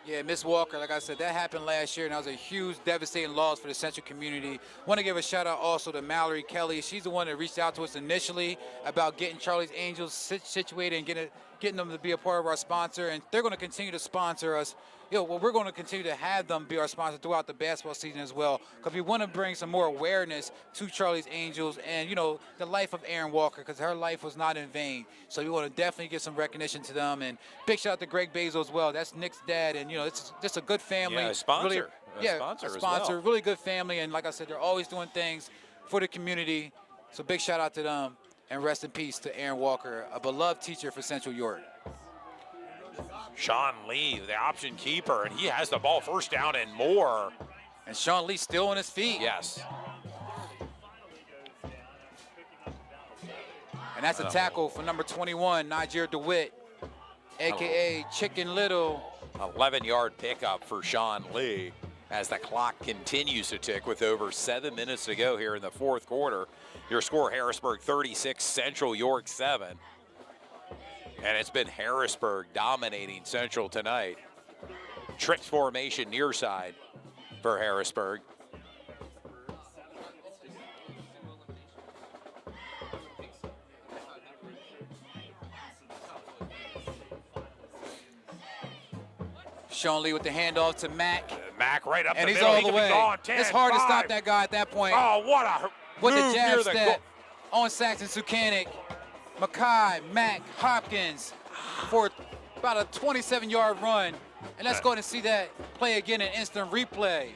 Yeah, Miss Walker, like I said, that happened last year, and that was a huge, devastating loss for the Central community. Want to give a shout out also to Mallory Kelly. She's the one that reached out to us initially about getting Charlie's Angels situated and getting them to be a part of our sponsor, and they're going to continue to sponsor us. We're going to continue to have them be our sponsor throughout the basketball season as well, because we want to bring some more awareness to Charlie's Angels and, you know, the life of Erin Walker, because her life was not in vain. So we want to definitely give some recognition to them. And big shout out to Greg Basil as well. That's Nick's dad, and, you know, it's just a good family. Yeah, a sponsor. Really, a sponsor, really good family. And like I said, they're always doing things for the community. So big shout out to them, and rest in peace to Erin Walker, a beloved teacher for Central York. Sean Lee, the option keeper, and he has the ball first down and more. And Sean Lee still on his feet. Yes. And that's a tackle for number 21, Niger DeWitt, a.k.a. Chicken Little. 11-yard pickup for Sean Lee as the clock continues to tick with over 7 minutes to go here in the fourth quarter. Your score, Harrisburg 36, Central York 7. And it's been Harrisburg dominating Central tonight. Trips formation near side for Harrisburg. Sean Lee with the handoff to Mack. Mack right up and the he's middle. all the way. It's hard to stop that guy at that point. Oh, what a with move the jab near step on Saxon Sukanik. Mackay, Mack, Hopkins for about a 27-yard run. And let's go ahead and see that play again in instant replay.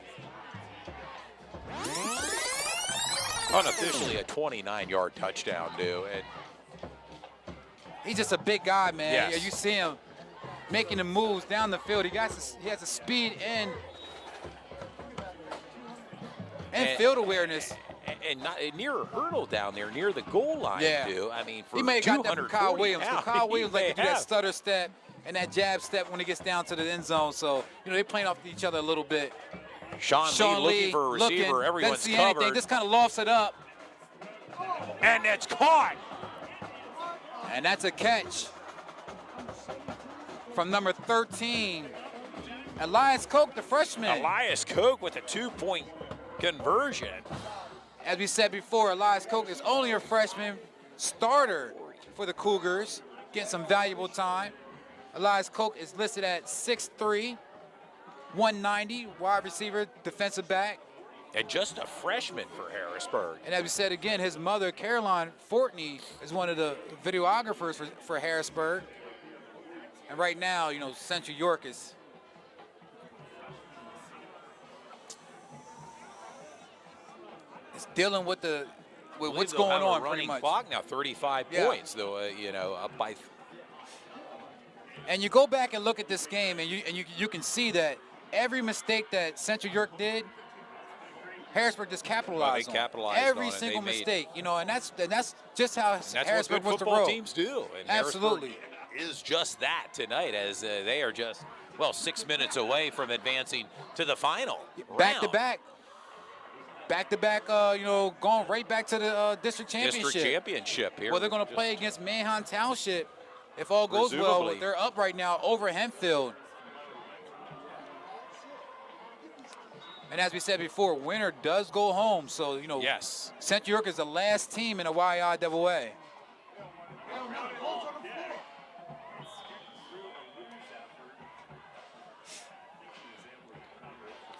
Unofficially a 29-yard touchdown, dude. And he's just a big guy, man. yes. Yeah, you see him. making the moves down the field. He has the speed and field awareness. And not near a hurdle down there, near the goal line, too. I mean, for he may have got that from Kyle Williams. Yeah, Kyle Williams like to do that stutter step and that jab step when he gets down to the end zone. So, they're playing off each other a little bit. Sean Lee looking for a receiver. Everyone's covered. Anything, just kind of lofts it up. And it's caught. And that's a catch from number 13, Elias Koch, the freshman. Elias Koch with a 2-point conversion. As we said before, Elias Koch is only a freshman starter for the Cougars, getting some valuable time. Elias Koch is listed at 6'3", 190, wide receiver, defensive back. And just a freshman for Harrisburg. And as we said again, his mother, Caroline Fortney, is one of the videographers for Harrisburg. And right now, Central York is dealing with what's going on pretty much. Clock now, 35 points, though, up by. And you go back and look at this game, and you can see that every mistake that Central York did, Harrisburg just capitalized on. Every single mistake, and that's just how Harrisburg wants to roll. That's what good football teams do. And absolutely. Harrisburg is just that tonight, as they are just 6 minutes away from advancing to the final back to back. Going right back to the district championship. District championship here. Well, they're going to play against Manheim Township if all goes well. They're up right now over Hempfield. And as we said before, winner does go home. So, yes. Central York is the last team in the YIAA.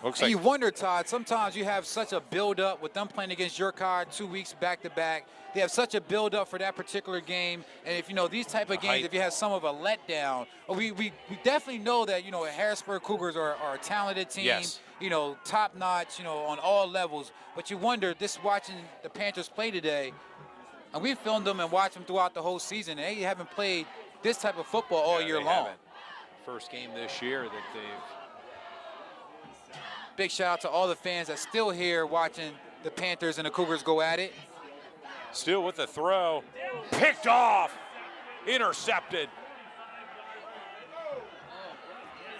And you wonder, Todd, sometimes you have such a build-up with them playing against York High 2 weeks back-to-back. They have such a build-up for that particular game. And if, these type of games, if you have some of a letdown, we definitely know that, Harrisburg Cougars are a talented team, yes. Top-notch, on all levels. But you wonder, watching the Panthers play today, and we filmed them and watched them throughout the whole season, and they haven't played this type of football all year long. Haven't. First game this year that they've... Big shout out to all the fans that's still here watching the Panthers and the Cougars go at it. Still with the throw. Picked off. Intercepted.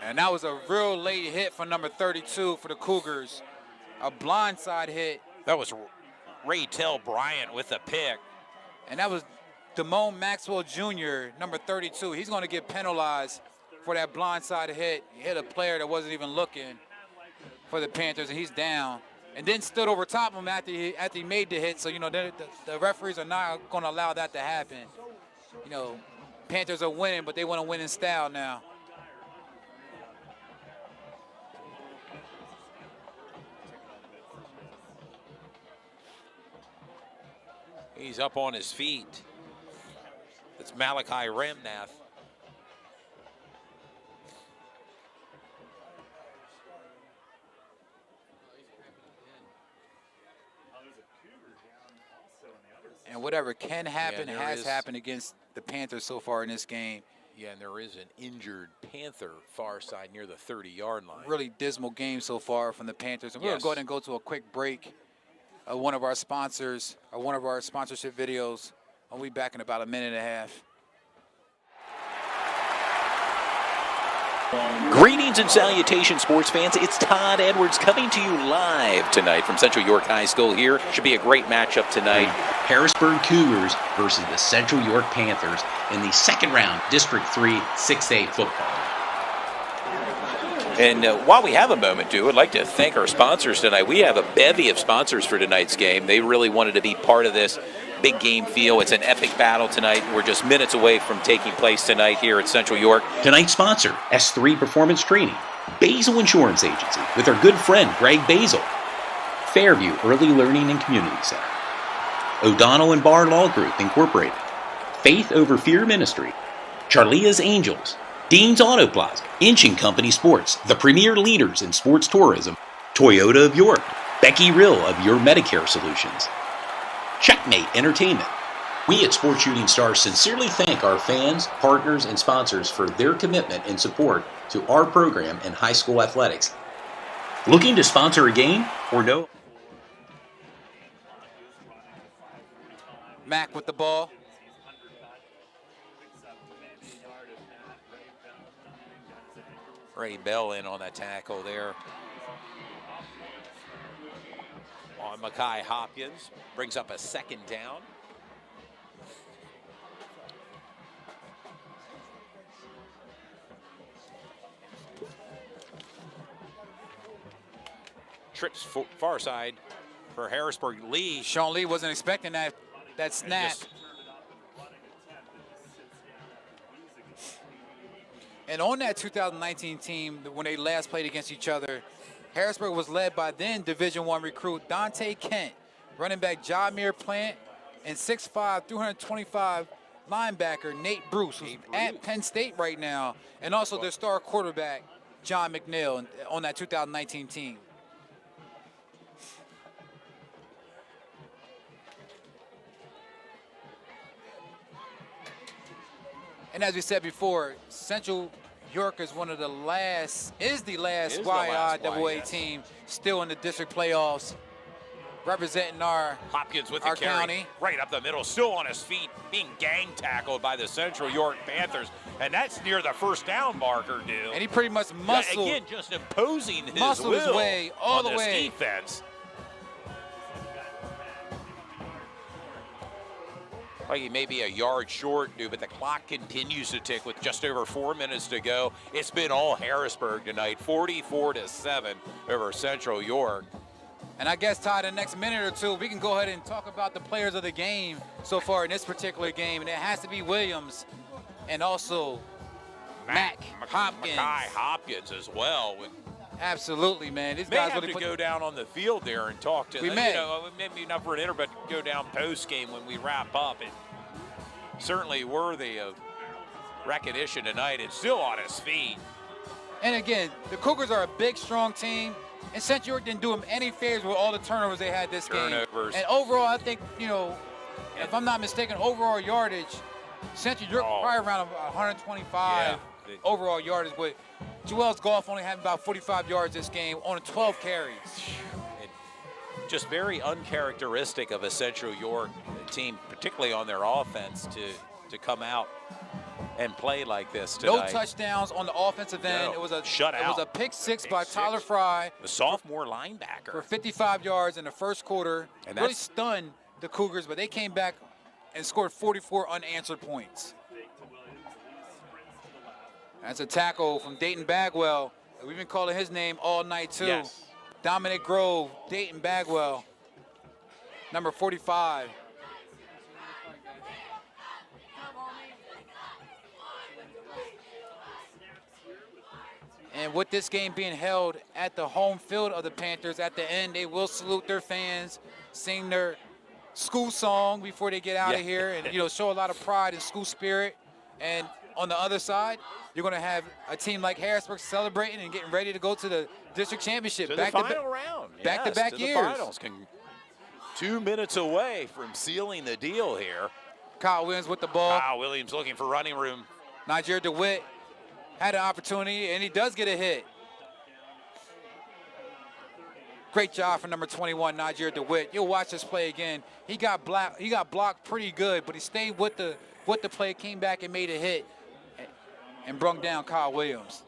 And that was a real late hit for number 32 for the Cougars. A blindside hit. That was Ray Tell Bryant with a pick. And that was Damone Maxwell Jr., number 32. He's going to get penalized for that blindside hit. He hit a player that wasn't even looking for the Panthers, and he's down. And then stood over top of him after he made the hit. So, the referees are not going to allow that to happen. Panthers are winning, but they want to win in style now. He's up on his feet. It's Malachi Ramnath. And whatever can happen has happened against the Panthers so far in this game. Yeah, and there is an injured Panther far side near the 30-yard line. Really dismal game so far from the Panthers. And we're going to go ahead and go to a quick break. One of our sponsors, or one of our sponsorship videos. I'll be back in about a minute and a half. Greetings and salutations, sports fans. It's Todd Edwards coming to you live tonight from Central York High School here. Should be a great matchup tonight. Harrisburg Cougars versus the Central York Panthers in the second round District 3 6A football. And while we have a moment, too, I'd like to thank our sponsors tonight. We have a bevy of sponsors for tonight's game. They really wanted to be part of this big game feel. It's an epic battle tonight. We're just minutes away from taking place tonight here at Central York. Tonight's sponsor, S3 Performance Training, Basil Insurance Agency with our good friend Greg Basil, Fairview Early Learning and Community Center, O'Donnell and Barr Law Group Incorporated, Faith Over Fear Ministry, Charlia's Angels, Dean's Auto Plaza, Inching Company Sports, the premier leaders in sports tourism, Toyota of York, Becky Rill of Your Medicare Solutions, Checkmate Entertainment, We at Sports Shooting Stars sincerely thank our fans, partners, and sponsors for their commitment and support to our program in high school athletics. Looking to sponsor a game or no? Mack with the ball. Ray Bell in on that tackle there. On Mackay Hopkins, brings up a second down. Trips far side for Harrisburg. Lee. Sean Lee wasn't expecting that snap. And on that 2019 team, when they last played against each other, Harrisburg was led by then Division I recruit Dante Kent, running back Jahmir Plant, and 6'5", 225 linebacker Nate Bruce, who's at Penn State right now, and also their star quarterback, John McNeil, on that 2019 team. And as we said before, Central York is one of the last, is the last YIAA team still in the district playoffs, representing our Hopkins with our the carry, county. right up the middle, still on his feet, being gang tackled by the Central York Panthers, and that's near the first down marker, dude. And he pretty much muscled, again, just imposing his muscled his will way all on the this way. defense. Like he may be a yard short, dude, but the clock continues to tick with just over 4 minutes to go. It's been all Harrisburg tonight, 44-7 over Central York. And I guess, Todd, the next minute or two, we can go ahead and talk about the players of the game so far in this particular game. And it has to be Williams and also Mack Hopkins. Mackay Hopkins as well. Absolutely, man. These May guys have really to go down on the field there and talk to them. We may. You know, maybe not for an interview, but go down post game when we wrap up. And certainly worthy of recognition tonight. It's still on his feet. And again, the Cougars are a big, strong team, and Central York didn't do them any favors with all the turnovers they had this game. And overall, I think, you know, if I'm not mistaken, overall yardage, Central York probably around 125 overall yardage, but Joel's Golf only had about 45 yards this game on 12 carries. Just very uncharacteristic of a Central York team, particularly on their offense, to come out and play like this tonight. No touchdowns on the offensive end. It was a shutout. It was a pick six by Tyler Fry, the sophomore linebacker, for 55 yards in the first quarter. And really stunned the Cougars, but they came back and scored 44 unanswered points. That's a tackle from Dayton Bagwell. We've been calling his name all night, too. Yes. Dominic Grove, Dayton Bagwell, number 45. And with this game being held at the home field of the Panthers, at the end, they will salute their fans, sing their school song before they get out of here, and, you know, show a lot of pride and school spirit. And on the other side, you're going to have a team like Harrisburg celebrating and getting ready to go to the district championship. To the final round. Back-to-back to years. The finals. 2 minutes away from sealing the deal here. Kyle Williams with the ball. Kyle Williams looking for running room. Niger DeWitt had an opportunity, and he does get a hit. Great job from number 21, Niger DeWitt. You'll watch this play again. He got blocked pretty good, but he stayed with the play, came back and made a hit, and brung down Kyle Williams.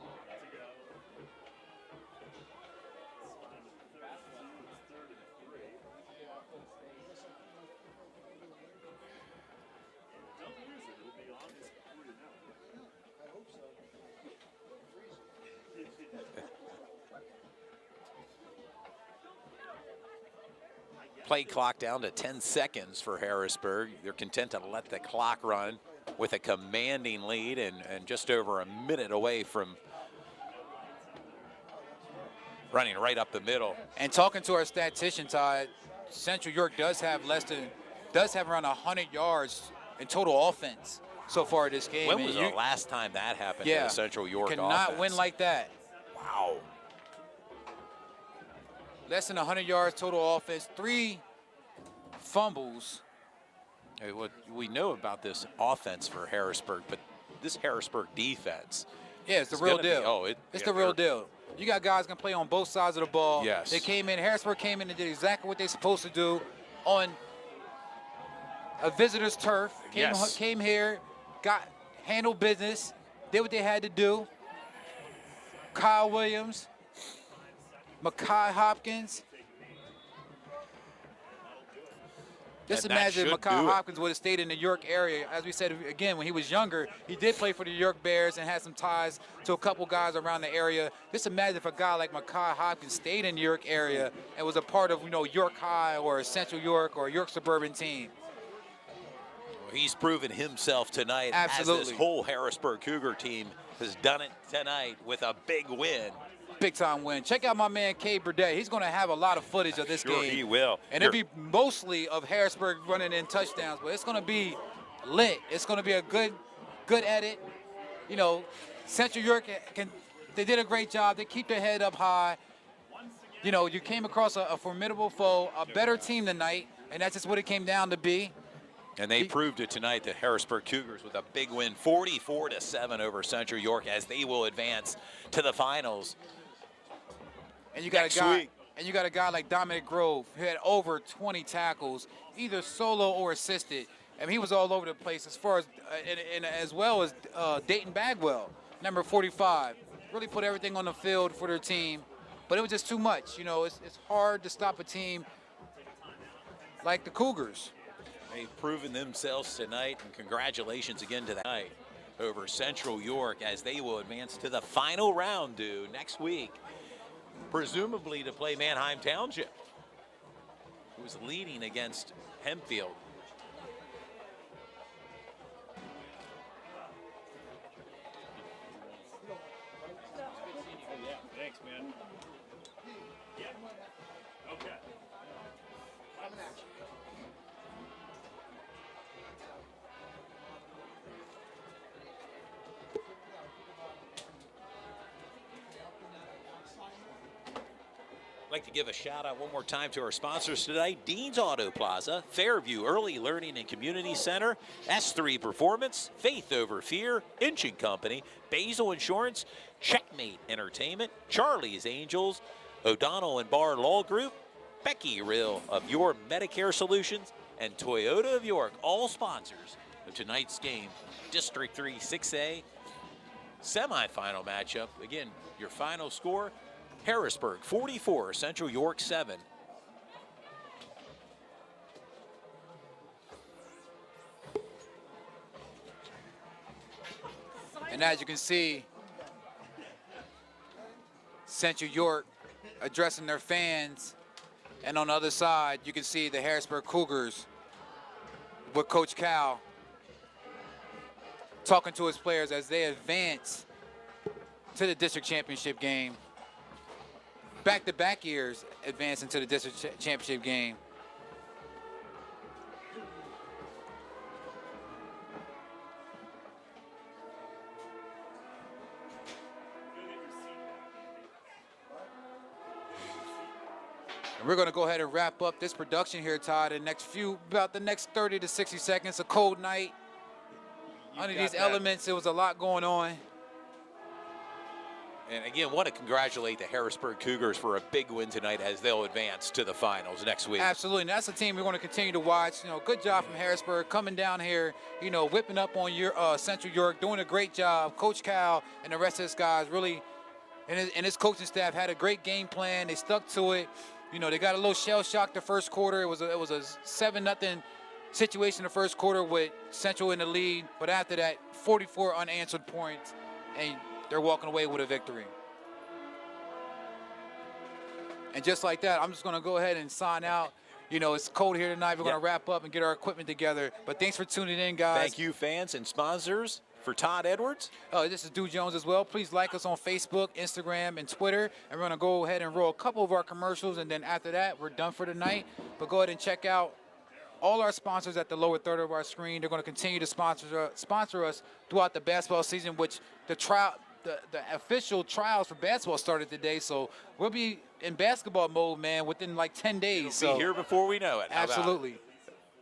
Play clock down to 10 seconds for Harrisburg. They're content to let the clock run with a commanding lead and just over a minute away from running right up the middle. And talking to our statistician, Todd, Central York does have around 100 yards in total offense so far this game. When was the last time that happened to the Central York offense? Cannot win like that. Wow. Less than 100 yards total offense, 3 fumbles. Hey, what we know about this offense for Harrisburg, but this Harrisburg defense. Yeah, it's the real deal. It's the real deal. You got guys can play on both sides of the ball. Yes. They came in, Harrisburg came in and did exactly what they're supposed to do on a visitor's turf. Came here, handled business, did what they had to do. Kyle Williams, Makai Hopkins. Just imagine if Makai Hopkins would have stayed in the York area. As we said, again, when he was younger, he did play for the York Bears and had some ties to a couple guys around the area. Just imagine if a guy like Makai Hopkins stayed in the York area and was a part of, York High or Central York or York Suburban team. Well, he's proven himself tonight. Absolutely. As this whole Harrisburg Cougar team has done it tonight with a big win. Big-time win. Check out my man, Cade Burdett. He's going to have a lot of footage of this game. Sure he will. And it'll be mostly of Harrisburg running in touchdowns, but it's going to be lit. It's going to be a good edit. Central York, they did a great job. They keep their head up high. You came across a formidable foe, a better team tonight, and that's just what it came down to be. And they proved it tonight, the Harrisburg Cougars, with a big win, 44-7 over Central York, as they will advance to the finals. And you got a guy like Dominic Grove, who had over 20 tackles, either solo or assisted. I mean, he was all over the place as far as, as well as Dayton Bagwell, number 45. Really put everything on the field for their team, but it was just too much. It's hard to stop a team like the Cougars. They've proven themselves tonight, and congratulations again to that night over Central York, as they will advance to the final round due next week, presumably to play Manheim Township, who's leading against Hempfield. Yeah, thanks, man. Yeah. Okay. I'd like to give a shout out one more time to our sponsors today: Dean's Auto Plaza, Fairview Early Learning and Community Center, S3 Performance, Faith Over Fear, Inching Company, Basil Insurance, Checkmate Entertainment, Charlie's Angels, O'Donnell and Barr Law Group, Becky Rill of Your Medicare Solutions, and Toyota of York, all sponsors of tonight's game. District 3 6A semifinal matchup. Again, your final score: Harrisburg 44, Central York 7. And as you can see, Central York addressing their fans. And on the other side, you can see the Harrisburg Cougars with Coach Cal talking to his players as they advance to the district championship game. Back-to-back years advancing to the district championship game. And we're going to go ahead and wrap up this production here, Todd, in about the next 30 to 60 seconds. A cold night. Under these elements, there was a lot going on. And again, want to congratulate the Harrisburg Cougars for a big win tonight, as they'll advance to the finals next week. Absolutely, and that's a team we're going to continue to watch. Good job from Harrisburg coming down here, whipping up on your Central York, doing a great job. Coach Cal and the rest of his guys really, and his coaching staff had a great game plan. They stuck to it. They got a little shell shock the first quarter. It was a 7-0 situation in the first quarter with Central in the lead, but after that, 44 unanswered points, and they're walking away with a victory. And just like that, I'm just going to go ahead and sign out. It's cold here tonight. We're going to wrap up and get our equipment together. But thanks for tuning in, guys. Thank you, fans and sponsors. For Todd Edwards. This is Duke Jones as well. Please like us on Facebook, Instagram, and Twitter. And we're going to go ahead and roll a couple of our commercials. And then after that, we're done for the night. But go ahead and check out all our sponsors at the lower third of our screen. They're going to continue to sponsor us throughout the basketball season, which the official trials for basketball started today. So we'll be in basketball mode, man, within like 10 days. We'll be here before we know it. Absolutely.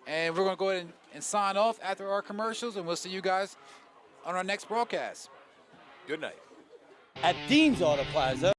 And we're going to go ahead and sign off after our commercials, and we'll see you guys on our next broadcast. Good night. At Dean's Auto Plaza,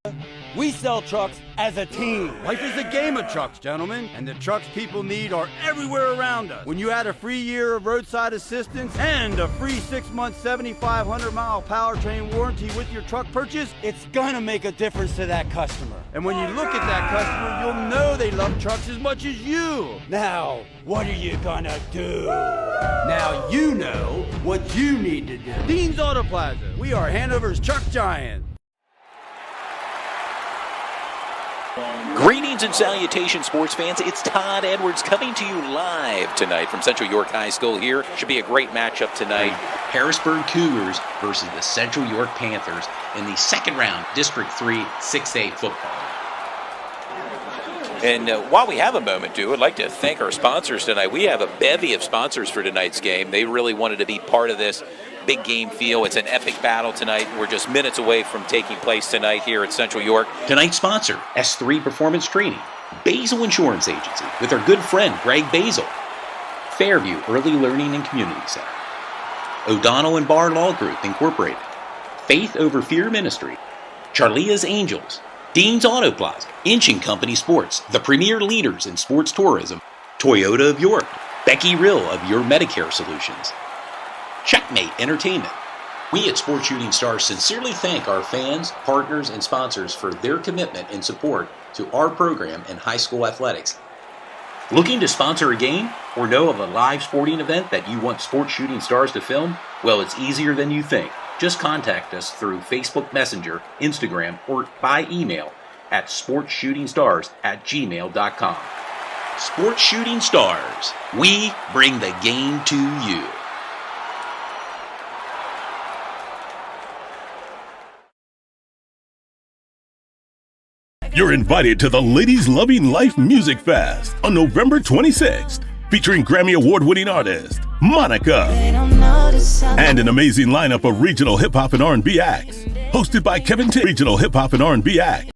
we sell trucks as a team. Life is a game of trucks, gentlemen, and the trucks people need are everywhere around us. When you add a free year of roadside assistance and a free 6-month, 7,500-mile powertrain warranty with your truck purchase, it's gonna make a difference to that customer. And when you look at that customer, you'll know they love trucks as much as you. Now, what are you gonna do? Now you know what you need to do. Dean's Auto Plaza. We are Hanover's truck giant. Greetings and salutations, sports fans. It's Todd Edwards coming to you live tonight from Central York High School here. Should be a great matchup tonight. Harrisburg Cougars versus the Central York Panthers in the second round District 3 6A football. And while we have a moment to, I'd like to thank our sponsors tonight. We have a bevy of sponsors for tonight's game. They really wanted to be part of this big game feel. It's an epic battle tonight. We're just minutes away from taking place tonight here at Central York. Tonight's sponsor, S3 Performance Training, Basil Insurance Agency with our good friend Greg Basil, Fairview Early Learning and Community Center, O'Donnell and Barr Law Group Incorporated, Faith Over Fear Ministry, Charlia's Angels, Dean's Auto Plaza, Inching Company Sports, the premier leaders in sports tourism, Toyota of York, Becky Rill of Your Medicare Solutions, Checkmate Entertainment. We at Sports Shooting Stars sincerely thank our fans, partners, and sponsors for their commitment and support to our program in high school athletics. Looking to sponsor a game or know of a live sporting event that you want Sports Shooting Stars to film? Well, it's easier than you think. Just contact us through Facebook Messenger, Instagram, or by email at sportsshootingstars@gmail.com. Sports Shooting Stars. We bring the game to you. You're invited to the Ladies Loving Life Music Fest on November 26th, featuring Grammy Award-winning artist Monica and an amazing lineup of regional hip-hop and R&B acts, hosted by Kevin T. Regional hip-hop and R&B acts,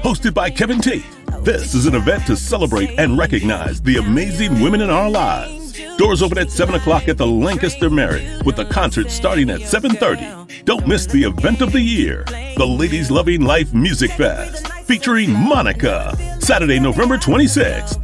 hosted by Kevin T. This is an event to celebrate and recognize the amazing women in our lives. Doors open at 7 o'clock at the Lancaster Marriott, with the concert starting at 7:30. Don't miss the event of the year, the Ladies Loving Life Music Fest, featuring Monica, Saturday, November 26th.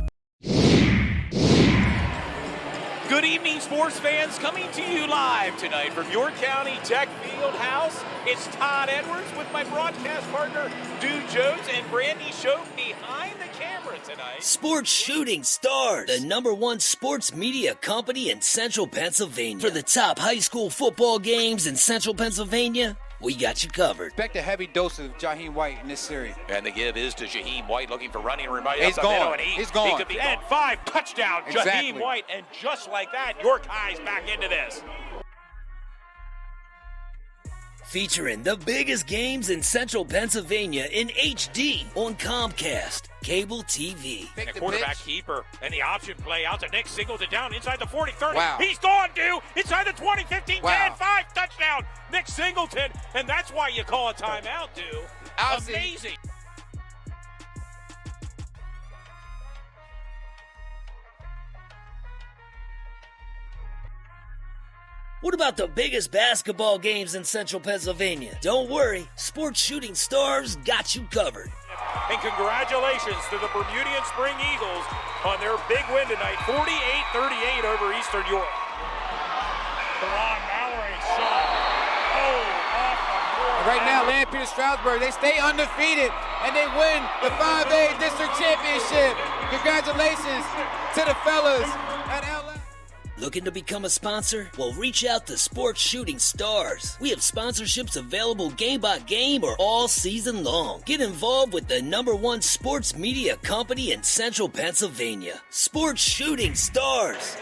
Good evening, sports fans. Coming to you live tonight from York County Tech Field House. It's Todd Edwards with my broadcast partner, Dude Jones, and Brandy Shope behind the camera tonight. Sports Shooting Stars, the #1 sports media company in Central Pennsylvania. For the top high school football games in Central Pennsylvania, we got you covered. Expect a heavy dose of Jaheim White in this series. And the give is to Jaheim White, looking for running room right He's up the middle. gone. And He's gone. He could be and 5 touchdown, Exactly. Jaheim White. And just like that, York High's back into this. Featuring the biggest games in Central Pennsylvania in HD on Comcast Cable TV. And quarterback keeper and the option play out to Nick Singleton down inside the 40-30. Wow. He's gone, dude. Inside the 20, 15, Wow. 10, 5 touchdown. Nick Singleton. And that's why you call a timeout, dude. Amazing. What about the biggest basketball games in Central Pennsylvania? Don't worry, Sports Shooting Stars got you covered. And congratulations to the Bermudian Spring Eagles on their big win tonight, 48-38 over Eastern York. Ron Mallory shot. Right now, Lampeter Stroudsburg, they stay undefeated and they win the 5A District Championship. Congratulations to the fellas at LA. Looking to become a sponsor? Well, reach out to Sports Shooting Stars. We have sponsorships available game by game or all season long. Get involved with the #1 sports media company in Central Pennsylvania. Sports Shooting Stars.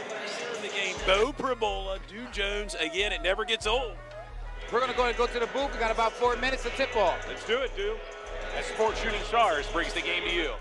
The game, Bo Primola, Dude Jones. Again, it never gets old. We're going to go to the booth. We got about 4 minutes to tip off. Let's do it, dude. As Sports Shooting Stars brings the game to you.